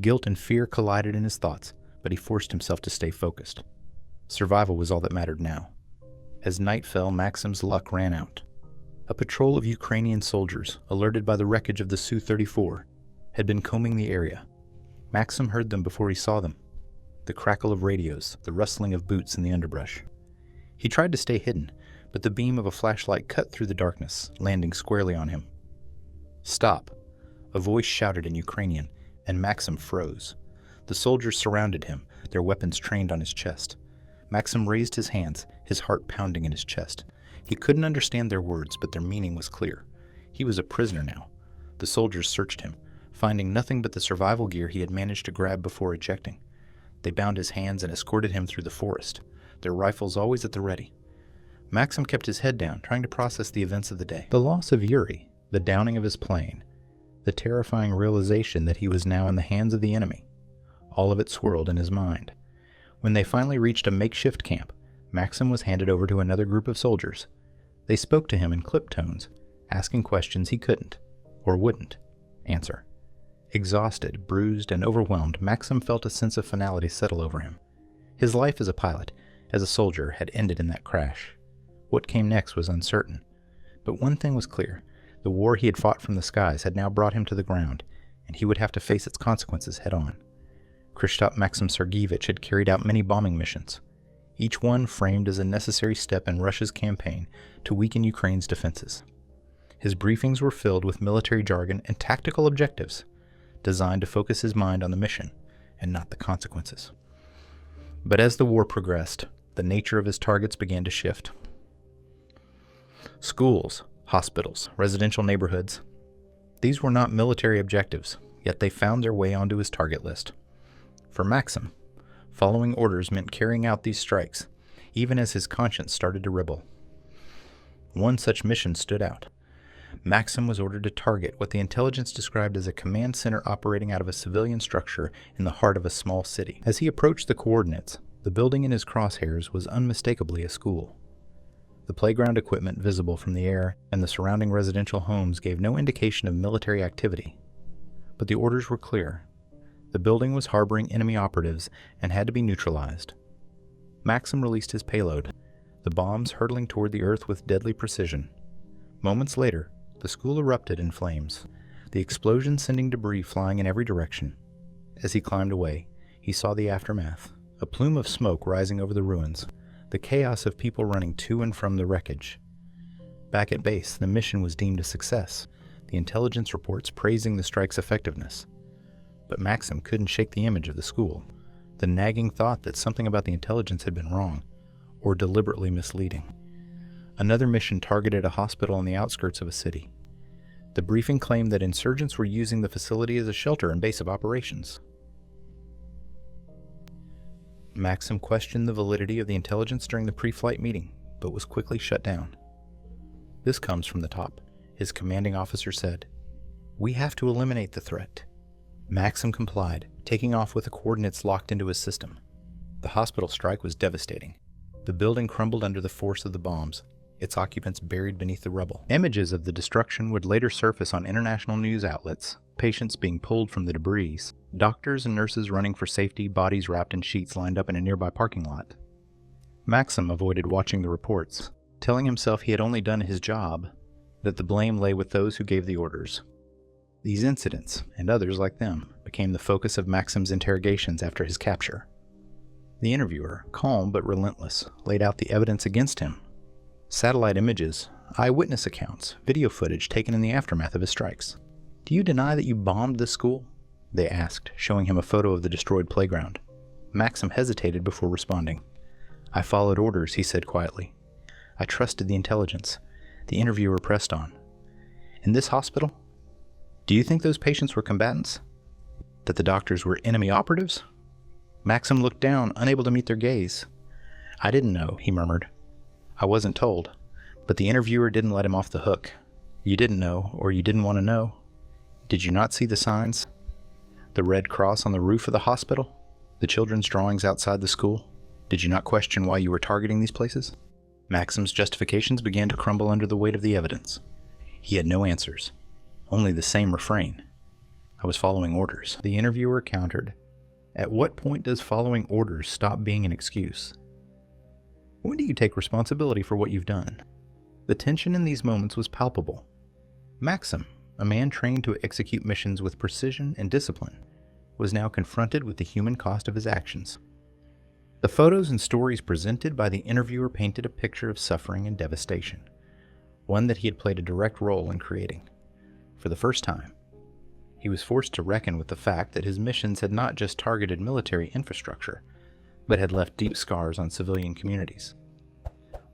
Guilt and fear collided in his thoughts, but he forced himself to stay focused. Survival was all that mattered now. As night fell, Maxim's luck ran out. A patrol of Ukrainian soldiers, alerted by the wreckage of the Su-34, had been combing the area. Maxim heard them before he saw them. The crackle of radios, the rustling of boots in the underbrush. He tried to stay hidden, but the beam of a flashlight cut through the darkness, landing squarely on him. "Stop!" A voice shouted in Ukrainian, and Maxim froze. The soldiers surrounded him, their weapons trained on his chest. Maxim raised his hands, his heart pounding in his chest. He couldn't understand their words, but their meaning was clear. He was a prisoner now. The soldiers searched him, finding nothing but the survival gear he had managed to grab before ejecting. They bound his hands and escorted him through the forest, their rifles always at the ready. Maxim kept his head down, trying to process the events of the day. The loss of Yuri, the downing of his plane, the terrifying realization that he was now in the hands of the enemy. All of it swirled in his mind. When they finally reached a makeshift camp, Maxim was handed over to another group of soldiers. They spoke to him in clipped tones, asking questions he couldn't, or wouldn't, answer. Exhausted, bruised, and overwhelmed, Maxim felt a sense of finality settle over him. His life as a pilot, as a soldier, had ended in that crash. What came next was uncertain. But one thing was clear. The war he had fought from the skies had now brought him to the ground, and he would have to face its consequences head-on. Kryshtop Maxim Sergeevich had carried out many bombing missions, each one framed as a necessary step in Russia's campaign to weaken Ukraine's defenses. His briefings were filled with military jargon and tactical objectives, designed to focus his mind on the mission and not the consequences. But as the war progressed, the nature of his targets began to shift. Schools, hospitals, residential neighborhoods. These were not military objectives, yet they found their way onto his target list. For Maxim, following orders meant carrying out these strikes, even as his conscience started to rebel. One such mission stood out. Maxim was ordered to target what the intelligence described as a command center operating out of a civilian structure in the heart of a small city. As he approached the coordinates, the building in his crosshairs was unmistakably a school. The playground equipment visible from the air and the surrounding residential homes gave no indication of military activity. But the orders were clear. The building was harboring enemy operatives and had to be neutralized. Maxim released his payload, the bombs hurtling toward the earth with deadly precision. Moments later, the school erupted in flames, the explosion sending debris flying in every direction. As he climbed away, he saw the aftermath, a plume of smoke rising over the ruins, the chaos of people running to and from the wreckage. Back at base, the mission was deemed a success, the intelligence reports praising the strike's effectiveness. But Maxim couldn't shake the image of the school, the nagging thought that something about the intelligence had been wrong, or deliberately misleading. Another mission targeted a hospital on the outskirts of a city. The briefing claimed that insurgents were using the facility as a shelter and base of operations. Maxim questioned the validity of the intelligence during the pre-flight meeting, but was quickly shut down. "This comes from the top," his commanding officer said. "We have to eliminate the threat." Maxim complied, taking off with the coordinates locked into his system. The hospital strike was devastating. The building crumbled under the force of the bombs, its occupants buried beneath the rubble. Images of the destruction would later surface on international news outlets, patients being pulled from the debris, doctors and nurses running for safety, bodies wrapped in sheets lined up in a nearby parking lot. Maxim avoided watching the reports, telling himself he had only done his job, that the blame lay with those who gave the orders. These incidents, and others like them, became the focus of Maxim's interrogations after his capture. The interviewer, calm but relentless, laid out the evidence against him. Satellite images, eyewitness accounts, video footage taken in the aftermath of his strikes. "Do you deny that you bombed this school?" they asked, showing him a photo of the destroyed playground. Maxim hesitated before responding. "I followed orders," he said quietly. "I trusted the intelligence." The interviewer pressed on. "In this hospital? Do you think those patients were combatants? That the doctors were enemy operatives?" Maxim looked down, unable to meet their gaze. "I didn't know," he murmured. "I wasn't told." But the interviewer didn't let him off the hook. "You didn't know, or you didn't want to know. Did you not see the signs? The red cross on the roof of the hospital? The children's drawings outside the school? Did you not question why you were targeting these places?" Maxim's justifications began to crumble under the weight of the evidence. He had no answers, only the same refrain. "I was following orders." The interviewer countered. "At what point does following orders stop being an excuse? When do you take responsibility for what you've done?" The tension in these moments was palpable. Maxim, a man trained to execute missions with precision and discipline, was now confronted with the human cost of his actions. The photos and stories presented by the interviewer painted a picture of suffering and devastation, one that he had played a direct role in creating. For the first time, he was forced to reckon with the fact that his missions had not just targeted military infrastructure, but had left deep scars on civilian communities.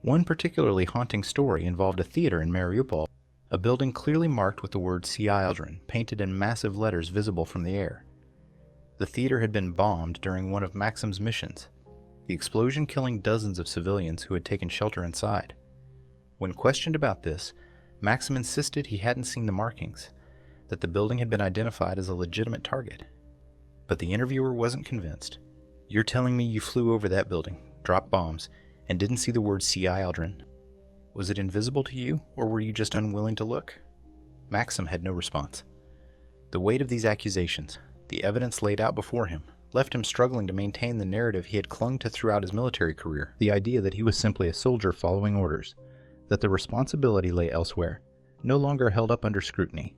One particularly haunting story involved a theater in Mariupol, a building clearly marked with the word Sergeevich painted in massive letters visible from the air. The theater had been bombed during one of Maxim's missions, the explosion killing dozens of civilians who had taken shelter inside. When questioned about this, Maxim insisted he hadn't seen the markings, that the building had been identified as a legitimate target. But the interviewer wasn't convinced. "You're telling me you flew over that building, dropped bombs, and didn't see the word Sergeevich? Was it invisible to you, or were you just unwilling to look?" Maxim had no response. The weight of these accusations, the evidence laid out before him, left him struggling to maintain the narrative he had clung to throughout his military career, the idea that he was simply a soldier following orders, that the responsibility lay elsewhere, no longer held up under scrutiny.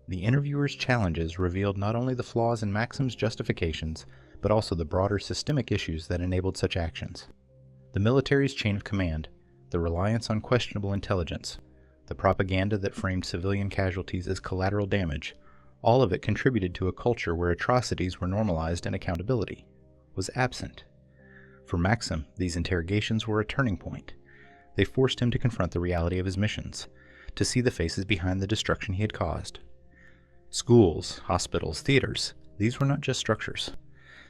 The interviewer's challenges revealed not only the flaws in Maxim's justifications, but also the broader systemic issues that enabled such actions. The military's chain of command, the reliance on questionable intelligence, the propaganda that framed civilian casualties as collateral damage, all of it contributed to a culture where atrocities were normalized and accountability was absent. For Maxim, these interrogations were a turning point. They forced him to confront the reality of his missions, to see the faces behind the destruction he had caused. Schools, hospitals, theaters, these were not just structures.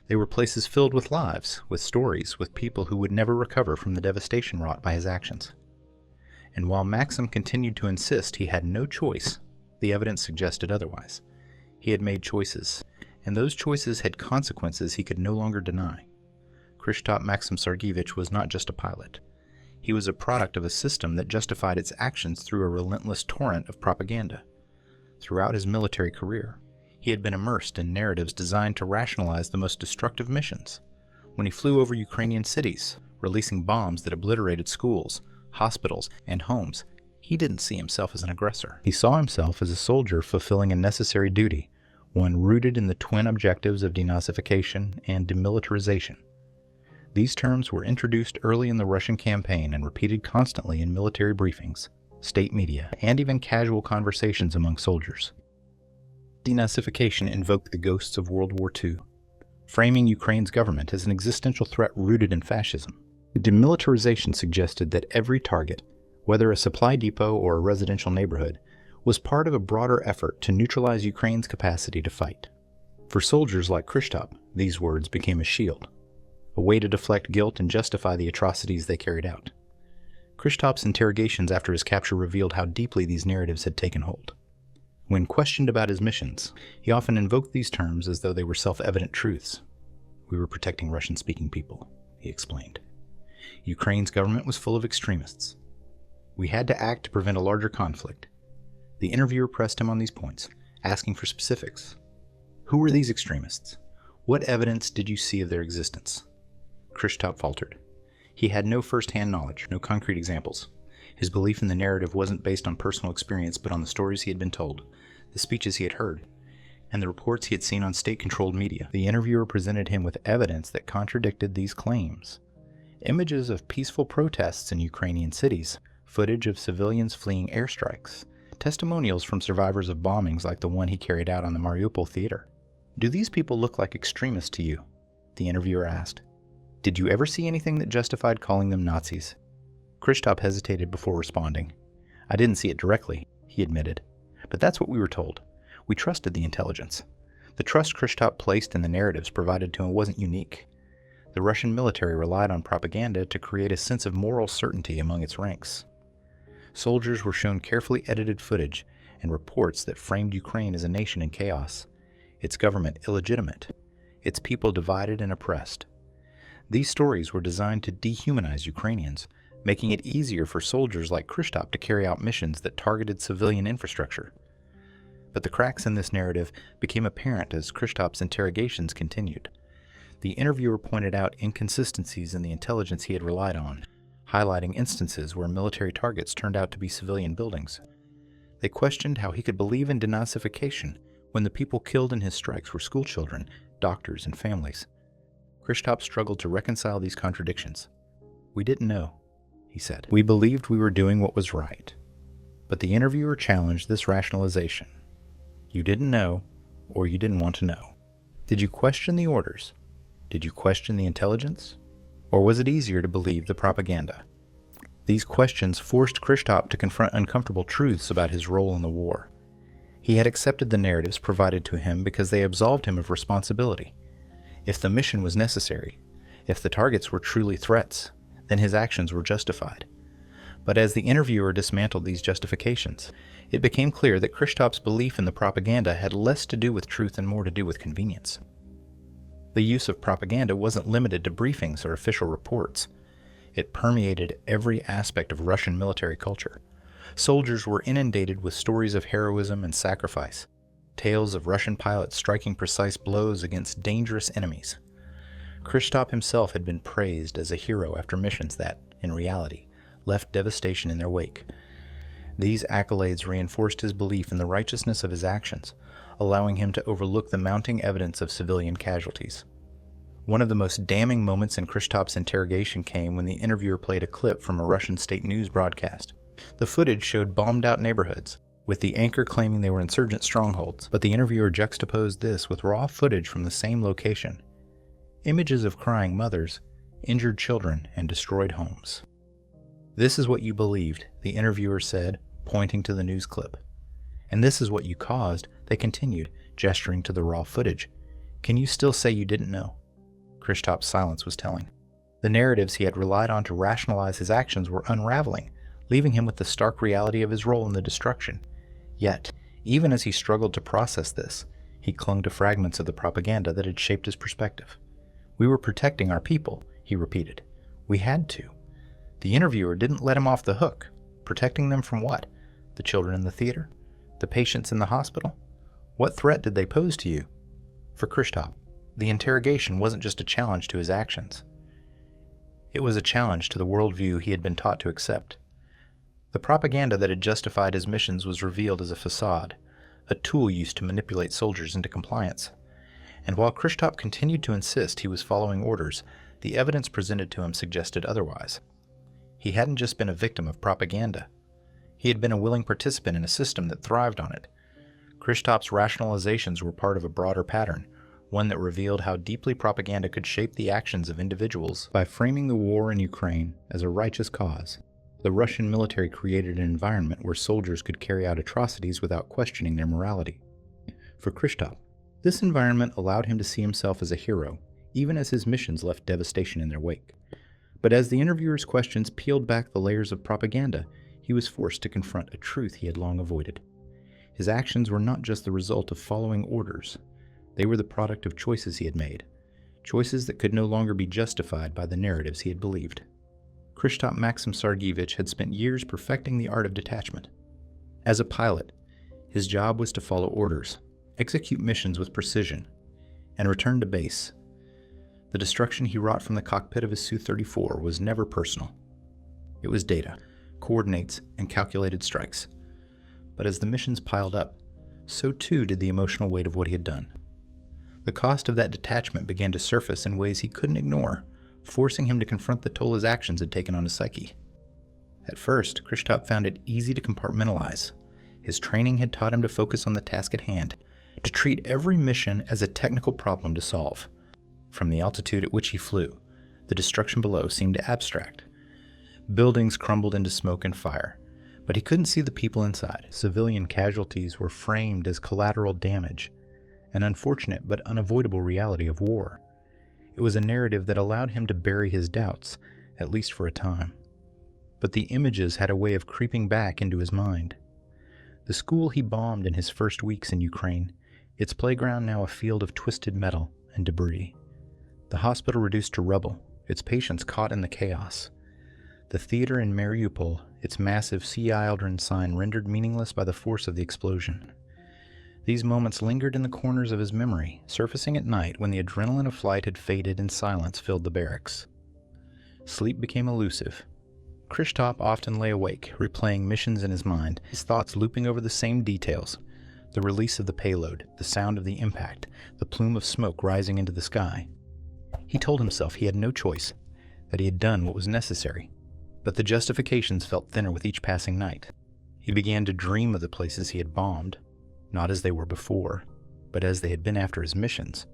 They were places filled with lives, with stories, with people who would never recover from the devastation wrought by his actions. And while Maxim continued to insist he had no choice, the evidence suggested otherwise. He had made choices, and those choices had consequences he could no longer deny. Kryshtop Maxim Sergeevich was not just a pilot. He was a product of a system that justified its actions through a relentless torrent of propaganda. Throughout his military career, he had been immersed in narratives designed to rationalize the most destructive missions. When he flew over Ukrainian cities, releasing bombs that obliterated schools, hospitals, and homes, he didn't see himself as an aggressor. He saw himself as a soldier fulfilling a necessary duty, one rooted in the twin objectives of denazification and demilitarization. These terms were introduced early in the Russian campaign and repeated constantly in military briefings, state media, and even casual conversations among soldiers. Denazification invoked the ghosts of World War II, framing Ukraine's government as an existential threat rooted in fascism. Demilitarization suggested that every target, whether a supply depot or a residential neighborhood, was part of a broader effort to neutralize Ukraine's capacity to fight. For soldiers like Kryshtop, these words became a shield, a way to deflect guilt and justify the atrocities they carried out. Kryshtop's interrogations after his capture revealed how deeply these narratives had taken hold. When questioned about his missions, he often invoked these terms as though they were self-evident truths. "We were protecting Russian-speaking people," he explained. "Ukraine's government was full of extremists. We had to act to prevent a larger conflict." The interviewer pressed him on these points, asking for specifics. Who were these extremists? What evidence did you see of their existence? Kryshtop faltered. He had no first-hand knowledge, no concrete examples. His belief in the narrative wasn't based on personal experience, but on the stories he had been told, the speeches he had heard, and the reports he had seen on state-controlled media. The interviewer presented him with evidence that contradicted these claims. Images of peaceful protests in Ukrainian cities, footage of civilians fleeing airstrikes, testimonials from survivors of bombings like the one he carried out on the Mariupol theater. "Do these people look like extremists to you?" the interviewer asked. "Did you ever see anything that justified calling them Nazis?" Kryshtop hesitated before responding. "I didn't see it directly," he admitted. "But that's what we were told. We trusted the intelligence. The trust Kryshtop placed in the narratives provided to him wasn't unique. The Russian military relied on propaganda to create a sense of moral certainty among its ranks. Soldiers were shown carefully edited footage and reports that framed Ukraine as a nation in chaos, its government illegitimate, its people divided and oppressed. These stories were designed to dehumanize Ukrainians, making it easier for soldiers like Kryshtop to carry out missions that targeted civilian infrastructure. But the cracks in this narrative became apparent as Kryshtop's interrogations continued. The interviewer pointed out inconsistencies in the intelligence he had relied on, highlighting instances where military targets turned out to be civilian buildings. They questioned how he could believe in denazification when the people killed in his strikes were schoolchildren, doctors, and families. Kryshtop struggled to reconcile these contradictions. "We didn't know," he said. "We believed we were doing what was right." But the interviewer challenged this rationalization. "You didn't know, or you didn't want to know. Did you question the orders? Did you question the intelligence? Or was it easier to believe the propaganda?" These questions forced Kryshtop to confront uncomfortable truths about his role in the war. He had accepted the narratives provided to him because they absolved him of responsibility. If the mission was necessary, if the targets were truly threats, then his actions were justified. But as the interviewer dismantled these justifications, it became clear that Kryshtop's belief in the propaganda had less to do with truth and more to do with convenience. The use of propaganda wasn't limited to briefings or official reports. It permeated every aspect of Russian military culture. Soldiers were inundated with stories of heroism and sacrifice, tales of Russian pilots striking precise blows against dangerous enemies. Kryshtop himself had been praised as a hero after missions that, in reality, left devastation in their wake. These accolades reinforced his belief in the righteousness of his actions, allowing him to overlook the mounting evidence of civilian casualties. One of the most damning moments in Kryshtop's interrogation came when the interviewer played a clip from a Russian state news broadcast. The footage showed bombed-out neighborhoods, with the anchor claiming they were insurgent strongholds, but the interviewer juxtaposed this with raw footage from the same location. Images of crying mothers, injured children, and destroyed homes. "This is what you believed," the interviewer said, pointing to the news clip. "And this is what you caused," they continued, gesturing to the raw footage. "Can you still say you didn't know?" Kryshtop's silence was telling. The narratives he had relied on to rationalize his actions were unraveling, leaving him with the stark reality of his role in the destruction. Yet, even as he struggled to process this, he clung to fragments of the propaganda that had shaped his perspective. "We were protecting our people," he repeated. "We had to." The interviewer didn't let him off the hook. Protecting them from what? The children in the theater? The patients in the hospital? What threat did they pose to you? For Kryshtop, the interrogation wasn't just a challenge to his actions. It was a challenge to the worldview he had been taught to accept. The propaganda that had justified his missions was revealed as a facade, a tool used to manipulate soldiers into compliance. And while Kryshtop continued to insist he was following orders, the evidence presented to him suggested otherwise. He hadn't just been a victim of propaganda. He had been a willing participant in a system that thrived on it. Kryshtop's rationalizations were part of a broader pattern, one that revealed how deeply propaganda could shape the actions of individuals. By framing the war in Ukraine as a righteous cause, the Russian military created an environment where soldiers could carry out atrocities without questioning their morality. For Kryshtop, this environment allowed him to see himself as a hero, even as his missions left devastation in their wake. But as the interviewer's questions peeled back the layers of propaganda, he was forced to confront a truth he had long avoided. His actions were not just the result of following orders. They were the product of choices he had made, choices that could no longer be justified by the narratives he had believed. Kryshtop Maxim Sergeevich had spent years perfecting the art of detachment. As a pilot, his job was to follow orders, execute missions with precision, and return to base. The destruction he wrought from the cockpit of his Su-34 was never personal. It was data, coordinates, and calculated strikes. But as the missions piled up, so too did the emotional weight of what he had done. The cost of that detachment began to surface in ways he couldn't ignore, forcing him to confront the toll his actions had taken on his psyche. At first, Kryshtop found it easy to compartmentalize. His training had taught him to focus on the task at hand, to treat every mission as a technical problem to solve. From the altitude at which he flew, the destruction below seemed abstract. Buildings crumbled into smoke and fire, but he couldn't see the people inside. Civilian casualties were framed as collateral damage, an unfortunate but unavoidable reality of war. It was a narrative that allowed him to bury his doubts, at least for a time. But the images had a way of creeping back into his mind. The school he bombed in his first weeks in Ukraine, its playground now a field of twisted metal and debris. The hospital reduced to rubble, its patients caught in the chaos. The theater in Mariupol, its massive Sea Aldrin sign rendered meaningless by the force of the explosion. These moments lingered in the corners of his memory, surfacing at night when the adrenaline of flight had faded and silence filled the barracks. Sleep became elusive, Kryshtop often lay awake, replaying missions in his mind, his thoughts looping over the same details: the release of the payload, the sound of the impact, the plume of smoke rising into the sky. He told himself he had no choice, that he had done what was necessary, but the justifications felt thinner with each passing night. He began to dream of the places he had bombed, not as they were before, but as they had been after his missions.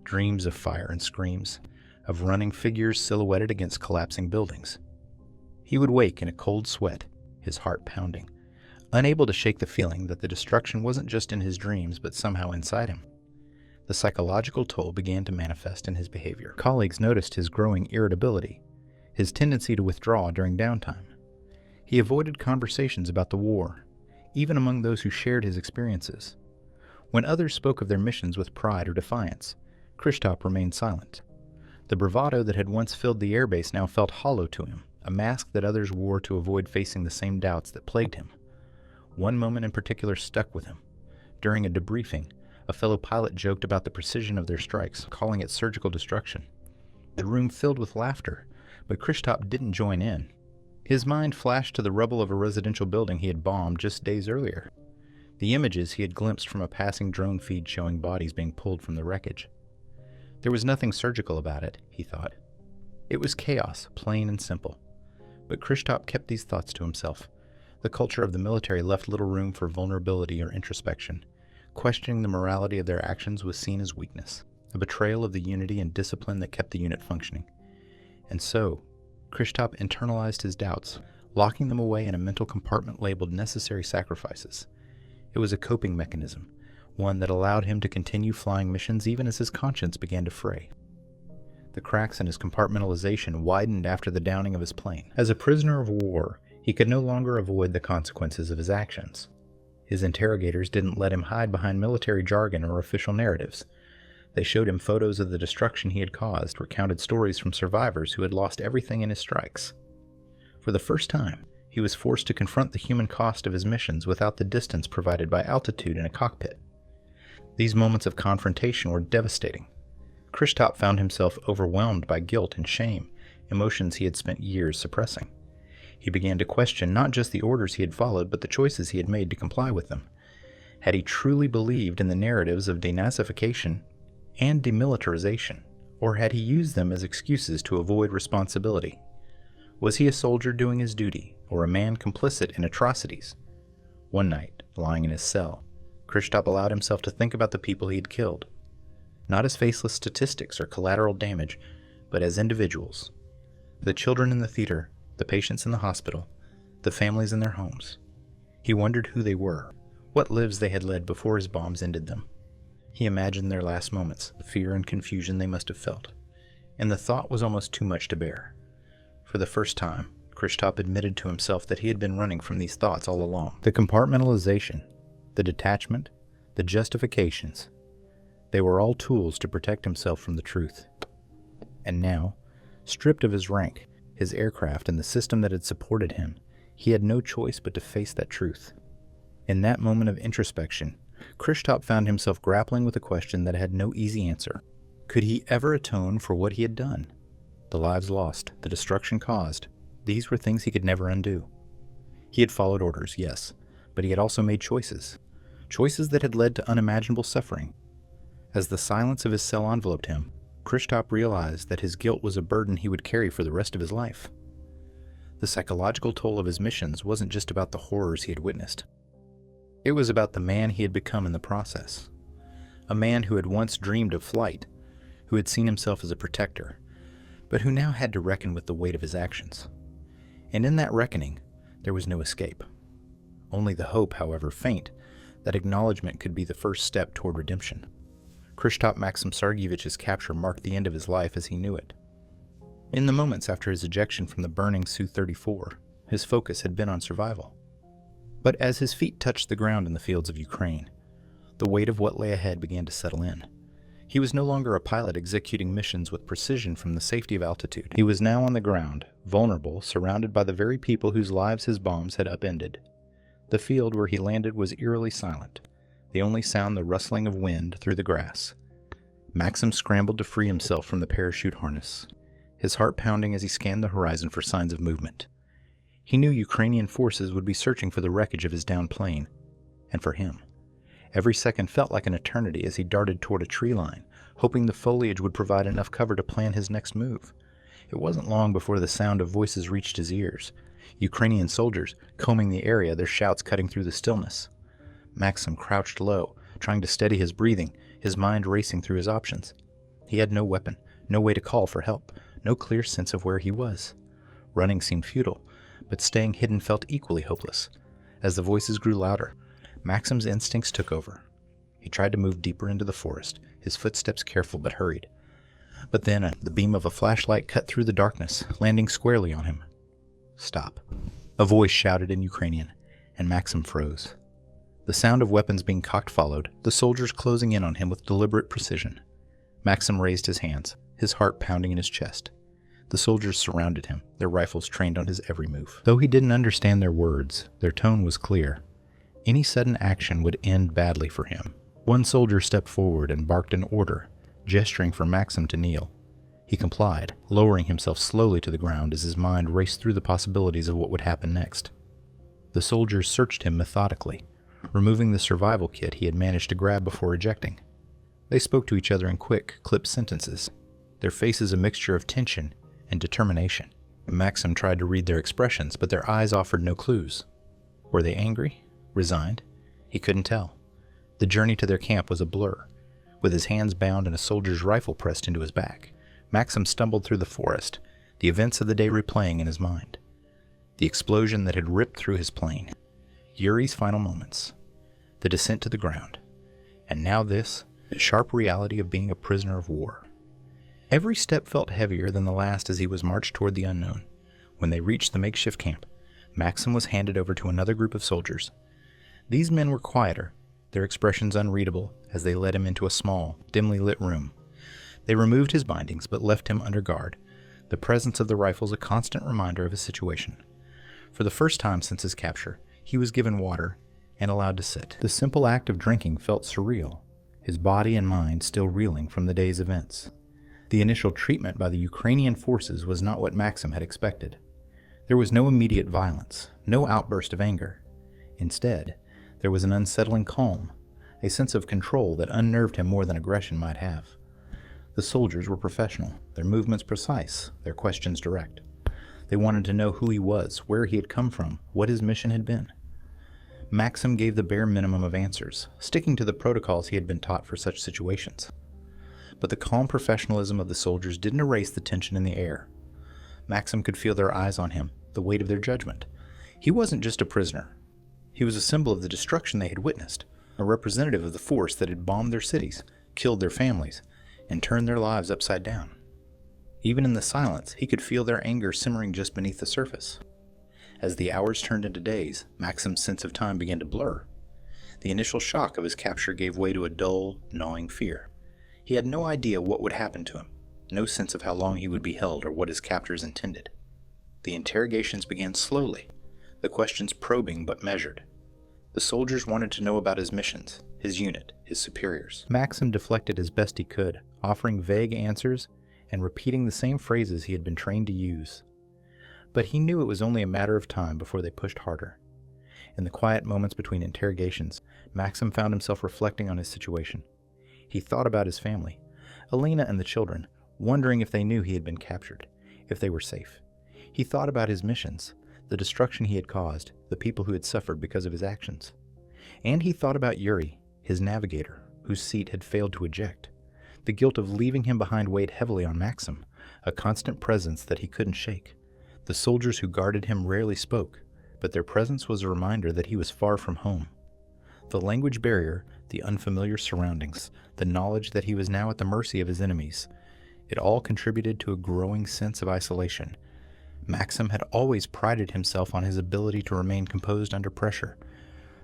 Dreams of fire and screams, of running figures silhouetted against collapsing buildings. He would wake in a cold sweat, his heart pounding, unable to shake the feeling that the destruction wasn't just in his dreams but somehow inside him. The psychological toll began to manifest in his behavior. Colleagues noticed his growing irritability, his tendency to withdraw during downtime. He avoided conversations about the war, even among those who shared his experiences. When others spoke of their missions with pride or defiance, Kryshtop remained silent. The bravado that had once filled the airbase now felt hollow to him, a mask that others wore to avoid facing the same doubts that plagued him. One moment in particular stuck with him. During a debriefing, a fellow pilot joked about the precision of their strikes, calling it surgical destruction. The room filled with laughter, but Kryshtop didn't join in. His mind flashed to the rubble of a residential building he had bombed just days earlier. The images he had glimpsed from a passing drone feed showing bodies being pulled from the wreckage. There was nothing surgical about it, he thought. It was chaos, plain and simple. But Kryshtop kept these thoughts to himself. The culture of the military left little room for vulnerability or introspection. Questioning the morality of their actions was seen as weakness, a betrayal of the unity and discipline that kept the unit functioning. And so, Kryshtop internalized his doubts, locking them away in a mental compartment labeled necessary sacrifices. It was a coping mechanism, one that allowed him to continue flying missions even as his conscience began to fray. The cracks in his compartmentalization widened after the downing of his plane. As a prisoner of war, he could no longer avoid the consequences of his actions. His interrogators didn't let him hide behind military jargon or official narratives. They showed him photos of the destruction he had caused, recounted stories from survivors who had lost everything in his strikes. For the first time, he was forced to confront the human cost of his missions without the distance provided by altitude in a cockpit. These moments of confrontation were devastating. Kryshtop found himself overwhelmed by guilt and shame, emotions he had spent years suppressing. He began to question not just the orders he had followed, but the choices he had made to comply with them. Had he truly believed in the narratives of denazification and demilitarization, or had he used them as excuses to avoid responsibility? Was he a soldier doing his duty, or a man complicit in atrocities? One night, lying in his cell, Kryshtop allowed himself to think about the people he had killed. Not as faceless statistics or collateral damage, but as individuals. The children in the theater, the patients in the hospital, the families in their homes. He wondered who they were, what lives they had led before his bombs ended them. He imagined their last moments, the fear and confusion they must have felt, and the thought was almost too much to bear. For the first time, Kryshtop admitted to himself that he had been running from these thoughts all along. The compartmentalization, the detachment, the justifications, they were all tools to protect himself from the truth. And now, stripped of his rank, his aircraft, and the system that had supported him, he had no choice but to face that truth. In that moment of introspection, Kryshtop found himself grappling with a question that had no easy answer. Could he ever atone for what he had done? The lives lost, the destruction caused, these were things he could never undo. He had followed orders, yes, but he had also made choices. Choices that had led to unimaginable suffering. As the silence of his cell enveloped him, Kryshtop realized that his guilt was a burden he would carry for the rest of his life. The psychological toll of his missions wasn't just about the horrors he had witnessed. It was about the man he had become in the process. A man who had once dreamed of flight, who had seen himself as a protector, but who now had to reckon with the weight of his actions. And in that reckoning, there was no escape. Only the hope, however faint, that acknowledgement could be the first step toward redemption. Kryshtop Maxim Sergeevich's capture marked the end of his life as he knew it. In the moments after his ejection from the burning Su-34, his focus had been on survival. But as his feet touched the ground in the fields of Ukraine, the weight of what lay ahead began to settle in. He was no longer a pilot executing missions with precision from the safety of altitude. He was now on the ground, vulnerable, surrounded by the very people whose lives his bombs had upended. The field where he landed was eerily silent, the only sound the rustling of wind through the grass. Maxim scrambled to free himself from the parachute harness, his heart pounding as he scanned the horizon for signs of movement. He knew Ukrainian forces would be searching for the wreckage of his downed plane, and for him. Every second felt like an eternity as he darted toward a tree line, hoping the foliage would provide enough cover to plan his next move. It wasn't long before the sound of voices reached his ears. Ukrainian soldiers combing the area, their shouts cutting through the stillness. Maxim crouched low, trying to steady his breathing, his mind racing through his options. He had no weapon, no way to call for help, no clear sense of where he was. Running seemed futile, but staying hidden felt equally hopeless. As the voices grew louder, Maxim's instincts took over. He tried to move deeper into the forest, his footsteps careful but hurried. But then the beam of a flashlight cut through the darkness, landing squarely on him. "Stop," a voice shouted in Ukrainian, and Maxim froze. The sound of weapons being cocked followed, the soldiers closing in on him with deliberate precision. Maxim raised his hands, his heart pounding in his chest. The soldiers surrounded him, their rifles trained on his every move. Though he didn't understand their words, their tone was clear. Any sudden action would end badly for him. One soldier stepped forward and barked an order, gesturing for Maxim to kneel. He complied, lowering himself slowly to the ground as his mind raced through the possibilities of what would happen next. The soldiers searched him methodically, removing the survival kit he had managed to grab before ejecting. They spoke to each other in quick, clipped sentences, their faces a mixture of tension and determination. Maxim tried to read their expressions, but their eyes offered no clues. Were they angry? Resigned? He couldn't tell. The journey to their camp was a blur. With his hands bound and a soldier's rifle pressed into his back, Maxim stumbled through the forest, the events of the day replaying in his mind. The explosion that had ripped through his plane, Yuri's final moments, the descent to the ground, and now this, the sharp reality of being a prisoner of war. Every step felt heavier than the last as he was marched toward the unknown. When they reached the makeshift camp, Maxim was handed over to another group of soldiers. These men were quieter, their expressions unreadable, as they led him into a small, dimly lit room. They removed his bindings, but left him under guard, the presence of the rifles a constant reminder of his situation. For the first time since his capture, he was given water and allowed to sit. The simple act of drinking felt surreal, his body and mind still reeling from the day's events. The initial treatment by the Ukrainian forces was not what Maxim had expected. There was no immediate violence, no outburst of anger. Instead, there was an unsettling calm, a sense of control that unnerved him more than aggression might have. The soldiers were professional, their movements precise, their questions direct. They wanted to know who he was, where he had come from, what his mission had been. Maxim gave the bare minimum of answers, sticking to the protocols he had been taught for such situations. But the calm professionalism of the soldiers didn't erase the tension in the air. Maxim could feel their eyes on him, the weight of their judgment. He wasn't just a prisoner. He was a symbol of the destruction they had witnessed, a representative of the force that had bombed their cities, killed their families, and turned their lives upside down. Even in the silence, he could feel their anger simmering just beneath the surface. As the hours turned into days, Maxim's sense of time began to blur. The initial shock of his capture gave way to a dull, gnawing fear. He had no idea what would happen to him, no sense of how long he would be held or what his captors intended. The interrogations began slowly, the questions probing but measured. The soldiers wanted to know about his missions, his unit, his superiors. Maxim deflected as best he could, offering vague answers and repeating the same phrases he had been trained to use. But he knew it was only a matter of time before they pushed harder. In the quiet moments between interrogations, Maxim found himself reflecting on his situation. He thought about his family, Elena and the children, wondering if they knew he had been captured, if they were safe. He thought about his missions, the destruction he had caused, the people who had suffered because of his actions. And he thought about Yuri, his navigator, whose seat had failed to eject. The guilt of leaving him behind weighed heavily on Maxim, a constant presence that he couldn't shake. The soldiers who guarded him rarely spoke, but their presence was a reminder that he was far from home. The language barrier, the unfamiliar surroundings, the knowledge that he was now at the mercy of his enemies, it all contributed to a growing sense of isolation. Maxim had always prided himself on his ability to remain composed under pressure,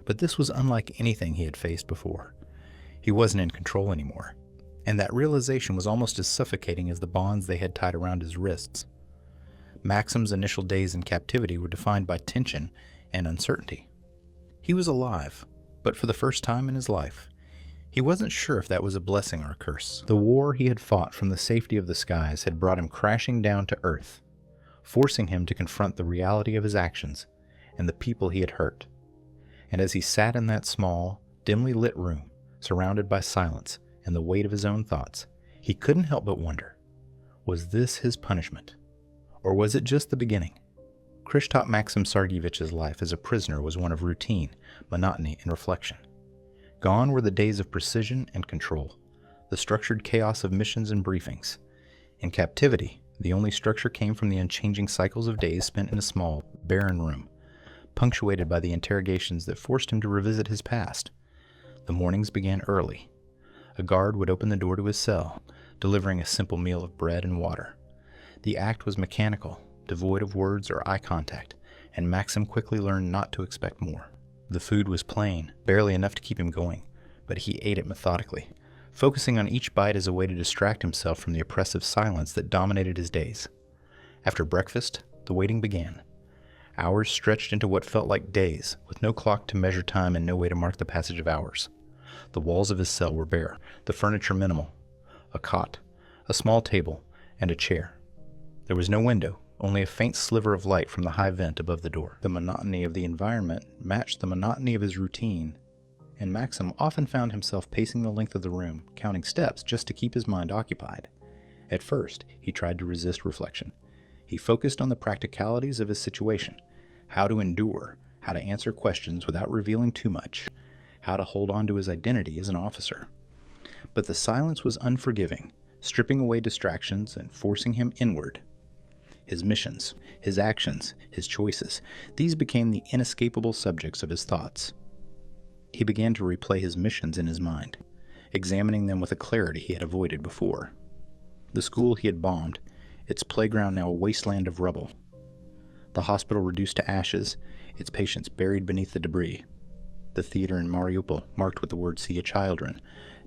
but this was unlike anything he had faced before. He wasn't in control anymore, and that realization was almost as suffocating as the bonds they had tied around his wrists. Maxim's initial days in captivity were defined by tension and uncertainty. He was alive, but for the first time in his life, he wasn't sure if that was a blessing or a curse. The war he had fought from the safety of the skies had brought him crashing down to earth. forcing him to confront the reality of his actions and the people he had hurt. And as he sat in that small, dimly lit room, surrounded by silence and the weight of his own thoughts, he couldn't help but wonder, was this his punishment? Or was it just the beginning? Kryshtop Maxim Sergeevich's life as a prisoner was one of routine, monotony, and reflection. Gone were the days of precision and control, the structured chaos of missions and briefings. In captivity, the only structure came from the unchanging cycles of days spent in a small, barren room, punctuated by the interrogations that forced him to revisit his past. The mornings began early. A guard would open the door to his cell, delivering a simple meal of bread and water. The act was mechanical, devoid of words or eye contact, and Maxim quickly learned not to expect more. The food was plain, barely enough to keep him going, but he ate it methodically, focusing on each bite as a way to distract himself from the oppressive silence that dominated his days. After breakfast, the waiting began. Hours stretched into what felt like days, with no clock to measure time and no way to mark the passage of hours. The walls of his cell were bare, the furniture minimal. A cot, a small table, and a chair. There was no window, only a faint sliver of light from the high vent above the door. The monotony of the environment matched the monotony of his routine, and Maxim often found himself pacing the length of the room, counting steps just to keep his mind occupied. At first, he tried to resist reflection. He focused on the practicalities of his situation, how to endure, how to answer questions without revealing too much, how to hold on to his identity as an officer. But the silence was unforgiving, stripping away distractions and forcing him inward. His missions, his actions, his choices, these became the inescapable subjects of his thoughts. He began to replay his missions in his mind, examining them with a clarity he had avoided before. The school he had bombed, its playground now a wasteland of rubble. The hospital reduced to ashes, its patients buried beneath the debris. The theater in Mariupol, marked with the word "See a Children,"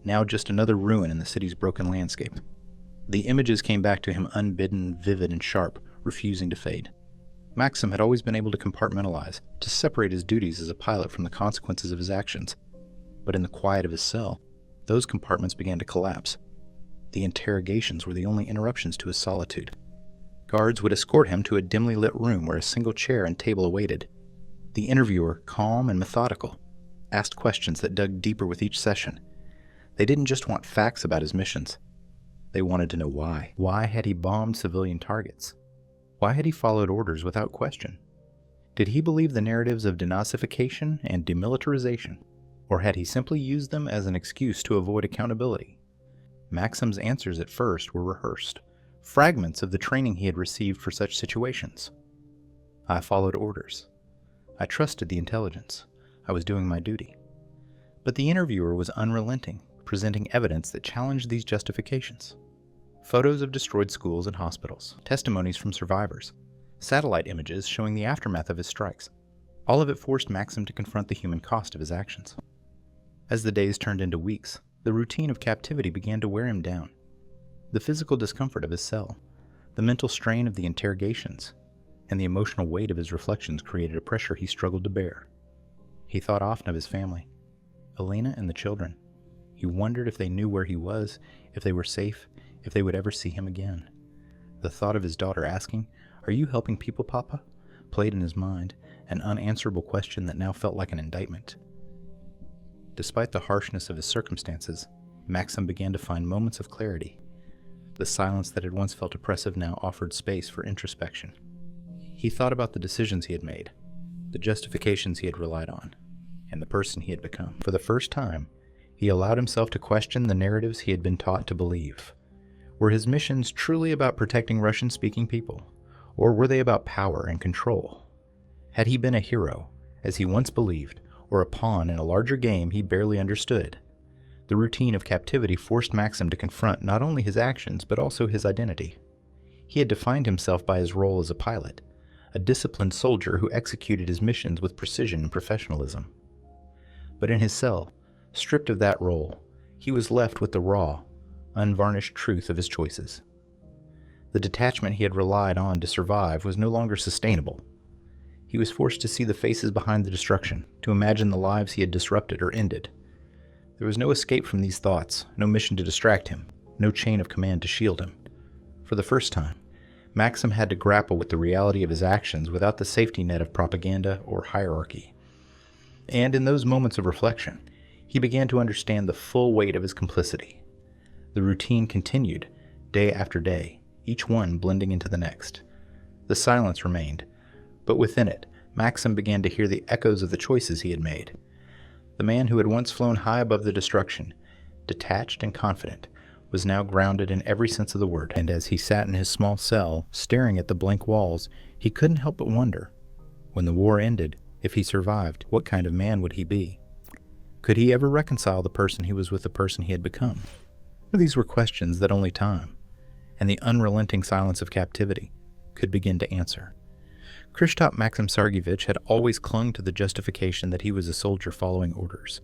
now just another ruin in the city's broken landscape. The images came back to him unbidden, vivid, and sharp, refusing to fade. Maxim had always been able to compartmentalize, to separate his duties as a pilot from the consequences of his actions. But in the quiet of his cell, those compartments began to collapse. The interrogations were the only interruptions to his solitude. Guards would escort him to a dimly lit room where a single chair and table awaited. The interviewer, calm and methodical, asked questions that dug deeper with each session. They didn't just want facts about his missions. They wanted to know why. Why had he bombed civilian targets? Why had he followed orders without question? Did he believe the narratives of denazification and demilitarization, or had he simply used them as an excuse to avoid accountability? Maxim's answers at first were rehearsed, fragments of the training he had received for such situations. I followed orders. I trusted the intelligence. I was doing my duty. But the interviewer was unrelenting, presenting evidence that challenged these justifications. Photos of destroyed schools and hospitals, testimonies from survivors, satellite images showing the aftermath of his strikes. All of it forced Maxim to confront the human cost of his actions. As the days turned into weeks, the routine of captivity began to wear him down. The physical discomfort of his cell, the mental strain of the interrogations, and the emotional weight of his reflections created a pressure he struggled to bear. He thought often of his family, Elena and the children. He wondered if they knew where he was, if they were safe, if they would ever see him again. The thought of his daughter asking, "Are you helping people, Papa?" played in his mind, an unanswerable question that now felt like an indictment. Despite the harshness of his circumstances, Maxim began to find moments of clarity. The silence that had once felt oppressive now offered space for introspection. He thought about the decisions he had made, the justifications he had relied on, and the person he had become. For the first time, he allowed himself to question the narratives he had been taught to believe. Were his missions truly about protecting Russian-speaking people, or were they about power and control? Had he been a hero, as he once believed, or a pawn in a larger game he barely understood? The routine of captivity forced Maxim to confront not only his actions, but also his identity. He had defined himself by his role as a pilot, a disciplined soldier who executed his missions with precision and professionalism. But in his cell, stripped of that role, he was left with the raw, unvarnished truth of his choices. The detachment he had relied on to survive was no longer sustainable. He was forced to see the faces behind the destruction, to imagine the lives he had disrupted or ended. There was no escape from these thoughts, no mission to distract him, no chain of command to shield him. For the first time, Maxim had to grapple with the reality of his actions without the safety net of propaganda or hierarchy. And in those moments of reflection, he began to understand the full weight of his complicity. The routine continued, day after day, each one blending into the next. The silence remained, but within it, Maxim began to hear the echoes of the choices he had made. The man who had once flown high above the destruction, detached and confident, was now grounded in every sense of the word, and as he sat in his small cell, staring at the blank walls, he couldn't help but wonder, when the war ended, if he survived, what kind of man would he be? Could he ever reconcile the person he was with the person he had become? These were questions that only time, and the unrelenting silence of captivity, could begin to answer. Kryshtop Maxim Sergeevich had always clung to the justification that he was a soldier following orders.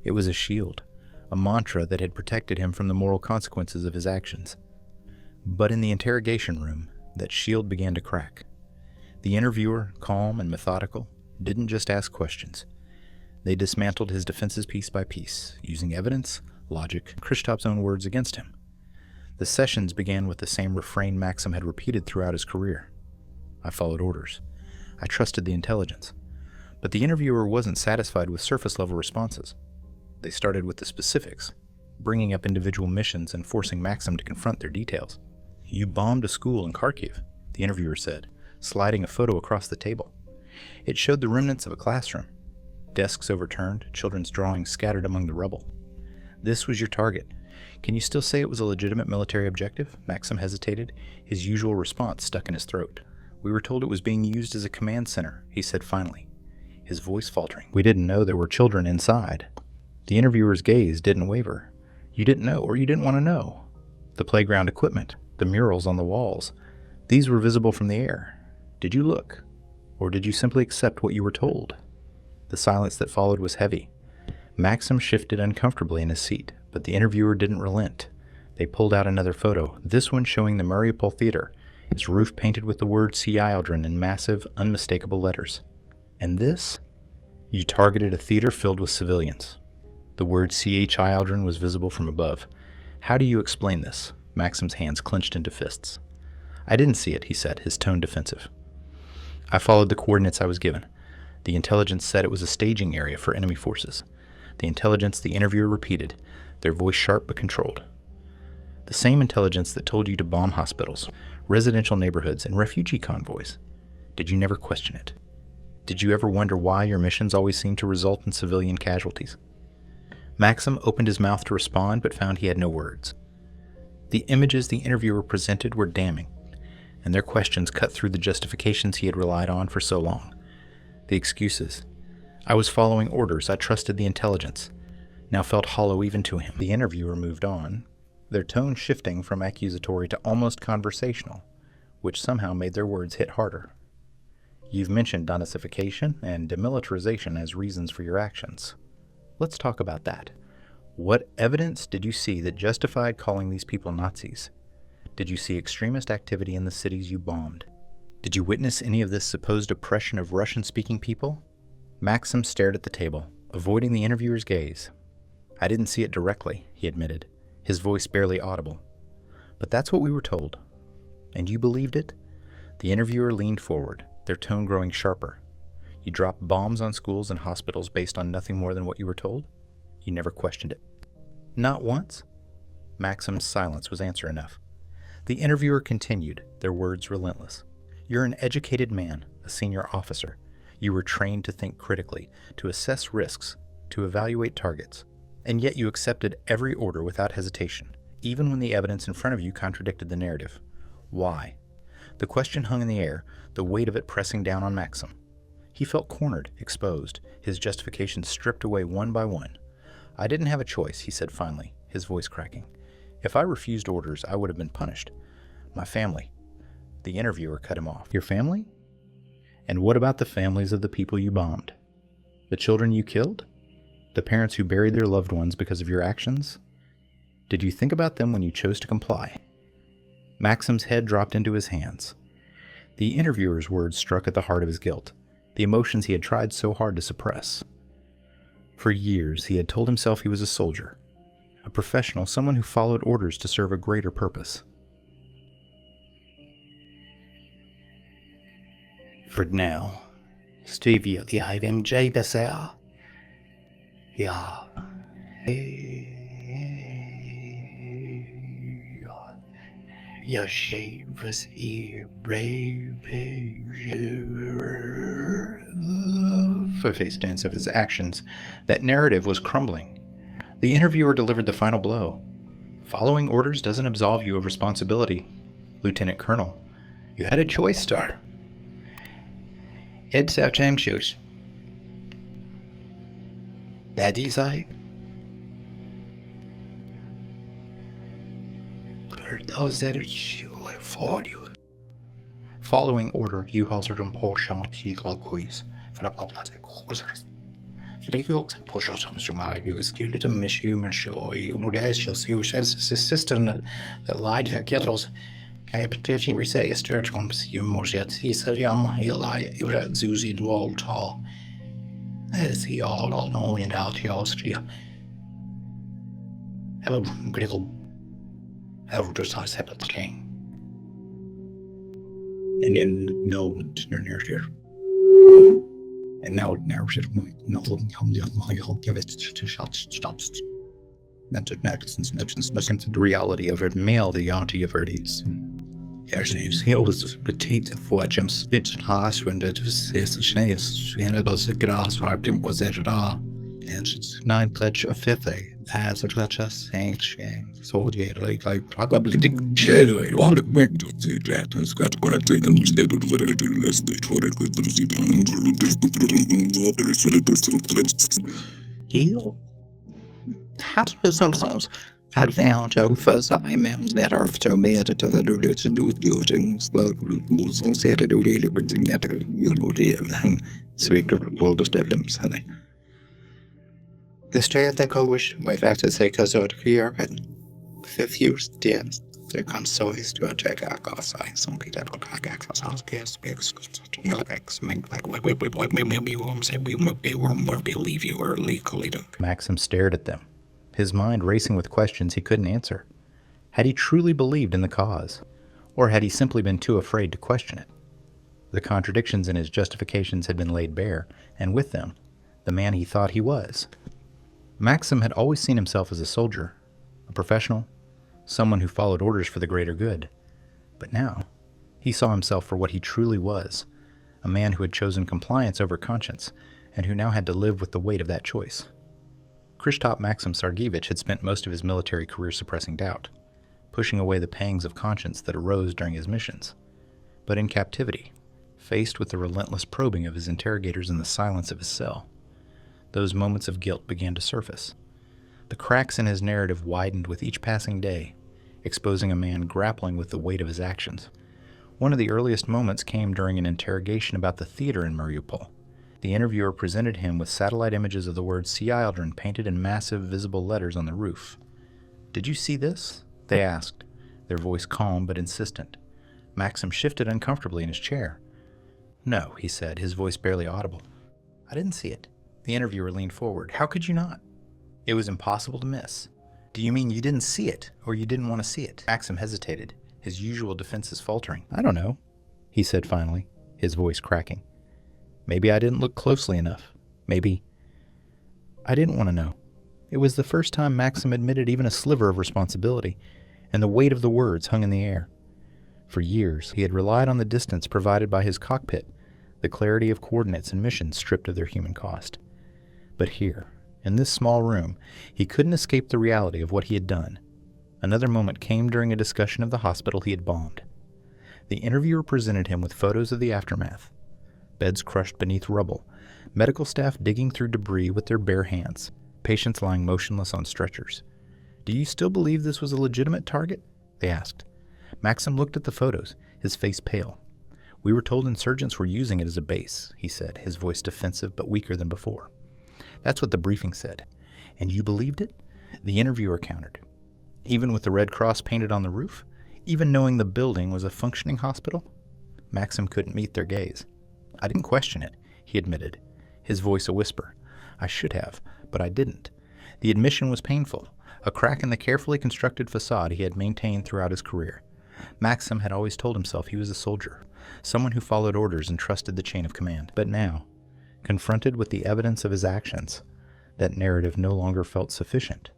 It was a shield, a mantra that had protected him from the moral consequences of his actions. But in the interrogation room, that shield began to crack. The interviewer, calm and methodical, didn't just ask questions. They dismantled his defenses piece by piece, using evidence, logic, and Kryshtop's own words against him. The sessions began with the same refrain Maxim had repeated throughout his career. I followed orders. I trusted the intelligence. But the interviewer wasn't satisfied with surface-level responses. They started with the specifics, bringing up individual missions and forcing Maxim to confront their details. You bombed a school in Kharkiv, the interviewer said, sliding a photo across the table. It showed the remnants of a classroom. Desks overturned, children's drawings scattered among the rubble. This was your target. Can you still say it was a legitimate military objective? Maxim hesitated, his usual response stuck in his throat. We were told it was being used as a command center, he said finally, his voice faltering. We didn't know there were children inside. The interviewer's gaze didn't waver. You didn't know, or you didn't want to know. The playground equipment, the murals on the walls, these were visible from the air. Did you look? Or did you simply accept what you were told? The silence that followed was heavy. Maxim shifted uncomfortably in his seat, but the interviewer didn't relent. They pulled out another photo, this one showing the Mariupol Theater, its roof painted with the word C. Ildren in massive, unmistakable letters. And this? You targeted a theater filled with civilians. The word C.H. Ildren was visible from above. How do you explain this? Maxim's hands clenched into fists. I didn't see it, he said, his tone defensive. I followed the coordinates I was given. The intelligence said it was a staging area for enemy forces. The intelligence the interviewer repeated, their voice sharp but controlled. The same intelligence that told you to bomb hospitals, residential neighborhoods, and refugee convoys. Did you never question it? Did you ever wonder why your missions always seemed to result in civilian casualties? Maxim opened his mouth to respond, but found he had no words. The images the interviewer presented were damning, and their questions cut through the justifications he had relied on for so long. The excuses. I was following orders, I trusted the intelligence, now felt hollow even to him. The interviewer moved on, their tone shifting from accusatory to almost conversational, which somehow made their words hit harder. You've mentioned denazification and demilitarization as reasons for your actions. Let's talk about that. What evidence did you see that justified calling these people Nazis? Did you see extremist activity in the cities you bombed? Did you witness any of this supposed oppression of Russian-speaking people? Maxim stared at the table, avoiding the interviewer's gaze. I didn't see it directly, he admitted, his voice barely audible. But that's what we were told. And you believed it? The interviewer leaned forward, their tone growing sharper. You dropped bombs on schools and hospitals based on nothing more than what you were told? You never questioned it. Not once? Maxim's silence was answer enough. The interviewer continued, their words relentless. You're an educated man, a senior officer. You were trained to think critically, to assess risks, to evaluate targets. And yet you accepted every order without hesitation, even when the evidence in front of you contradicted the narrative. Why? The question hung in the air, the weight of it pressing down on Maxim. He felt cornered, exposed, his justifications stripped away one by one. I didn't have a choice, he said finally, his voice cracking. If I refused orders, I would have been punished. My family. The interviewer cut him off. Your family? And what about the families of the people you bombed? The children you killed? The parents who buried their loved ones because of your actions? Did you think about them when you chose to comply? Maxim's head dropped into his hands. The interviewer's words struck at the heart of his guilt, the emotions he had tried so hard to suppress. For years, he had told himself he was a soldier, a professional, someone who followed orders to serve a greater purpose. For now, Stevie, die har MJ besär. Ja. Jag shavas i A face dance of his actions, that narrative was crumbling. The interviewer delivered the final blow. Following orders doesn't absolve you of responsibility, Lieutenant Colonel. You had a choice, Star. It's our time shoes. Daddy's eye. For those that are sure for you. Following order, you halted on Porsche quiz for the public causes. Fliegels pusher som som är ju skulle miss human show you know guys just you says assistant that lied to kettles. I petition reset your church comes you more yet. He said he'll lie you at Zuzi wall tall. As he all knowing out here Austria. Have a critical just has happened to king. And then no near here. And now narrative no jag vet stops. That's The reality of it, male the auntie of Verdes. He was petite for James Fitch Haas when it was snails, and it was a grass wiped him was it all. And it's 9 pledge of 50 as a clutch us saying so yeah like probably didn't share it want to make to that has got what I think instead of what I do less than what I could heal. How does sometimes I found out first I meant that after me at the other dudes and do things like some said to do everything that you know the sweet world of stems honey. The stay at the coach, my factor say because of here and 5 years dead. There comes so is to attack our cause. I some people that will access house gas because maybe we won't say we won't believe you or legally. Maxim stared at them, his mind racing with questions he couldn't answer. Had he truly believed in the cause, or had he simply been too afraid to question it? The contradictions in his justifications had been laid bare, and with them, the man he thought he was. Maxim had always seen himself as a soldier, a professional, someone who followed orders for the greater good. But now, he saw himself for what he truly was, a man who had chosen compliance over conscience, and who now had to live with the weight of that choice. Kryshtop Maxim Sergeevich had spent most of his military career suppressing doubt, pushing away the pangs of conscience that arose during his missions. But in captivity, faced with the relentless probing of his interrogators in the silence of his cell, those moments of guilt began to surface. The cracks in his narrative widened with each passing day, exposing a man grappling with the weight of his actions. One of the earliest moments came during an interrogation about the theater in Mariupol. The interviewer presented him with satellite images of the word Sea Aldrin painted in massive visible letters on the roof. "Did you see this?" they asked, their voice calm but insistent. Maxim shifted uncomfortably in his chair. "No," he said, his voice barely audible. "I didn't see it." The interviewer leaned forward. "How could you not? It was impossible to miss." "Do you mean you didn't see it, or you didn't want to see it?" Maxim hesitated, his usual defenses faltering. "I don't know," he said finally, his voice cracking. "Maybe I didn't look closely enough. Maybe I didn't want to know." It was the first time Maxim admitted even a sliver of responsibility, and the weight of the words hung in the air. For years, he had relied on the distance provided by his cockpit, the clarity of coordinates and missions stripped of their human cost. But here, in this small room, he couldn't escape the reality of what he had done. Another moment came during a discussion of the hospital he had bombed. The interviewer presented him with photos of the aftermath. Beds crushed beneath rubble, medical staff digging through debris with their bare hands, patients lying motionless on stretchers. "Do you still believe this was a legitimate target?" they asked. Maxim looked at the photos, his face pale. "We were told insurgents were using it as a base," he said, his voice defensive but weaker than before. "That's what the briefing said. And you believed it?" The interviewer countered. "Even with the Red Cross painted on the roof? Even knowing the building was a functioning hospital?" Maxim couldn't meet their gaze. "I didn't question it," he admitted, his voice a whisper. "I should have, but I didn't. The admission was painful, a crack in the carefully constructed facade he had maintained throughout his career. Maxim had always told himself he was a soldier, someone who followed orders and trusted the chain of command. But now, confronted with the evidence of his actions, that narrative no longer felt sufficient.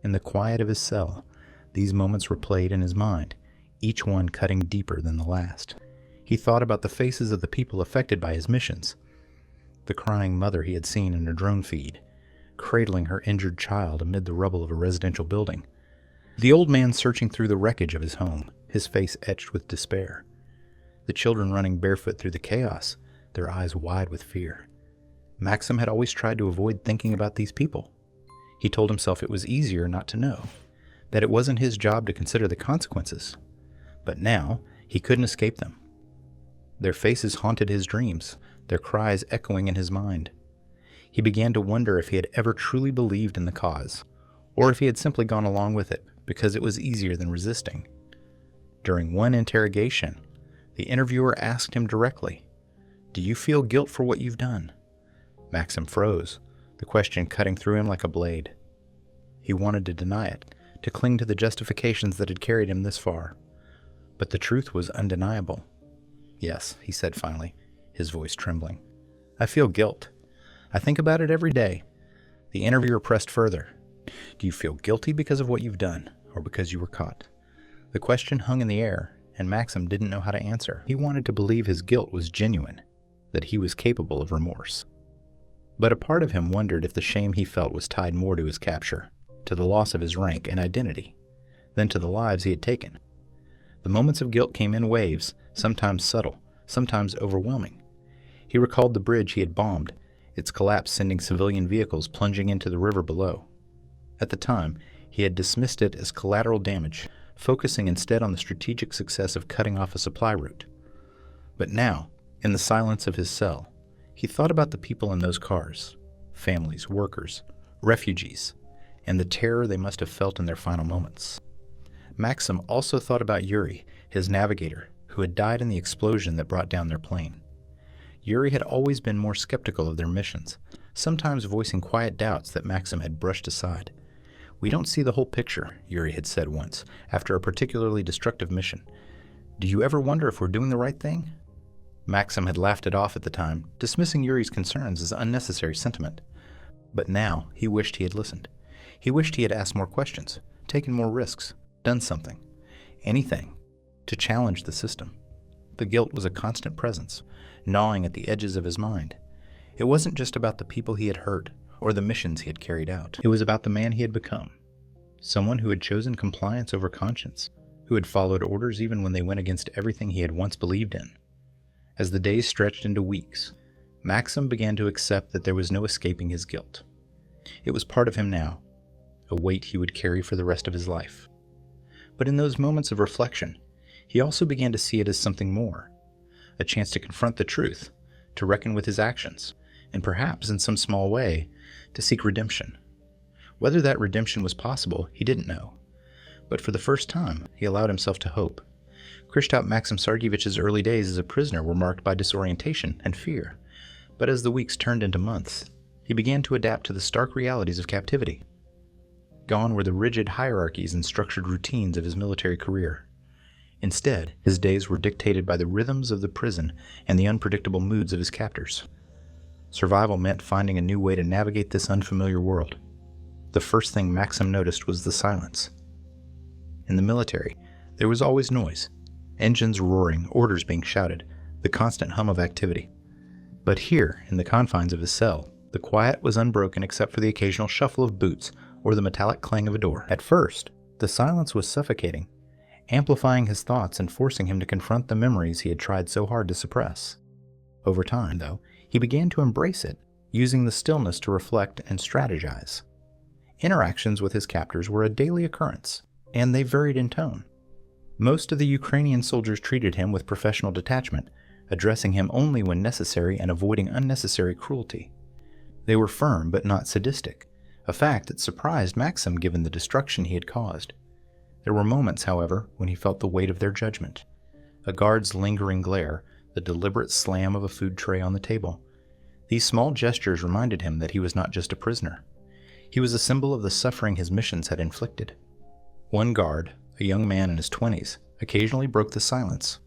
In the quiet of his cell, these moments replayed in his mind, each one cutting deeper than the last. He thought about the faces of the people affected by his missions, the crying mother he had seen in a drone feed, cradling her injured child amid the rubble of a residential building, the old man searching through the wreckage of his home, his face etched with despair, the children running barefoot through the chaos, their eyes wide with fear. Maxim had always tried to avoid thinking about these people. He told himself it was easier not to know, that it wasn't his job to consider the consequences. But now, he couldn't escape them. Their faces haunted his dreams, their cries echoing in his mind. He began to wonder if he had ever truly believed in the cause, or if he had simply gone along with it because it was easier than resisting. During one interrogation, the interviewer asked him directly, "Do you feel guilt for what you've done?" Maxim froze, the question cutting through him like a blade. He wanted to deny it, to cling to the justifications that had carried him this far. But the truth was undeniable. "Yes," he said finally, his voice trembling. "I feel guilt. I think about it every day." The interviewer pressed further. "Do you feel guilty because of what you've done, or because you were caught?" The question hung in the air, and Maxim didn't know how to answer. He wanted to believe his guilt was genuine, that he was capable of remorse. But a part of him wondered if the shame he felt was tied more to his capture, to the loss of his rank and identity, than to the lives he had taken. The moments of guilt came in waves, sometimes subtle, sometimes overwhelming. He recalled the bridge he had bombed, its collapse sending civilian vehicles plunging into the river below. At the time, he had dismissed it as collateral damage, focusing instead on the strategic success of cutting off a supply route. But now, in the silence of his cell, he thought about the people in those cars, families, workers, refugees, and the terror they must have felt in their final moments. Maxim also thought about Yuri, his navigator, who had died in the explosion that brought down their plane. Yuri had always been more skeptical of their missions, sometimes voicing quiet doubts that Maxim had brushed aside. "We don't see the whole picture," Yuri had said once, after a particularly destructive mission. "Do you ever wonder if we're doing the right thing?" Maxim had laughed it off at the time, dismissing Yuri's concerns as unnecessary sentiment. But now he wished he had listened. He wished he had asked more questions, taken more risks, done something, anything, to challenge the system. The guilt was a constant presence, gnawing at the edges of his mind. It wasn't just about the people he had hurt, or the missions he had carried out. It was about the man he had become. Someone who had chosen compliance over conscience, who had followed orders even when they went against everything he had once believed in. As the days stretched into weeks, Maxim began to accept that there was no escaping his guilt. It was part of him now, a weight he would carry for the rest of his life. But in those moments of reflection, he also began to see it as something more, a chance to confront the truth, to reckon with his actions, and perhaps, in some small way, to seek redemption. Whether that redemption was possible, he didn't know. But for the first time, he allowed himself to hope. Kryshtop Maxim Sergeevich's early days as a prisoner were marked by disorientation and fear. But as the weeks turned into months, he began to adapt to the stark realities of captivity. Gone were the rigid hierarchies and structured routines of his military career. Instead, his days were dictated by the rhythms of the prison and the unpredictable moods of his captors. Survival meant finding a new way to navigate this unfamiliar world. The first thing Maxim noticed was the silence. In the military, there was always noise, engines roaring, orders being shouted, the constant hum of activity. But here, in the confines of his cell, the quiet was unbroken except for the occasional shuffle of boots or the metallic clang of a door. At first, the silence was suffocating, amplifying his thoughts and forcing him to confront the memories he had tried so hard to suppress. Over time, though, he began to embrace it, using the stillness to reflect and strategize. Interactions with his captors were a daily occurrence, and they varied in tone. Most of the Ukrainian soldiers treated him with professional detachment, addressing him only when necessary and avoiding unnecessary cruelty. They were firm but not sadistic, a fact that surprised Maxim given the destruction he had caused. There were moments, however, when he felt the weight of their judgment. A guard's lingering glare, the deliberate slam of a food tray on the table. These small gestures reminded him that he was not just a prisoner. He was a symbol of the suffering his missions had inflicted. One guard, a young man in his 20s, occasionally broke the silence.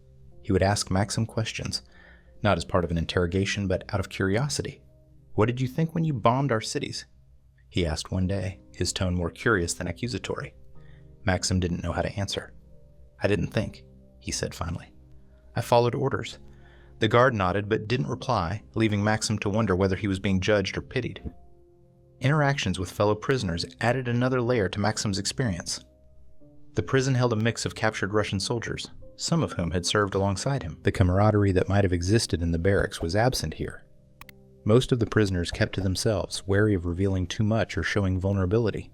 He would ask Maxim questions, not as part of an interrogation, but out of curiosity. "What did you think when you bombed our cities?" he asked one day, his tone more curious than accusatory. Maxim didn't know how to answer. "I didn't think," he said finally. "I followed orders." The guard nodded but didn't reply, leaving Maxim to wonder whether he was being judged or pitied. Interactions with fellow prisoners added another layer to Maxim's experience. The prison held a mix of captured Russian soldiers, some of whom had served alongside him. The camaraderie that might have existed in the barracks was absent here. Most of the prisoners kept to themselves, wary of revealing too much or showing vulnerability.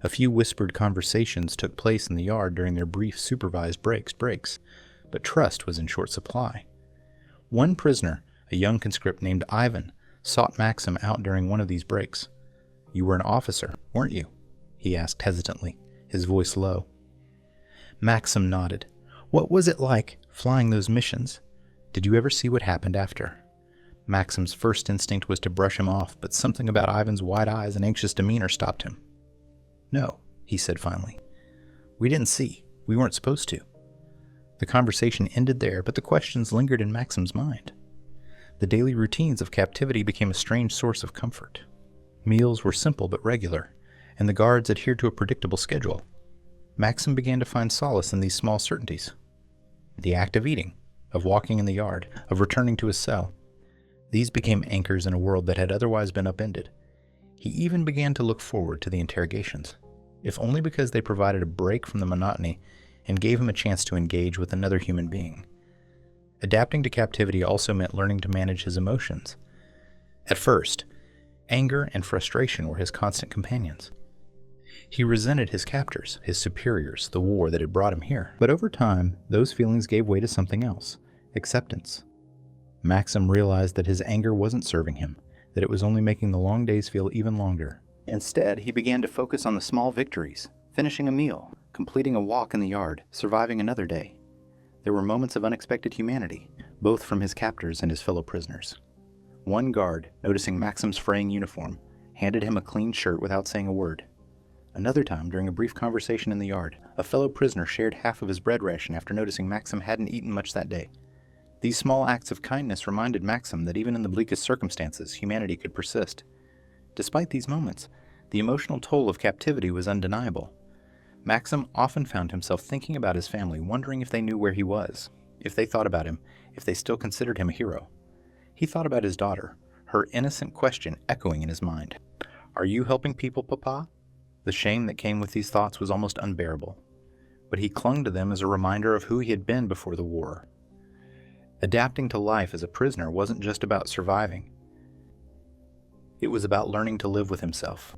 A few whispered conversations took place in the yard during their brief supervised breaks, but trust was in short supply. One prisoner, a young conscript named Ivan, sought Maxim out during one of these breaks. "You were an officer, weren't you?" he asked hesitantly, his voice low. Maxim nodded. "What was it like, flying those missions? Did you ever see what happened after?" Maxim's first instinct was to brush him off, but something about Ivan's wide eyes and anxious demeanor stopped him. "No," he said finally. "We didn't see. We weren't supposed to." The conversation ended there, but the questions lingered in Maxim's mind. The daily routines of captivity became a strange source of comfort. Meals were simple but regular, and the guards adhered to a predictable schedule. Maxim began to find solace in these small certainties. The act of eating, of walking in the yard, of returning to his cell. These became anchors in a world that had otherwise been upended. He even began to look forward to the interrogations, if only because they provided a break from the monotony and gave him a chance to engage with another human being. Adapting to captivity also meant learning to manage his emotions. At first, anger and frustration were his constant companions. He resented his captors, his superiors, the war that had brought him here. But over time, those feelings gave way to something else: acceptance. Maxim realized that his anger wasn't serving him, that it was only making the long days feel even longer. Instead, he began to focus on the small victories: finishing a meal, completing a walk in the yard, surviving another day. There were moments of unexpected humanity, both from his captors and his fellow prisoners. One guard, noticing Maxim's fraying uniform, handed him a clean shirt without saying a word. Another time, during a brief conversation in the yard, a fellow prisoner shared half of his bread ration after noticing Maxim hadn't eaten much that day. These small acts of kindness reminded Maxim that even in the bleakest circumstances, humanity could persist. Despite these moments, the emotional toll of captivity was undeniable. Maxim often found himself thinking about his family, wondering if they knew where he was, if they thought about him, if they still considered him a hero. He thought about his daughter, her innocent question echoing in his mind. "Are you helping people, Papa?" The shame that came with these thoughts was almost unbearable, but he clung to them as a reminder of who he had been before the war. Adapting to life as a prisoner wasn't just about surviving. It was about learning to live with himself.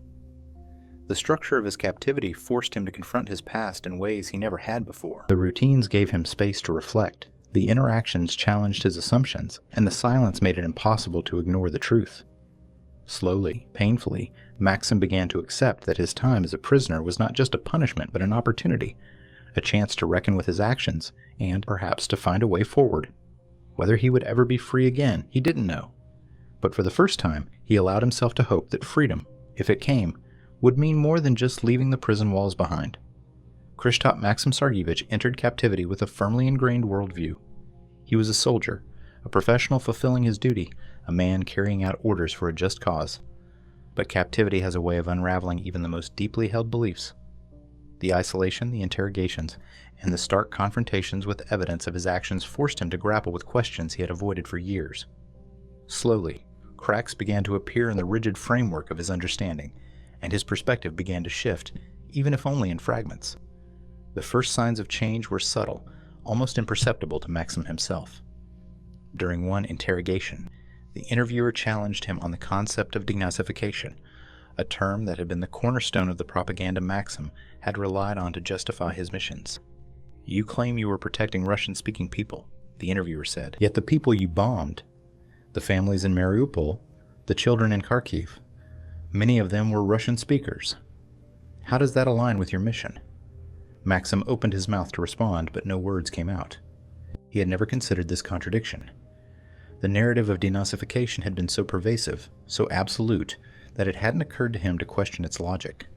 The structure of his captivity forced him to confront his past in ways he never had before. The routines gave him space to reflect. The interactions challenged his assumptions, and the silence made it impossible to ignore the truth. Slowly, painfully, Maxim began to accept that his time as a prisoner was not just a punishment but an opportunity, a chance to reckon with his actions, and perhaps to find a way forward. Whether he would ever be free again, he didn't know. But for the first time, he allowed himself to hope that freedom, if it came, would mean more than just leaving the prison walls behind. Kryshtop Maxim Sergeevich entered captivity with a firmly ingrained worldview. He was a soldier, a professional fulfilling his duty, a man carrying out orders for a just cause. But captivity has a way of unraveling even the most deeply held beliefs. The isolation, the interrogations, and the stark confrontations with evidence of his actions forced him to grapple with questions he had avoided for years. Slowly, cracks began to appear in the rigid framework of his understanding, and his perspective began to shift, even if only in fragments. The first signs of change were subtle, almost imperceptible to Maxim himself. During one interrogation, the interviewer challenged him on the concept of denazification, a term that had been the cornerstone of the propaganda Maxim had relied on to justify his missions. "You claim you were protecting Russian-speaking people," the interviewer said. "Yet the people you bombed, the families in Mariupol, the children in Kharkiv, many of them were Russian speakers. How does that align with your mission?" Maxim opened his mouth to respond, but no words came out. He had never considered this contradiction. The narrative of denazification had been so pervasive, so absolute, that it hadn't occurred to him to question its logic.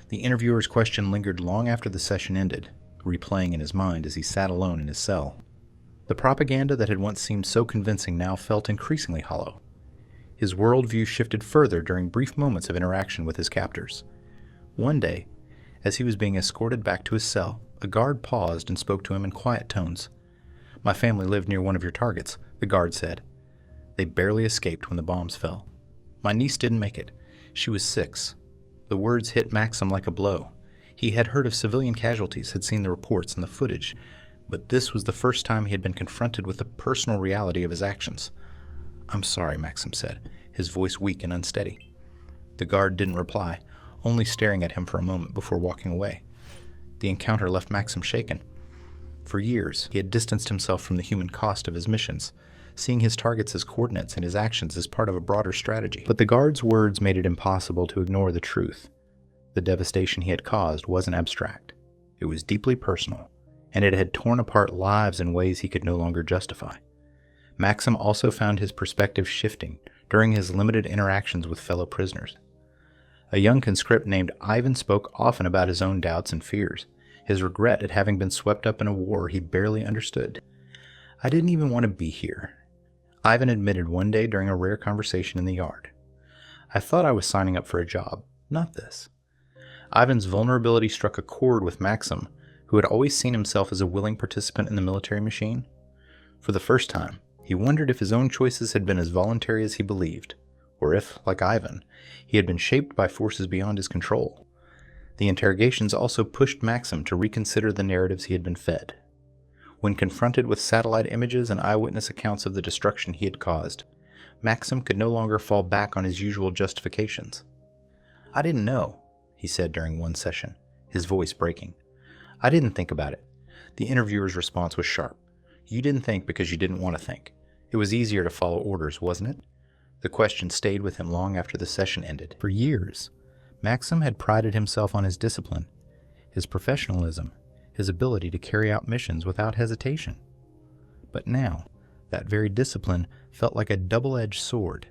The interviewer's question lingered long after the session ended, replaying in his mind as he sat alone in his cell. The propaganda that had once seemed so convincing now felt increasingly hollow. His worldview shifted further during brief moments of interaction with his captors. One day, as he was being escorted back to his cell, a guard paused and spoke to him in quiet tones. "My family lived near one of your targets," the guard said. "They barely escaped when the bombs fell. My niece didn't make it. She was 6. The words hit Maxim like a blow. He had heard of civilian casualties, had seen the reports and the footage, but this was the first time he had been confronted with the personal reality of his actions. "I'm sorry," Maxim said, his voice weak and unsteady. The guard didn't reply, only staring at him for a moment before walking away. The encounter left Maxim shaken. For years, he had distanced himself from the human cost of his missions, seeing his targets as coordinates and his actions as part of a broader strategy. But the guard's words made it impossible to ignore the truth. The devastation he had caused wasn't abstract. It was deeply personal, and it had torn apart lives in ways he could no longer justify. Maxim also found his perspective shifting during his limited interactions with fellow prisoners. A young conscript named Ivan spoke often about his own doubts and fears, his regret at having been swept up in a war he barely understood. "I didn't even want to be here," Ivan admitted one day during a rare conversation in the yard. "I thought I was signing up for a job, not this." Ivan's vulnerability struck a chord with Maxim, who had always seen himself as a willing participant in the military machine. For the first time, he wondered if his own choices had been as voluntary as he believed, or if, like Ivan, he had been shaped by forces beyond his control. The interrogations also pushed Maxim to reconsider the narratives he had been fed. When confronted with satellite images and eyewitness accounts of the destruction he had caused, Maxim could no longer fall back on his usual justifications. "I didn't know," he said during one session, his voice breaking. "I didn't think about it." The interviewer's response was sharp. "You didn't think because you didn't want to think. It was easier to follow orders, wasn't it?" The question stayed with him long after the session ended. For years, Maxim had prided himself on his discipline, his professionalism, his ability to carry out missions without hesitation. But now, that very discipline felt like a double-edged sword.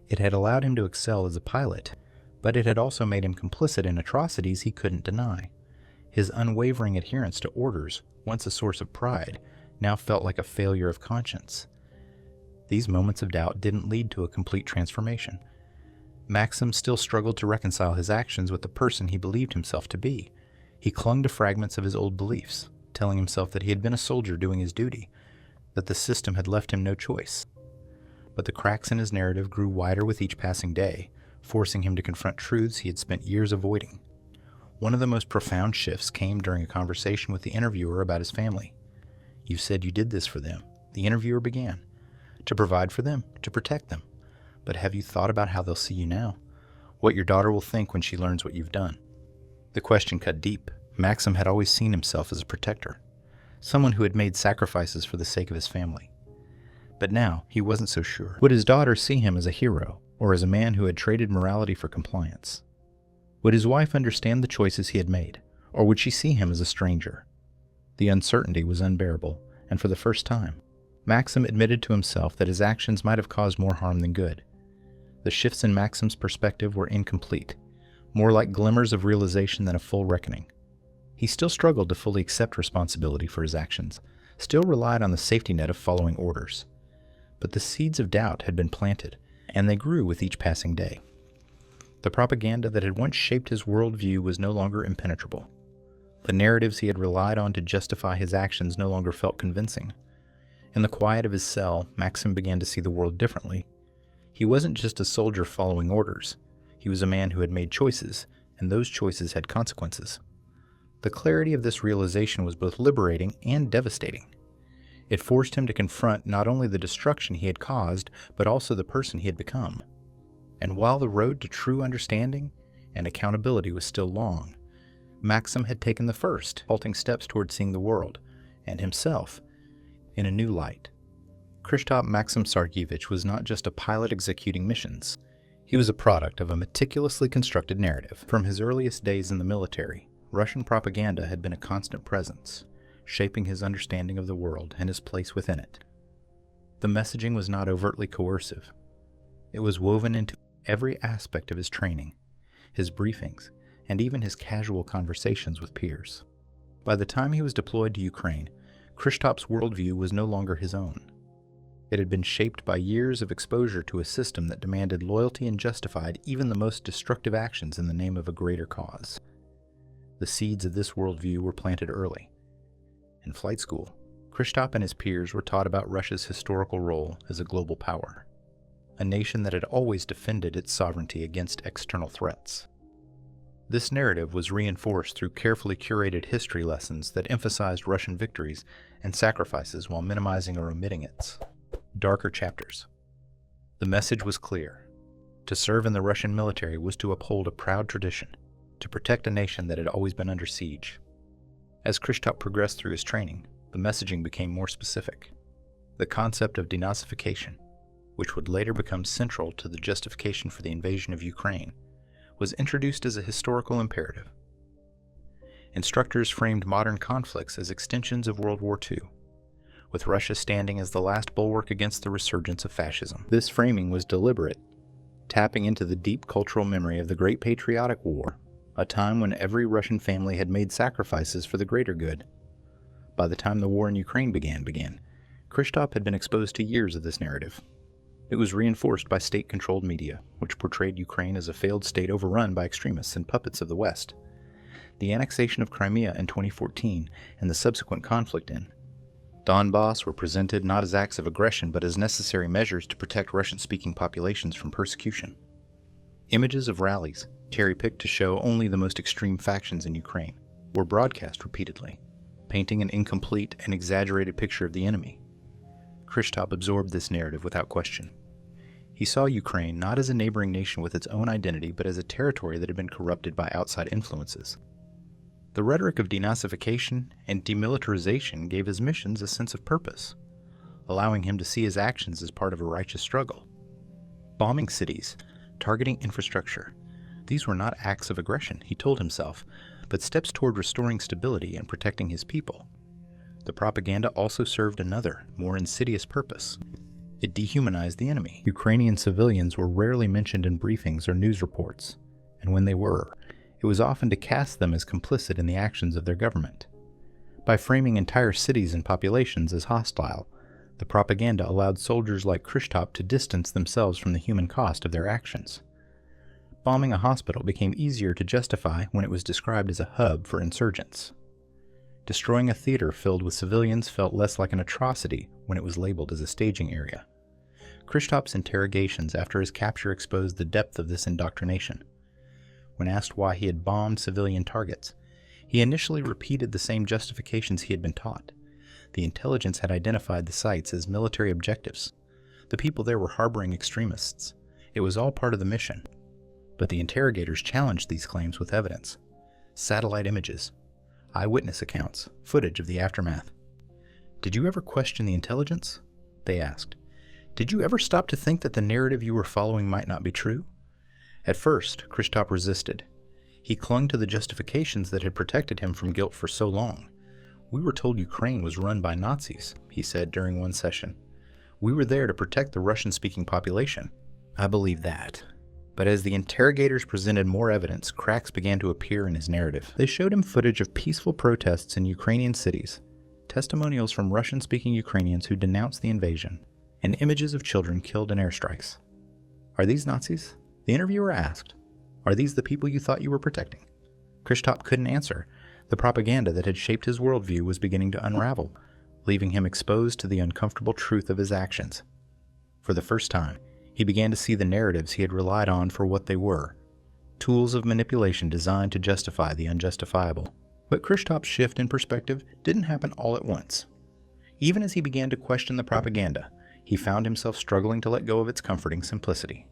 It had allowed him to excel as a pilot, but it had also made him complicit in atrocities he couldn't deny. His unwavering adherence to orders, once a source of pride, now felt like a failure of conscience. These moments of doubt didn't lead to a complete transformation. Maxim still struggled to reconcile his actions with the person he believed himself to be. He clung to fragments of his old beliefs, telling himself that he had been a soldier doing his duty, that the system had left him no choice. But the cracks in his narrative grew wider with each passing day, forcing him to confront truths he had spent years avoiding. One of the most profound shifts came during a conversation with the interviewer about his family. "You said you did this for them," the interviewer began. "To provide for them, to protect them. But have you thought about how they'll see you now? What your daughter will think when she learns what you've done?" The question cut deep. Maxim had always seen himself as a protector, someone who had made sacrifices for the sake of his family. But now, he wasn't so sure. Would his daughter see him as a hero, or as a man who had traded morality for compliance? Would his wife understand the choices he had made, or would she see him as a stranger? The uncertainty was unbearable, and for the first time, Maxim admitted to himself that his actions might have caused more harm than good. The shifts in Maxim's perspective were incomplete, more like glimmers of realization than a full reckoning. He still struggled to fully accept responsibility for his actions, still relied on the safety net of following orders. But the seeds of doubt had been planted, and they grew with each passing day. The propaganda that had once shaped his worldview was no longer impenetrable. The narratives he had relied on to justify his actions no longer felt convincing. In the quiet of his cell, Maxim began to see the world differently. He wasn't just a soldier following orders. He was a man who had made choices, and those choices had consequences. The clarity of this realization was both liberating and devastating. It forced him to confront not only the destruction he had caused, but also the person he had become. And while the road to true understanding and accountability was still long, Maxim had taken the first, halting steps toward seeing the world, and himself, in a new light. Kryshtop Maxim Sergeevich was not just a pilot executing missions. He was a product of a meticulously constructed narrative. From his earliest days in the military, Russian propaganda had been a constant presence, shaping his understanding of the world and his place within it. The messaging was not overtly coercive. It was woven into every aspect of his training, his briefings, and even his casual conversations with peers. By the time he was deployed to Ukraine, Kryshtop's worldview was no longer his own. It had been shaped by years of exposure to a system that demanded loyalty and justified even the most destructive actions in the name of a greater cause. The seeds of this worldview were planted early. In flight school, Kryshtop and his peers were taught about Russia's historical role as a global power, a nation that had always defended its sovereignty against external threats. This narrative was reinforced through carefully curated history lessons that emphasized Russian victories and sacrifices while minimizing or omitting its darker chapters. The message was clear. To serve in the Russian military was to uphold a proud tradition, to protect a nation that had always been under siege. As Kryshtop progressed through his training, the messaging became more specific. The concept of denazification, which would later become central to the justification for the invasion of Ukraine, was introduced as a historical imperative. Instructors framed modern conflicts as extensions of World War II, with Russia standing as the last bulwark against the resurgence of fascism. This framing was deliberate, tapping into the deep cultural memory of the Great Patriotic War, a time when every Russian family had made sacrifices for the greater good. By the time the war in Ukraine began, Kryshtop had been exposed to years of this narrative. It was reinforced by state-controlled media, which portrayed Ukraine as a failed state overrun by extremists and puppets of the West. The annexation of Crimea in 2014 and the subsequent conflict in Donbass were presented not as acts of aggression but as necessary measures to protect Russian-speaking populations from persecution. Images of rallies, cherry-picked to show only the most extreme factions in Ukraine, were broadcast repeatedly, painting an incomplete and exaggerated picture of the enemy. Kryshtop absorbed this narrative without question. He saw Ukraine not as a neighboring nation with its own identity, but as a territory that had been corrupted by outside influences. The rhetoric of denazification and demilitarization gave his missions a sense of purpose, allowing him to see his actions as part of a righteous struggle. Bombing cities, targeting infrastructure, these were not acts of aggression, he told himself, but steps toward restoring stability and protecting his people. The propaganda also served another, more insidious purpose. It dehumanized the enemy. Ukrainian civilians were rarely mentioned in briefings or news reports, and when they were, it was often to cast them as complicit in the actions of their government. By framing entire cities and populations as hostile, the propaganda allowed soldiers like Kryshtop to distance themselves from the human cost of their actions. Bombing a hospital became easier to justify when it was described as a hub for insurgents. Destroying a theater filled with civilians felt less like an atrocity when it was labeled as a staging area. Kryshtop's interrogations after his capture exposed the depth of this indoctrination. When asked why he had bombed civilian targets, he initially repeated the same justifications he had been taught. The intelligence had identified the sites as military objectives. The people there were harboring extremists. It was all part of the mission. But the interrogators challenged these claims with evidence. Satellite images, eyewitness accounts, footage of the aftermath. "Did you ever question the intelligence?" they asked. "Did you ever stop to think that the narrative you were following might not be true?" At first, Kryshtop resisted. He clung to the justifications that had protected him from guilt for so long. "We were told Ukraine was run by Nazis," he said during one session. "We were there to protect the Russian-speaking population." I believe that. But as the interrogators presented more evidence, cracks began to appear in his narrative. They showed him footage of peaceful protests in Ukrainian cities, testimonials from Russian-speaking Ukrainians who denounced the invasion, and images of children killed in airstrikes. "Are these Nazis?" the interviewer asked. "Are these the people you thought you were protecting?" Kryshtop couldn't answer. The propaganda that had shaped his worldview was beginning to unravel, leaving him exposed to the uncomfortable truth of his actions. For the first time, he began to see the narratives he had relied on for what they were, tools of manipulation designed to justify the unjustifiable. But Kryshtop's shift in perspective didn't happen all at once. Even as he began to question the propaganda, he found himself struggling to let go of its comforting simplicity.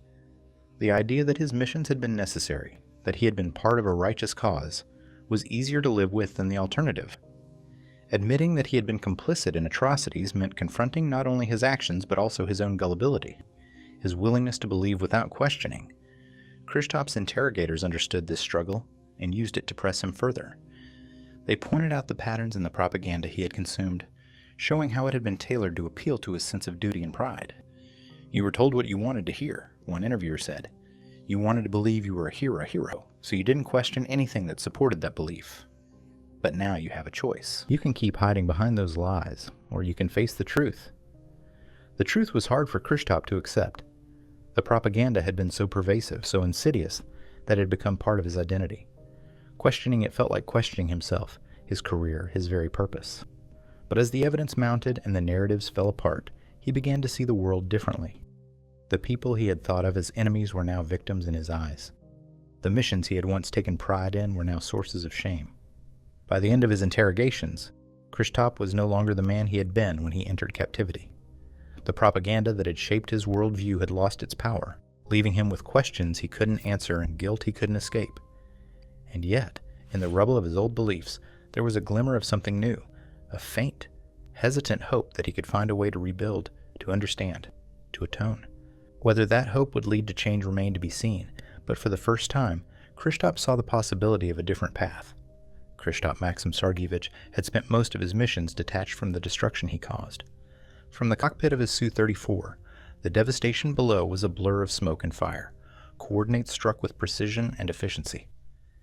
The idea that his missions had been necessary, that he had been part of a righteous cause, was easier to live with than the alternative. Admitting that he had been complicit in atrocities meant confronting not only his actions but also his own gullibility, his willingness to believe without questioning. Kryshtop's interrogators understood this struggle and used it to press him further. They pointed out the patterns in the propaganda he had consumed, showing how it had been tailored to appeal to his sense of duty and pride. "You were told what you wanted to hear," one interviewer said. "You wanted to believe you were a hero, so you didn't question anything that supported that belief." But now you have a choice. You can keep hiding behind those lies, or you can face the truth. The truth was hard for Kryshtop to accept. The propaganda had been so pervasive, so insidious, that it had become part of his identity. Questioning it felt like questioning himself, his career, his very purpose. But as the evidence mounted and the narratives fell apart, he began to see the world differently. The people he had thought of as enemies were now victims in his eyes. The missions he had once taken pride in were now sources of shame. By the end of his interrogations, Kryshtop was no longer the man he had been when he entered captivity. The propaganda that had shaped his worldview had lost its power, leaving him with questions he couldn't answer and guilt he couldn't escape. And yet, in the rubble of his old beliefs, there was a glimmer of something new, a faint, hesitant hope that he could find a way to rebuild, to understand, to atone. Whether that hope would lead to change remained to be seen, but for the first time, Kryshtop saw the possibility of a different path. Kryshtop Maxim Sergeevich had spent most of his missions detached from the destruction he caused. From the cockpit of his Su-34, the devastation below was a blur of smoke and fire, coordinates struck with precision and efficiency.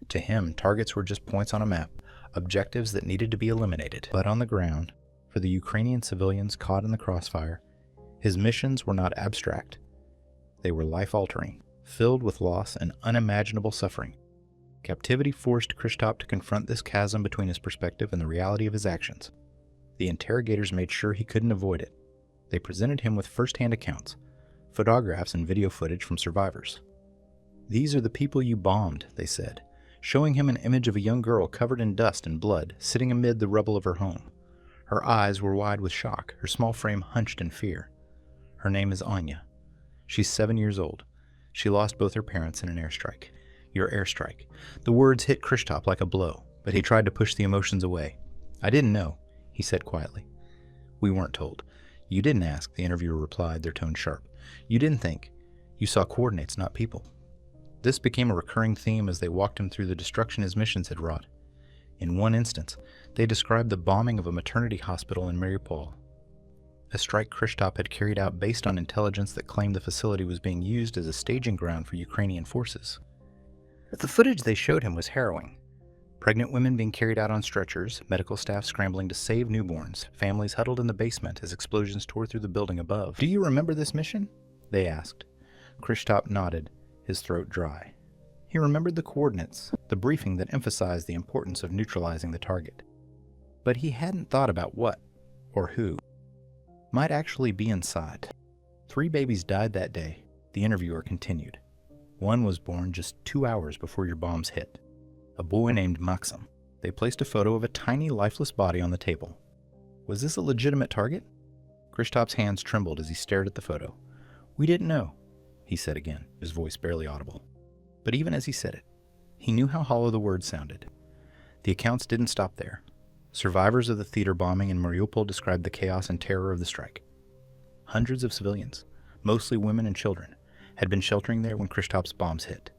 To him, targets were just points on a map, objectives that needed to be eliminated. But on the ground, for the Ukrainian civilians caught in the crossfire, his missions were not abstract. They were life-altering, filled with loss and unimaginable suffering. Captivity forced Kryshtop to confront this chasm between his perspective and the reality of his actions. The interrogators made sure he couldn't avoid it. They presented him with first-hand accounts, photographs and video footage from survivors. "These are the people you bombed," they said, showing him an image of a young girl covered in dust and blood, sitting amid the rubble of her home. Her eyes were wide with shock, her small frame hunched in fear. Her name is Anya. She's 7 years old. She lost both her parents in an airstrike. Your airstrike. The words hit Kryshtop like a blow, but he tried to push the emotions away. "I didn't know," he said quietly. "We weren't told. You didn't ask," the interviewer replied, their tone sharp. "You didn't think. You saw coordinates, not people." This became a recurring theme as they walked him through the destruction his missions had wrought. In one instance, they described the bombing of a maternity hospital in Mariupol, a strike Kryshtop had carried out based on intelligence that claimed the facility was being used as a staging ground for Ukrainian forces. The footage they showed him was harrowing. Pregnant women being carried out on stretchers, medical staff scrambling to save newborns, families huddled in the basement as explosions tore through the building above. "Do you remember this mission?" they asked. Kryshtop nodded, his throat dry. He remembered the coordinates, the briefing that emphasized the importance of neutralizing the target. But he hadn't thought about what, or who, might actually be inside. 3 babies died that day, the interviewer continued. One was born just 2 hours before your bombs hit. A boy named Maxim. They placed a photo of a tiny, lifeless body on the table. Was this a legitimate target? Kryshtop's hands trembled as he stared at the photo. "We didn't know," he said again, his voice barely audible. But even as he said it, he knew how hollow the words sounded. The accounts didn't stop there. Survivors of the theater bombing in Mariupol described the chaos and terror of the strike. Hundreds of civilians, mostly women and children, had been sheltering there when Kryshtop's bombs hit.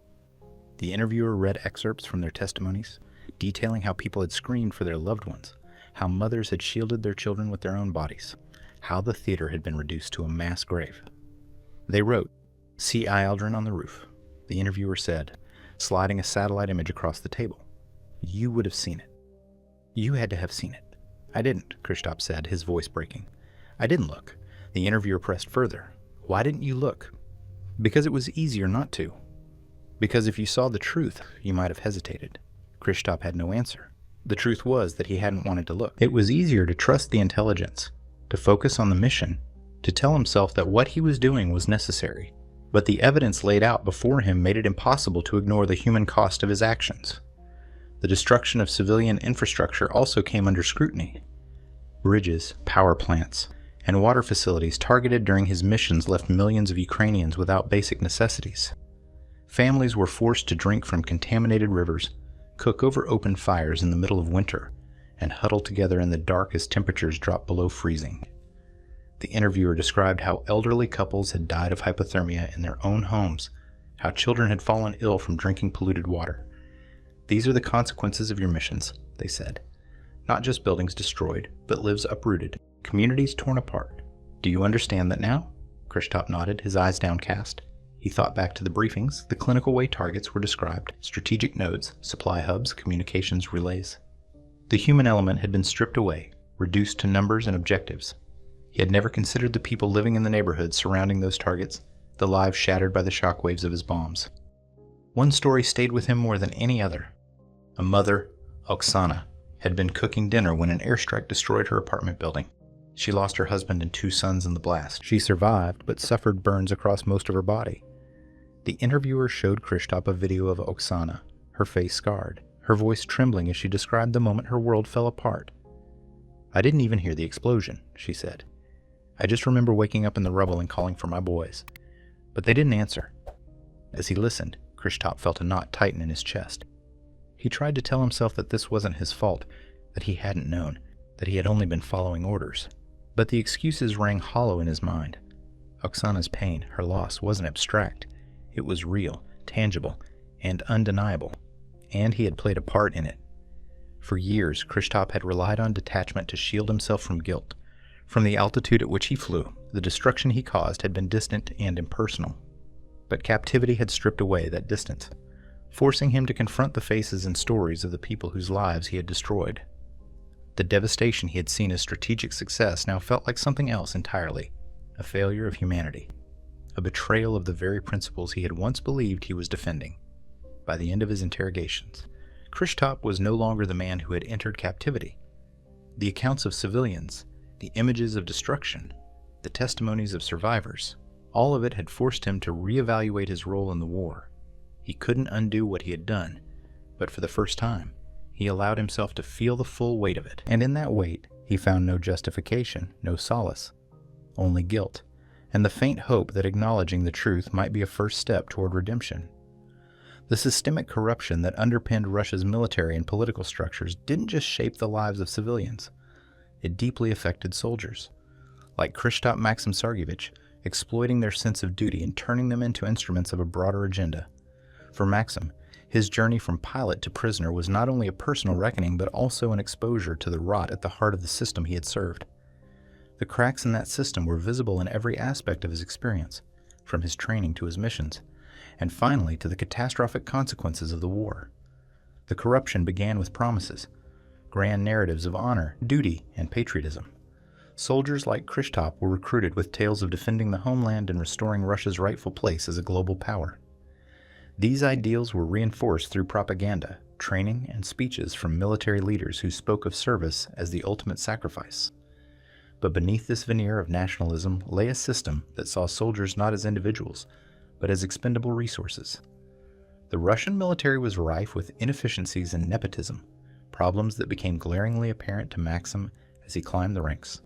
The interviewer read excerpts from their testimonies, detailing how people had screamed for their loved ones, how mothers had shielded their children with their own bodies, how the theater had been reduced to a mass grave. They wrote, "See Ildren on the roof," the interviewer said, sliding a satellite image across the table. "You would have seen it. You had to have seen it." "I didn't," Kryshtop said, his voice breaking. "I didn't look." The interviewer pressed further. "Why didn't you look?" "Because it was easier not to. Because if you saw the truth, you might have hesitated." Kryshtop had no answer. The truth was that he hadn't wanted to look. It was easier to trust the intelligence, to focus on the mission, to tell himself that what he was doing was necessary. But the evidence laid out before him made it impossible to ignore the human cost of his actions. The destruction of civilian infrastructure also came under scrutiny. Bridges, power plants, and water facilities targeted during his missions left millions of Ukrainians without basic necessities. Families were forced to drink from contaminated rivers, cook over open fires in the middle of winter, and huddle together in the dark as temperatures dropped below freezing. The interviewer described how elderly couples had died of hypothermia in their own homes, how children had fallen ill from drinking polluted water. "These are the consequences of your missions," they said. "Not just buildings destroyed, but lives uprooted, communities torn apart. Do you understand that now?" Kryshtop nodded, his eyes downcast. He thought back to the briefings. The clinical way targets were described, strategic nodes, supply hubs, communications relays. The human element had been stripped away, reduced to numbers and objectives. He had never considered the people living in the neighborhood surrounding those targets, the lives shattered by the shockwaves of his bombs. One story stayed with him more than any other. A mother, Oksana, had been cooking dinner when an airstrike destroyed her apartment building. She lost her husband and 2 sons in the blast. She survived, but suffered burns across most of her body. The interviewer showed Kryshtop a video of Oksana, her face scarred, her voice trembling as she described the moment her world fell apart. "I didn't even hear the explosion," she said. "I just remember waking up in the rubble and calling for my boys. But they didn't answer." As he listened, Kryshtop felt a knot tighten in his chest. He tried to tell himself that this wasn't his fault, that he hadn't known, that he had only been following orders. But the excuses rang hollow in his mind. Oksana's pain, her loss, wasn't abstract. It was real, tangible, and undeniable. And he had played a part in it. For years, Kryshtop had relied on detachment to shield himself from guilt. From the altitude at which he flew, the destruction he caused had been distant and impersonal. But captivity had stripped away that distance, forcing him to confront the faces and stories of the people whose lives he had destroyed. The devastation he had seen as strategic success now felt like something else entirely, a failure of humanity, a betrayal of the very principles he had once believed he was defending. By the end of his interrogations, Kryshtop was no longer the man who had entered captivity. The accounts of civilians, the images of destruction, the testimonies of survivors, all of it had forced him to reevaluate his role in the war. He couldn't undo what he had done, but for the first time, he allowed himself to feel the full weight of it. And in that weight, he found no justification, no solace, only guilt, and the faint hope that acknowledging the truth might be a first step toward redemption. The systemic corruption that underpinned Russia's military and political structures didn't just shape the lives of civilians. It deeply affected soldiers, like Kryshtop Maxim Sergeevich, exploiting their sense of duty and turning them into instruments of a broader agenda. For Maxim, his journey from pilot to prisoner was not only a personal reckoning, but also an exposure to the rot at the heart of the system he had served. The cracks in that system were visible in every aspect of his experience, from his training to his missions, and finally to the catastrophic consequences of the war. The corruption began with promises, grand narratives of honor, duty, and patriotism. Soldiers like Kryshtop were recruited with tales of defending the homeland and restoring Russia's rightful place as a global power. These ideals were reinforced through propaganda, training, and speeches from military leaders who spoke of service as the ultimate sacrifice. But beneath this veneer of nationalism lay a system that saw soldiers not as individuals, but as expendable resources. The Russian military was rife with inefficiencies and nepotism, problems that became glaringly apparent to Maxim as he climbed the ranks.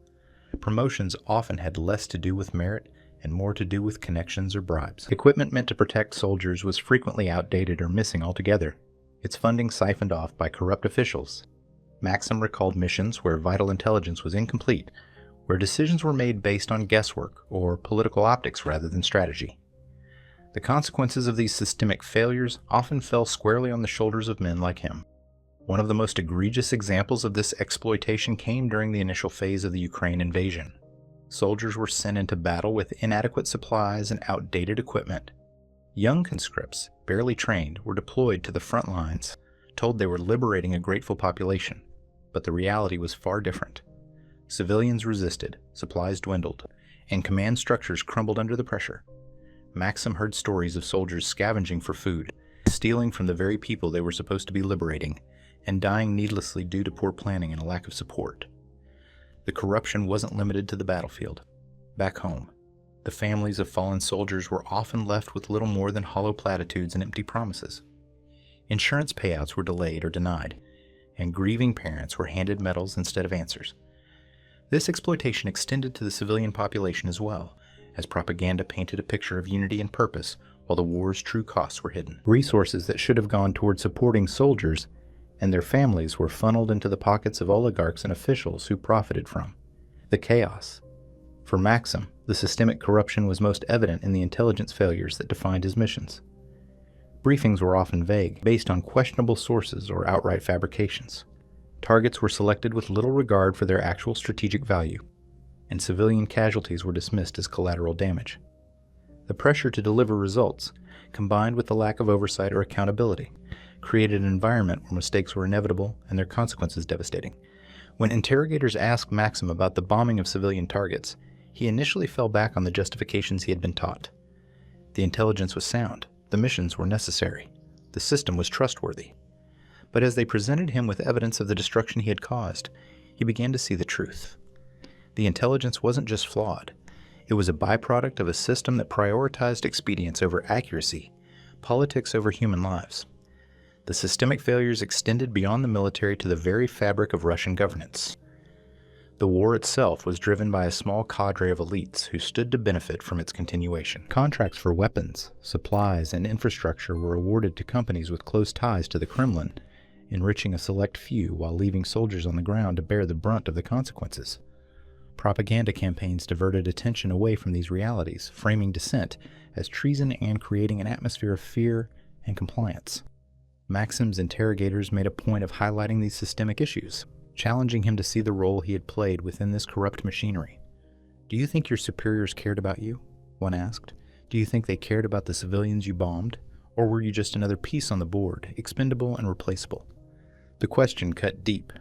Promotions often had less to do with merit and more to do with connections or bribes. Equipment meant to protect soldiers was frequently outdated or missing altogether, its funding siphoned off by corrupt officials. Maxim recalled missions where vital intelligence was incomplete, where decisions were made based on guesswork or political optics rather than strategy. The consequences of these systemic failures often fell squarely on the shoulders of men like him. One of the most egregious examples of this exploitation came during the initial phase of the Ukraine invasion. Soldiers were sent into battle with inadequate supplies and outdated equipment. Young conscripts, barely trained, were deployed to the front lines, told they were liberating a grateful population. But the reality was far different. Civilians resisted, supplies dwindled, and command structures crumbled under the pressure. Maxim heard stories of soldiers scavenging for food, stealing from the very people they were supposed to be liberating, and dying needlessly due to poor planning and a lack of support. The corruption wasn't limited to the battlefield. Back home, the families of fallen soldiers were often left with little more than hollow platitudes and empty promises. Insurance payouts were delayed or denied, and grieving parents were handed medals instead of answers. This exploitation extended to the civilian population as well, as propaganda painted a picture of unity and purpose while the war's true costs were hidden. Resources that should have gone toward supporting soldiers and their families were funneled into the pockets of oligarchs and officials who profited from the chaos. For Maxim, the systemic corruption was most evident in the intelligence failures that defined his missions. Briefings were often vague, based on questionable sources or outright fabrications. Targets were selected with little regard for their actual strategic value, and civilian casualties were dismissed as collateral damage. The pressure to deliver results, combined with the lack of oversight or accountability, created an environment where mistakes were inevitable and their consequences devastating. When interrogators asked Maxim about the bombing of civilian targets, he initially fell back on the justifications he had been taught. The intelligence was sound, the missions were necessary, the system was trustworthy. But as they presented him with evidence of the destruction he had caused, he began to see the truth. The intelligence wasn't just flawed. It was a byproduct of a system that prioritized expedience over accuracy, politics over human lives. The systemic failures extended beyond the military to the very fabric of Russian governance. The war itself was driven by a small cadre of elites who stood to benefit from its continuation. Contracts for weapons, supplies, and infrastructure were awarded to companies with close ties to the Kremlin, enriching a select few while leaving soldiers on the ground to bear the brunt of the consequences. Propaganda campaigns diverted attention away from these realities, framing dissent as treason and creating an atmosphere of fear and compliance. Maxim's interrogators made a point of highlighting these systemic issues, challenging him to see the role he had played within this corrupt machinery. "Do you think your superiors cared about you?" one asked. "Do you think they cared about the civilians you bombed? Or were you just another piece on the board, expendable and replaceable?" The question cut deep.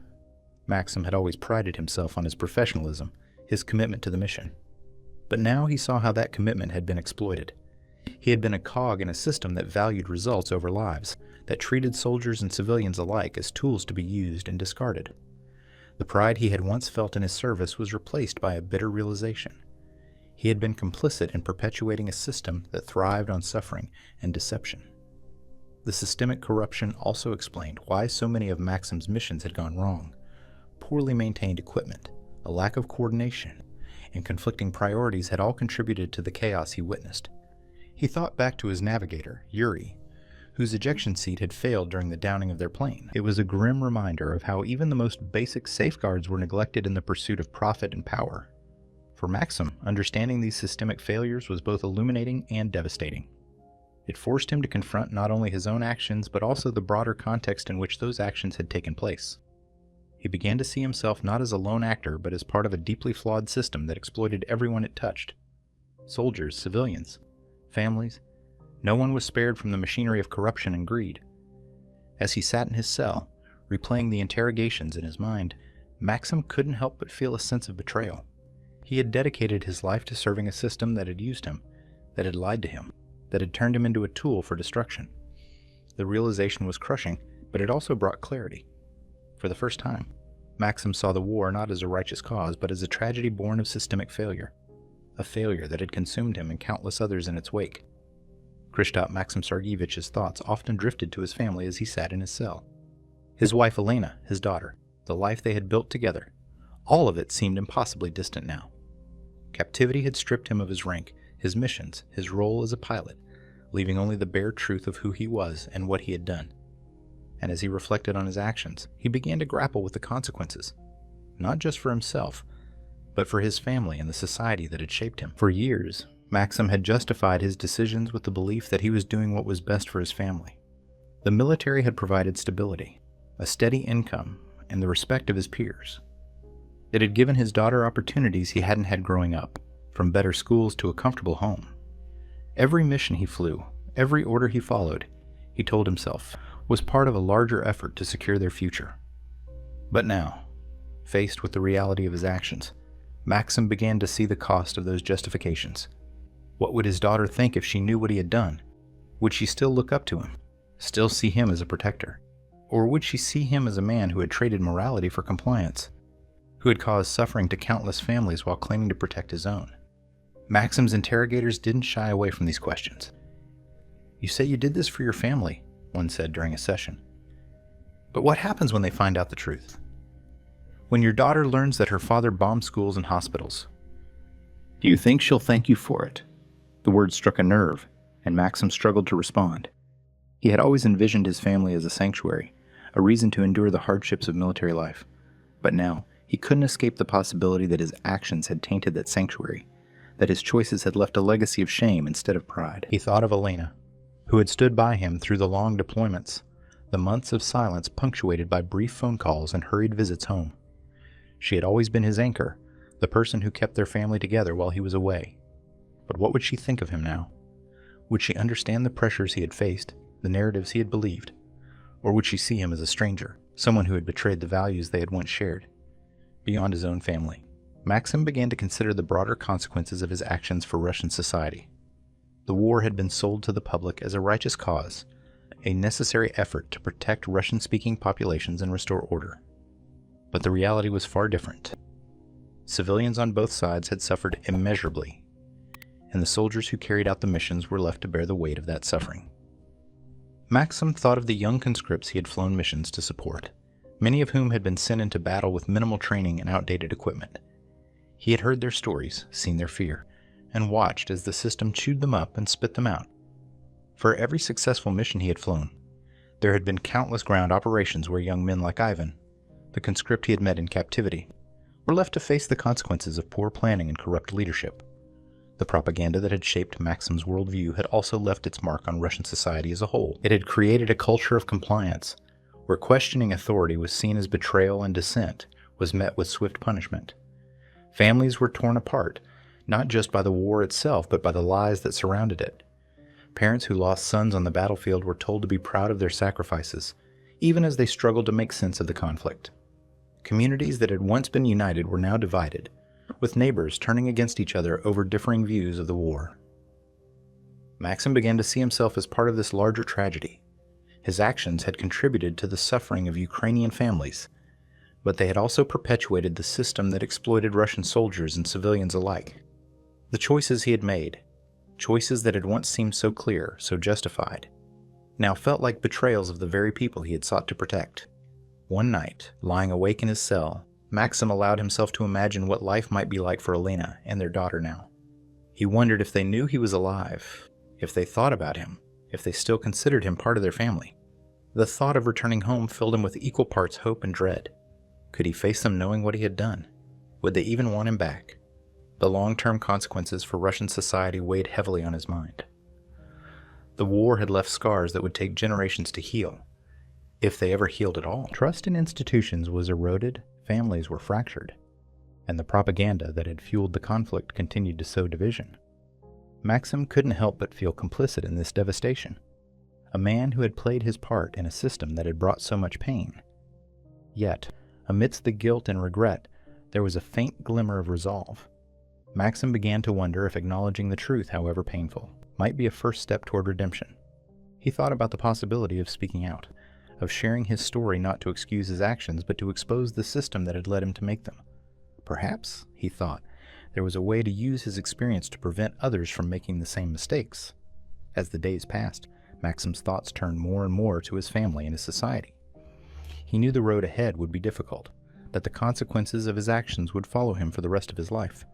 Maxim had always prided himself on his professionalism, his commitment to the mission. But now he saw how that commitment had been exploited. He had been a cog in a system that valued results over lives, that treated soldiers and civilians alike as tools to be used and discarded. The pride he had once felt in his service was replaced by a bitter realization. He had been complicit in perpetuating a system that thrived on suffering and deception. The systemic corruption also explained why so many of Maxim's missions had gone wrong. Poorly maintained equipment, a lack of coordination, and conflicting priorities had all contributed to the chaos he witnessed. He thought back to his navigator, Yuri, whose ejection seat had failed during the downing of their plane. It was a grim reminder of how even the most basic safeguards were neglected in the pursuit of profit and power. For Maxim, understanding these systemic failures was both illuminating and devastating. It forced him to confront not only his own actions, but also the broader context in which those actions had taken place. He began to see himself not as a lone actor, but as part of a deeply flawed system that exploited everyone it touched. Soldiers, civilians, families. No one was spared from the machinery of corruption and greed. As he sat in his cell, replaying the interrogations in his mind, Maxim couldn't help but feel a sense of betrayal. He had dedicated his life to serving a system that had used him, that had lied to him, that had turned him into a tool for destruction. The realization was crushing, but it also brought clarity. For the first time, Maxim saw the war not as a righteous cause, but as a tragedy born of systemic failure, a failure that had consumed him and countless others in its wake. Kryshtop Maxim Sergeevich's thoughts often drifted to his family as he sat in his cell. His wife Elena, his daughter, the life they had built together, all of it seemed impossibly distant now. Captivity had stripped him of his rank, his missions, his role as a pilot, leaving only the bare truth of who he was and what he had done. And as he reflected on his actions, he began to grapple with the consequences, not just for himself, but for his family and the society that had shaped him. For years, Maxim had justified his decisions with the belief that he was doing what was best for his family. The military had provided stability, a steady income, and the respect of his peers. It had given his daughter opportunities he hadn't had growing up, from better schools to a comfortable home. Every mission he flew, every order he followed, he told himself, was part of a larger effort to secure their future. But now, faced with the reality of his actions, Maxim began to see the cost of those justifications. What would his daughter think if she knew what he had done? Would she still look up to him, still see him as a protector? Or would she see him as a man who had traded morality for compliance, who had caused suffering to countless families while claiming to protect his own? Maxim's interrogators didn't shy away from these questions. "You say you did this for your family," one said during a session. "But what happens when they find out the truth? When your daughter learns that her father bombed schools and hospitals? Do you think she'll thank you for it?" The word struck a nerve, and Maxim struggled to respond. He had always envisioned his family as a sanctuary, a reason to endure the hardships of military life. But now, he couldn't escape the possibility that his actions had tainted that sanctuary, that his choices had left a legacy of shame instead of pride. He thought of Elena, who had stood by him through the long deployments, the months of silence punctuated by brief phone calls and hurried visits home. She had always been his anchor, the person who kept their family together while he was away. But what would she think of him now? Would she understand the pressures he had faced, the narratives he had believed? Or would she see him as a stranger, someone who had betrayed the values they had once shared, beyond his own family? Maxim began to consider the broader consequences of his actions for Russian society. The war had been sold to the public as a righteous cause, a necessary effort to protect Russian-speaking populations and restore order. But the reality was far different. Civilians on both sides had suffered immeasurably, and the soldiers who carried out the missions were left to bear the weight of that suffering. Maxim thought of the young conscripts he had flown missions to support, many of whom had been sent into battle with minimal training and outdated equipment. He had heard their stories, seen their fear, and watched as the system chewed them up and spit them out. For every successful mission he had flown, there had been countless ground operations where young men like Ivan, the conscript he had met in captivity, were left to face the consequences of poor planning and corrupt leadership. The propaganda that had shaped Maxim's worldview had also left its mark on Russian society as a whole. It had created a culture of compliance, where questioning authority was seen as betrayal and dissent was met with swift punishment. Families were torn apart, not just by the war itself, but by the lies that surrounded it. Parents who lost sons on the battlefield were told to be proud of their sacrifices, even as they struggled to make sense of the conflict. Communities that had once been united were now divided, with neighbors turning against each other over differing views of the war. Maxim began to see himself as part of this larger tragedy. His actions had contributed to the suffering of Ukrainian families, but they had also perpetuated the system that exploited Russian soldiers and civilians alike. The choices he had made, choices that had once seemed so clear, so justified, now felt like betrayals of the very people he had sought to protect. One night, lying awake in his cell, Maxim allowed himself to imagine what life might be like for Elena and their daughter now. He wondered if they knew he was alive, if they thought about him, if they still considered him part of their family. The thought of returning home filled him with equal parts hope and dread. Could he face them knowing what he had done? Would they even want him back? The long-term consequences for Russian society weighed heavily on his mind. The war had left scars that would take generations to heal, if they ever healed at all. Trust in institutions was eroded, families were fractured, and the propaganda that had fueled the conflict continued to sow division. Maxim couldn't help but feel complicit in this devastation, a man who had played his part in a system that had brought so much pain. Yet, amidst the guilt and regret, there was a faint glimmer of resolve. Maxim began to wonder if acknowledging the truth, however painful, might be a first step toward redemption. He thought about the possibility of speaking out, of sharing his story not to excuse his actions, but to expose the system that had led him to make them. Perhaps, he thought, there was a way to use his experience to prevent others from making the same mistakes. As the days passed, Maxim's thoughts turned more and more to his family and his society. He knew the road ahead would be difficult, that the consequences of his actions would follow him for the rest of his life.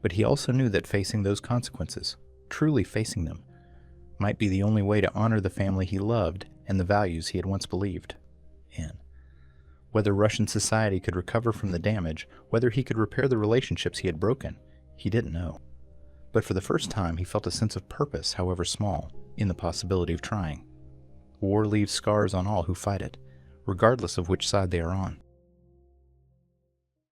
But he also knew that facing those consequences, truly facing them, might be the only way to honor the family he loved and the values he had once believed in. Whether Russian society could recover from the damage, whether he could repair the relationships he had broken, he didn't know. But for the first time, he felt a sense of purpose, however small, in the possibility of trying. War leaves scars on all who fight it, regardless of which side they are on.